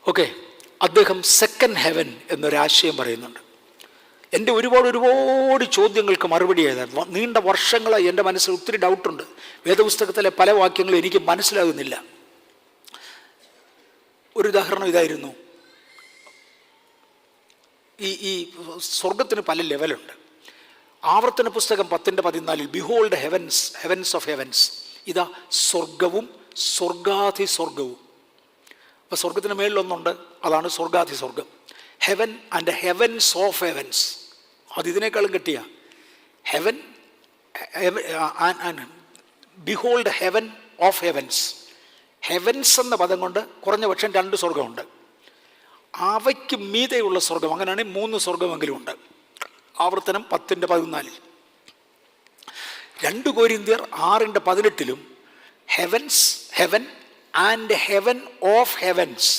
ഓക്കെ, അദ്ദേഹം സെക്കൻഡ് ഹെവൻ എന്നൊരാശയം പറയുന്നുണ്ട്. എൻ്റെ ഒരുപാട് ചോദ്യങ്ങൾക്ക് മറുപടി എഴുതാൻ നീണ്ട വർഷങ്ങളായി എൻ്റെ മനസ്സിൽ ഒത്തിരി ഡൗട്ടുണ്ട്. വേദപുസ്തകത്തിലെ പല വാക്യങ്ങളും എനിക്ക് മനസ്സിലാകുന്നില്ല. ഒരു ഉദാഹരണം ഇതായിരുന്നു. ഈ സ്വർഗത്തിന് പല ലെവലുണ്ട്. ആവർത്തന പുസ്തകം 10:14 ബിഹോൾഡ് ഹെവൻസ് ഓഫ് ഹെവൻസ്. ഇതാ സ്വർഗവും സ്വർഗാധിസ്വർഗവും. അപ്പോൾ സ്വർഗത്തിന് മേളിലൊന്നുണ്ട്, അതാണ് സ്വർഗാധിസ്വർഗം. Heaven and heavens of heavens, അതിതിനേക്കാളും കിട്ടിയ heaven. Behold heaven of heavens. Heavens എന്ന പദം കൊണ്ട് കുറഞ്ഞ പക്ഷം 2 സ്വർഗമുണ്ട്. അവയ്ക്ക് മീതെയുള്ള സ്വർഗം, അങ്ങനെയാണെങ്കിൽ 3 സ്വർഗമെങ്കിലും ഉണ്ട്. ആവർത്തനം 10:14. 2 കൊരിന്ത്യർ 6:18 heavens, heaven and heaven of heavens.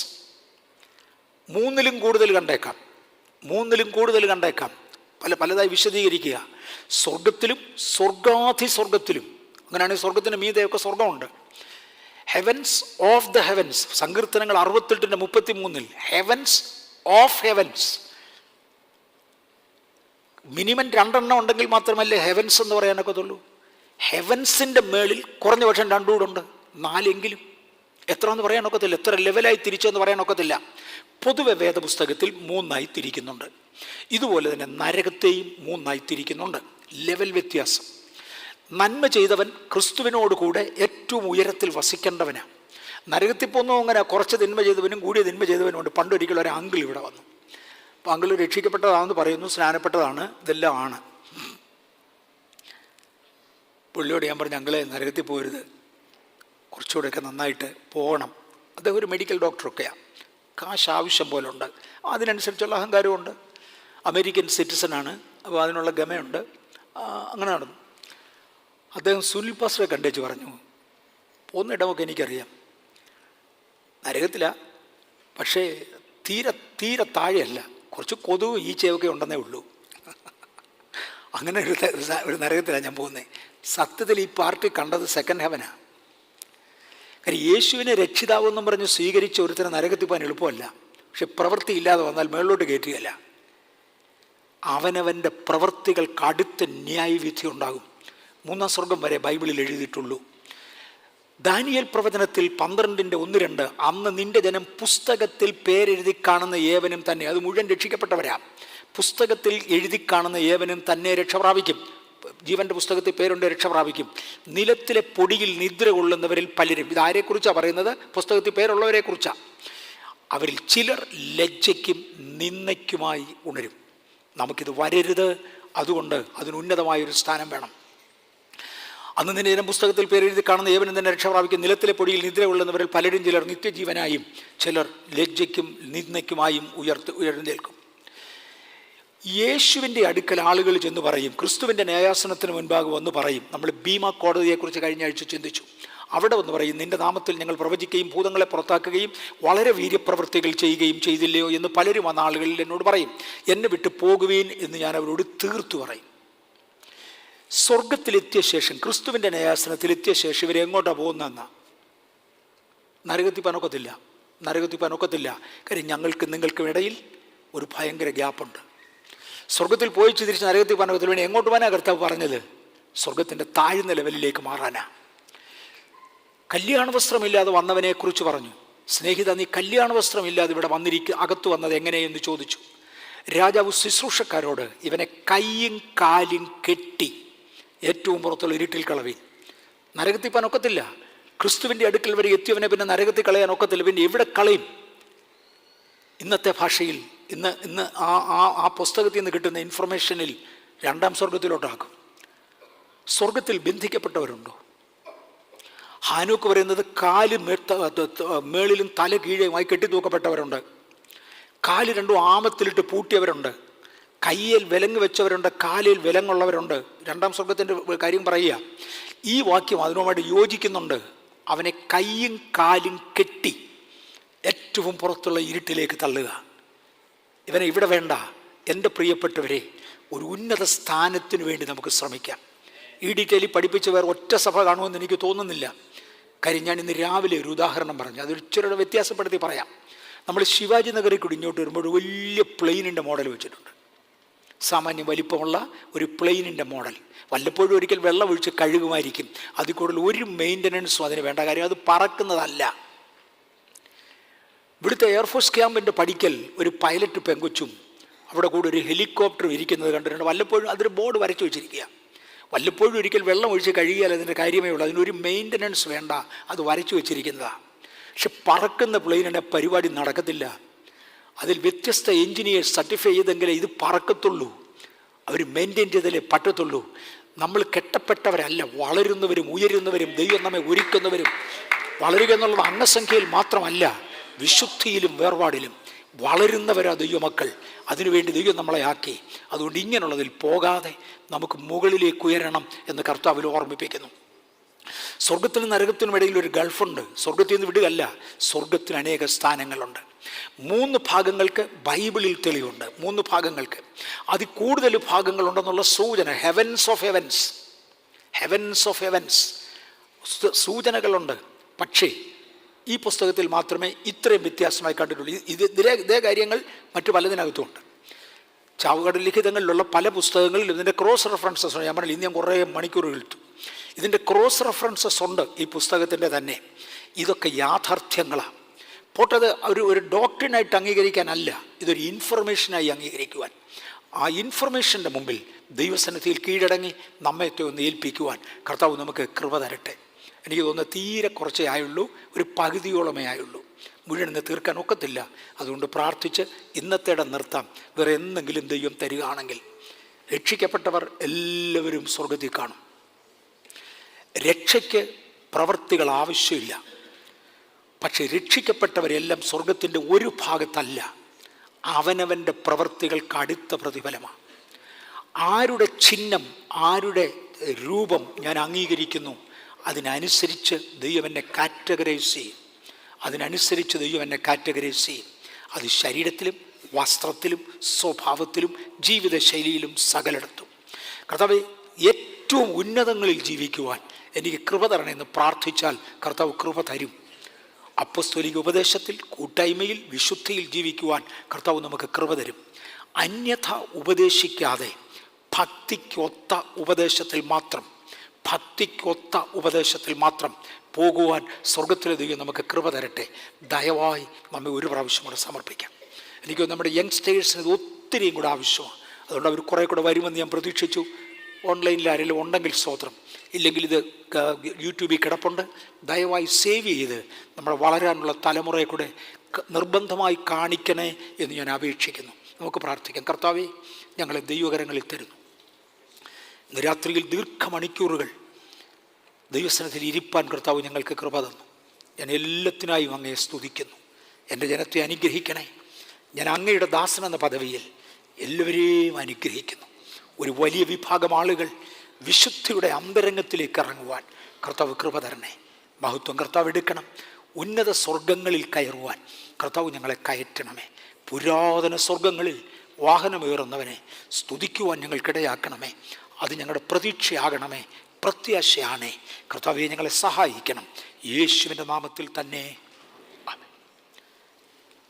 3ലും കൂടുതൽ കണ്ടേക്കാം. പലതായി വിശദീകരിക്കുക. സ്വർഗത്തിലും സ്വർഗാധിസ്വർഗത്തിലും, അങ്ങനെയാണെങ്കിൽ സ്വർഗത്തിന് മീതെയൊക്കെ സ്വർഗമുണ്ട്. Heavens of the heavens. സങ്കീർത്തനങ്ങൾ 68:33 ഹെവൻസ് ഓഫ് ഹെവൻസ്. മിനിമം 2 ഉണ്ടെങ്കിൽ മാത്രമല്ലേ ഹെവൻസ് എന്ന് പറയാനൊക്കത്തുള്ളൂ. ഹെവൻസിൻ്റെ മേളിൽ കുറഞ്ഞ പക്ഷം 2 കൂടെ ഉണ്ട്, 4 എത്ര എന്ന് പറയാനൊക്കത്തില്ല. എത്ര ലെവലായി തിരിച്ചെന്ന് പറയാനൊക്കത്തില്ല. പൊതുവെ വേദപുസ്തകത്തിൽ 3 തിരിക്കുന്നുണ്ട്. ഇതുപോലെ തന്നെ നരകത്തെയും 3 തിരിക്കുന്നുണ്ട്. ലെവൽ വ്യത്യാസം. നന്മ ചെയ്തവൻ ക്രിസ്തുവിനോട് കൂടെ ഏറ്റവും ഉയരത്തിൽ വസിക്കേണ്ടവനാണ്. നരകത്തിൽ പോകുന്നു അങ്ങനെ കുറച്ച് തിന്മ ചെയ്തവനും കൂടിയ തിന്മ ചെയ്തവനും ഉണ്ട്. പണ്ടൊരിക്കലും ഒരു അങ്കിൾ ഇവിടെ വന്നു. അപ്പോൾ അങ്കിൾ രക്ഷിക്കപ്പെട്ടതാണെന്ന് പറയുന്നു, സ്നാനപ്പെട്ടതാണ്, ഇതെല്ലാം ആണ്. പുള്ളിയോട് ഞാൻ പറഞ്ഞു, അങ്കിളെ നരകത്തിൽ പോരുത്, കുറച്ചുകൂടെയൊക്കെ നന്നായിട്ട് പോകണം. അദ്ദേഹം ഒരു മെഡിക്കൽ ഡോക്ടറൊക്കെയാണ്. കാശ് ആവശ്യം പോലെ ഉണ്ട്, അതിനനുസരിച്ചുള്ള അഹങ്കാരമുണ്ട്. അമേരിക്കൻ സിറ്റിസനാണ്, അപ്പോൾ അതിനുള്ള ഗമയുണ്ട്. അങ്ങനെ നടന്നു. അദ്ദേഹം സുനിൽ പാസ്റ്ററെ കണ്ടേച്ച് പറഞ്ഞു, പോകുന്നിടമൊക്കെ എനിക്കറിയാം, നരകത്തിലാണ്, പക്ഷേ തീരെ താഴെയല്ല, കുറച്ച് കൊതുക് ഈച്ചയൊക്കെ ഉണ്ടെന്നേ ഉള്ളൂ. അങ്ങനെ ഒരു നരകത്തിലാണ് ഞാൻ പോകുന്നത്. സത്യത്തിൽ ഈ പാർട്ടി കണ്ടത് സെക്കൻഡ് ഹെവനാണ്. കാര്യം യേശുവിനെ രക്ഷിതാവെന്നും പറഞ്ഞ് സ്വീകരിച്ച ഒരുത്തരം നരകത്തിൽ പോകാൻ എളുപ്പമല്ല. പക്ഷെ പ്രവൃത്തി ഇല്ലാതെ വന്നാൽ മേളിലോട്ട് കയറ്റുകയല്ല. അവനവൻ്റെ പ്രവൃത്തികൾക്ക് അടുത്ത ന്യായവിധി ഉണ്ടാകും. 3-ാം സ്വർഗം വരെ ബൈബിളിൽ എഴുതിയിട്ടുള്ളൂ. ദാനിയേൽ പ്രവചനത്തിൽ 12:1-2 അന്ന് നിന്റെ ജനം പുസ്തകത്തിൽ പേരെഴുതി കാണുന്ന ഏവനും തന്നെ, അത് മുഴുവൻ രക്ഷിക്കപ്പെട്ടവരാ, പുസ്തകത്തിൽ എഴുതി കാണുന്ന ഏവനും തന്നെ രക്ഷ പ്രാപിക്കും. ജീവൻ്റെ പുസ്തകത്തിൽ പേരുണ്ട്, രക്ഷ പ്രാപിക്കും. നിലത്തിലെ പൊടിയിൽ നിദ്ര കൊള്ളുന്നവരിൽ പലരും, ഇതാരെക്കുറിച്ചാണ് പറയുന്നത്? പുസ്തകത്തിൽ പേരുള്ളവരെ കുറിച്ചാണ്. അവരിൽ ചിലർ ലജ്ജയ്ക്കും നിന്ദയ്ക്കുമായി ഉണരും. നമുക്കിത് വരരുത്. അതുകൊണ്ട് അതിന് ഉന്നതമായൊരു സ്ഥാനം വേണം. അന്ന് നിന്റെ ജനം പുസ്തകത്തിൽ പേരെഴുതി കാണുന്ന ഏവനും തന്നെ രക്ഷ പ്രാപിക്കും. നിലത്തിലെ പൊടിയിൽ നിദ്ര കൊള്ളുന്നവരിൽ പലരും ചിലർ നിത്യജീവനായും ചിലർ ലജ്ജയ്ക്കും നിന്ദയ്ക്കുമായും ഉയർന്നേൽക്കും. യേശുവിൻ്റെ അടുക്കൽ ആളുകൾ ചെന്ന് പറയും, ക്രിസ്തുവിൻ്റെ ന്യായാസനത്തിന് മുൻപാകെ വന്ന് പറയും. നമ്മൾ ഭീമ കോടതിയെക്കുറിച്ച് കഴിഞ്ഞ ആഴ്ച ചിന്തിച്ചു. അവിടെ വന്ന് പറയും, നിന്റെ നാമത്തിൽ ഞങ്ങൾ പ്രവചിക്കുകയും ഭൂതങ്ങളെ പുറത്താക്കുകയും വളരെ വീര്യപ്രവൃത്തികൾ ചെയ്യുകയും ചെയ്തില്ലയോ എന്ന് പലരും വന്ന ആളുകളിൽ എന്നോട് പറയും. എന്നെ വിട്ട് പോകുവീൻ എന്ന് ഞാൻ അവരോട് തീർത്തു പറയും. സ്വർഗത്തിലെത്തിയ ശേഷം, ക്രിസ്തുവിൻ്റെ ന്യായാസനത്തിലെത്തിയ ശേഷം ഇവരെ എങ്ങോട്ടാണ് പോകുന്നതെന്നാ? നരകത്തിൽ പനൊക്കത്തില്ല. കാര്യം ഞങ്ങൾക്ക് നിങ്ങൾക്കും ഇടയിൽ ഒരു ഭയങ്കര ഗ്യാപ്പുണ്ട്. സ്വർഗത്തിൽ പോയി തിരിച്ച് നരകത്തിൽ പനൊക്കത്തിൽ വേണ്ടി എങ്ങോട്ട് പോകാനാ കർത്താവ് പറഞ്ഞത്? സ്വർഗത്തിൻ്റെ താഴ്ന്ന ലെവലിലേക്ക് മാറാനാ. കല്യാണ വസ്ത്രമില്ലാതെ വന്നവനെക്കുറിച്ച് പറഞ്ഞു. സ്നേഹിത, നീ കല്യാണ വസ്ത്രമില്ലാതെ ഇവിടെ അകത്ത് വന്നത് എങ്ങനെയെന്ന് ചോദിച്ചു. രാജാവ് ശുശ്രൂഷക്കാരോട്, ഇവനെ കൈയും കാലും കെട്ടി ഏറ്റവും പുറത്തുള്ള ഇരുട്ടിൽ കളവീൻ. നരകത്തിൽ പനൊക്കത്തില്ല. ക്രിസ്തുവിൻ്റെ അടുക്കൽ വരെ എത്തിയവനെ പിന്നെ നരകത്തിൽ കളയാൻ ഒക്കത്തില്ല. പിന്നെ എവിടെ കളയും? ഇന്നത്തെ ഭാഷയിൽ ഇന്ന് ആ പുസ്തകത്തിൽ നിന്ന് കിട്ടുന്ന ഇൻഫർമേഷനിൽ 2-ാം സ്വർഗത്തിലോട്ടാക്കും. സ്വർഗത്തിൽ ബന്ധിക്കപ്പെട്ടവരുണ്ടോ? ഹാനൂക്ക് പറയുന്നത് കാല് മേളിലും തല കീഴെയുമായി കെട്ടിത്തൂക്കപ്പെട്ടവരുണ്ട്. കാല് രണ്ടും ആമത്തിലിട്ട് പൂട്ടിയവരുണ്ട്. കയ്യിൽ വിലങ്ങ് വെച്ചവരുണ്ട്, കാലിൽ വിലങ്ങുള്ളവരുണ്ട്. 2-ാം സ്വർഗത്തിൻ്റെ കാര്യം പറയുക. ഈ വാക്യം അതിനുമായിട്ട് യോജിക്കുന്നുണ്ട്. അവനെ കൈയും കാലും കെട്ടി ഏറ്റവും പുറത്തുള്ള ഇരുട്ടിലേക്ക് തള്ളുക. ഇവനെ ഇവിടെ വേണ്ട. എൻ്റെ പ്രിയപ്പെട്ടവരെ, ഒരു ഉന്നത സ്ഥാനത്തിന് വേണ്ടി നമുക്ക് ശ്രമിക്കാം. ഈ ഡീറ്റെയിലിൽ പഠിപ്പിച്ച് വേറെ ഒറ്റ സഭ കാണുമെന്ന് എനിക്ക് തോന്നുന്നില്ല. കാര്യം ഞാൻ ഇന്ന് രാവിലെ ഒരു ഉദാഹരണം പറഞ്ഞു, അതൊരു ഇച്ചിരി വ്യത്യാസപ്പെടുത്തി പറയാം. നമ്മൾ ശിവാജി നഗറിൽ കൂടി ഇങ്ങോട്ട് വരുമ്പോൾ ഒരു വലിയ പ്ലെയിനിൻ്റെ മോഡൽ വെച്ചിട്ടുണ്ട്. സാമാന്യം വലിപ്പമുള്ള ഒരു പ്ലെയിനിൻ്റെ മോഡൽ. വല്ലപ്പോഴും ഒരിക്കൽ വെള്ളം ഒഴിച്ച് കഴുകുമായിരിക്കും. അതിൽ കൂടുതൽ ഒരു മെയിൻ്റനൻസും അതിന് വേണ്ട. കാര്യം അത് പറക്കുന്നതല്ല. ഇവിടുത്തെ എയർഫോഴ്സ് ക്യാമ്പിൻ്റെ പടിക്കൽ ഒരു പൈലറ്റ് പെങ്കൊച്ചും അവിടെ കൂടെ ഒരു ഹെലികോപ്റ്ററും ഇരിക്കുന്നത് കണ്ടിട്ടുണ്ട്. വല്ലപ്പോഴും അതൊരു ബോർഡ് വരച്ചു വെച്ചിരിക്കുക. വല്ലപ്പോഴും ഒരിക്കൽ വെള്ളം ഒഴിച്ച് കഴുകിയാൽ അതിൻ്റെ കാര്യമേ ഉള്ളൂ. അതിനൊരു മെയിൻ്റനൻസ് വേണ്ട. അത് വരച്ചു വെച്ചിരിക്കുന്നതാണ്. പക്ഷെ പറക്കുന്ന പ്ലെയിനിൻ്റെ പരിപാടി നടക്കത്തില്ല. അതിൽ വ്യത്യസ്ത എൻജിനീയേഴ്സ് സർട്ടിഫൈ ചെയ്തെങ്കിലേ ഇത് പറക്കത്തുള്ളൂ. അവർ മെയിൻറ്റെയിൻ ചെയ്താലേ പറ്റത്തുള്ളൂ. നമ്മൾ കെട്ടപ്പെട്ടവരല്ല, വളരുന്നവരും ഉയരുന്നവരും ദൈവം നമ്മെ ഒരുക്കുന്നവരും. വളരുക എന്നുള്ളത് അംഗസംഖ്യയിൽ മാത്രമല്ല, വിശുദ്ധിയിലും വേർപാടിലും വളരുന്നവരാ ദൈവമക്കൾ. അതിനുവേണ്ടി ദൈവം നമ്മളെ ആക്കി. അതുകൊണ്ട് ഇങ്ങനെയുള്ളതിൽ പോകാതെ നമുക്ക് മുകളിലേക്ക് ഉയരണം എന്ന് കർത്താവിൽ ഓർമ്മിപ്പിക്കുന്നു. സ്വർഗത്തിനും നരകത്തിനും ഇടയിൽ ഒരു ഗൾഫുണ്ട്. സ്വർഗത്തിൽ നിന്ന് വിടുകയല്ല, സ്വർഗത്തിന് അനേക സ്ഥാനങ്ങളുണ്ട്. 3 ഭാഗങ്ങൾക്ക് ബൈബിളിൽ തെളിവുണ്ട്. 3 ഭാഗങ്ങൾക്ക്. അതിൽ കൂടുതൽ ഭാഗങ്ങളുണ്ടെന്നുള്ള സൂചന ഹെവൻസ് ഓഫ് ഹെവൻസ് സൂചനകളുണ്ട്. പക്ഷേ ഈ പുസ്തകത്തിൽ മാത്രമേ ഇത്രയും വ്യത്യാസമായി കണ്ടിട്ടുള്ളൂ. ഇതേ കാര്യങ്ങൾ മറ്റു പലതിനകത്തുമുണ്ട്. ചാവുകടൽ ലിഖിതങ്ങളിലുള്ള പല പുസ്തകങ്ങളിലും ഇതിൻ്റെ ക്രോസ് റെഫറൻസസ് ഉണ്ട്. ഞാൻ പറഞ്ഞില്ല, ഇന്ന് ഞാൻ കുറേ മണിക്കൂറുകൾ എടുത്തു. ഇതിൻ്റെ ക്രോസ് റെഫറൻസസ് ഉണ്ട് ഈ പുസ്തകത്തിൻ്റെ തന്നെ. ഇതൊക്കെ യാഥാർത്ഥ്യങ്ങളാണ്. പോട്ടത് ഒരു ഡോക്ട്രിനായിട്ട് അംഗീകരിക്കാനല്ല, ഇതൊരു ഇൻഫർമേഷനായി അംഗീകരിക്കുവാൻ. ആ ഇൻഫർമേഷൻ്റെ മുമ്പിൽ ദൈവസന്നിധിയിൽ കീഴടങ്ങി നമ്മയൊക്കെ ഒന്ന് ഏൽപ്പിക്കുവാൻ കർത്താവ് നമുക്ക് കൃപ തരട്ടെ. എനിക്ക് തോന്നുന്നത് തീരെ കുറച്ചേ ആയുള്ളൂ, ഒരു പകുതിയോളമേ ആയുള്ളൂ. മുഴുവൻ ഇന്ന് തീർക്കാൻ ഒക്കത്തില്ല. അതുകൊണ്ട് പ്രാർത്ഥിച്ച് ഇന്നത്തെ ഇടം നിർത്താം. വേറെ എന്തെങ്കിലും ദൈവം തരികയാണെങ്കിൽ. രക്ഷിക്കപ്പെട്ടവർ എല്ലാവരും സ്വർഗത്തിൽ കാണും. രക്ഷയ്ക്ക് പ്രവൃത്തികൾ ആവശ്യമില്ല. പക്ഷെ രക്ഷിക്കപ്പെട്ടവരെല്ലാം സ്വർഗത്തിൻ്റെ ഒരു ഭാഗത്തല്ല, അവനവൻ്റെ പ്രവൃത്തികൾക്ക് അടുത്ത പ്രതിഫലമാണ്. ആരുടെ ചിഹ്നം, ആരുടെ രൂപം ഞാൻ അംഗീകരിക്കുന്നു, അതിനനുസരിച്ച് ദൈവം എന്നെ കാറ്റഗറൈസ് ചെയ്യും. അത് ശരീരത്തിലും വസ്ത്രത്തിലും സ്വഭാവത്തിലും ജീവിതശൈലിയിലും സകലയിടത്തും. കർത്താവേ, ഏറ്റവും ഉന്നതങ്ങളിൽ ജീവിക്കുവാൻ എനിക്ക് കൃപ തരണമെന്ന് പ്രാർത്ഥിച്ചാൽ കർത്താവ് കൃപ തരും. അപ്പസ്തോലിക ഉപദേശത്തിൽ, കൂട്ടായ്മയിൽ, വിശുദ്ധിയിൽ ജീവിക്കുവാൻ കർത്താവ് നമുക്ക് കൃപ തരും. അന്യഥ ഉപദേശിക്കാതെ ഭക്തിക്കൊത്ത ഉപദേശത്തിൽ മാത്രം പോകുവാൻ സ്വർഗത്തിലെ ദൈവം നമുക്ക് കൃപ തരട്ടെ. ദയവായി നമ്മെ ഒരു പ്രാവശ്യം കൂടെ സമർപ്പിക്കാം. എനിക്ക് നമ്മുടെ യങ്സ്റ്റേഴ്സിന് ഇത് ഒത്തിരിയും കൂടെ ആവശ്യമാണ്. അതുകൊണ്ട് അവർ കുറേ കൂടെ വരുമെന്ന് ഞാൻ പ്രതീക്ഷിച്ചു. ഓൺലൈനിൽ ആരെങ്കിലും ഉണ്ടെങ്കിൽ സ്തോത്രം, ഇല്ലെങ്കിൽ ഇത് യൂട്യൂബിൽ കിടപ്പുണ്ട്. ദയവായി സേവ് ചെയ്ത് നമ്മുടെ വളരാനുള്ള തലമുറയെ കൂടെ നിർബന്ധമായി കാണിക്കണേ എന്ന് ഞാൻ അപേക്ഷിക്കുന്നു. നമുക്ക് പ്രാർത്ഥിക്കാം. കർത്താവേ, ഞങ്ങളെ ദൈവകരങ്ങളിൽ തരുന്നു. ഇന്ന് രാത്രിയിൽ ദീർഘമണിക്കൂറുകൾ ദൈവസന്നിധിയിൽ ഇരിപ്പാൻ കർത്താവ് ഞങ്ങൾക്ക് കൃപ തന്നു. ഞാൻ എല്ലാത്തിനായും അങ്ങയെ സ്തുതിക്കുന്നു. എൻ്റെ ജനത്തെ അനുഗ്രഹിക്കണേ. ഞാൻ അങ്ങയുടെ ദാസൻ എന്ന പദവിയിൽ എല്ലാവരെയും അനുഗ്രഹിക്കുന്നു. ഒരു വലിയ വിഭാഗം ആളുകൾ വിശുദ്ധിയുടെ അന്തരംഗത്തിലേക്ക് ഇറങ്ങുവാൻ കർത്താവ് കൃപ തരണേ. മഹത്വം കർത്താവ് എടുക്കണം. ഉന്നത സ്വർഗങ്ങളിൽ കയറുവാൻ കർത്താവ് ഞങ്ങളെ കയറ്റണമേ. പുരാതന സ്വർഗങ്ങളിൽ വാഹനമേറുന്നവനെ സ്തുതിക്കുവാൻ ഞങ്ങൾക്കിടയാക്കണമേ. അത് ഞങ്ങളുടെ പ്രതീക്ഷയാകണമേ, പ്രത്യാശയാണേ. കർത്താവെ, ഞങ്ങളെ സഹായിക്കണം. യേശുവിൻ്റെ നാമത്തിൽ തന്നെ.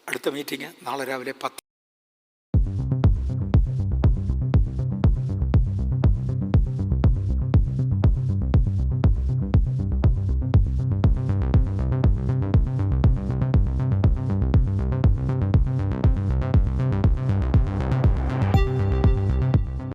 അടുത്ത മീറ്റിംഗ് നാളെ രാവിലെ 10.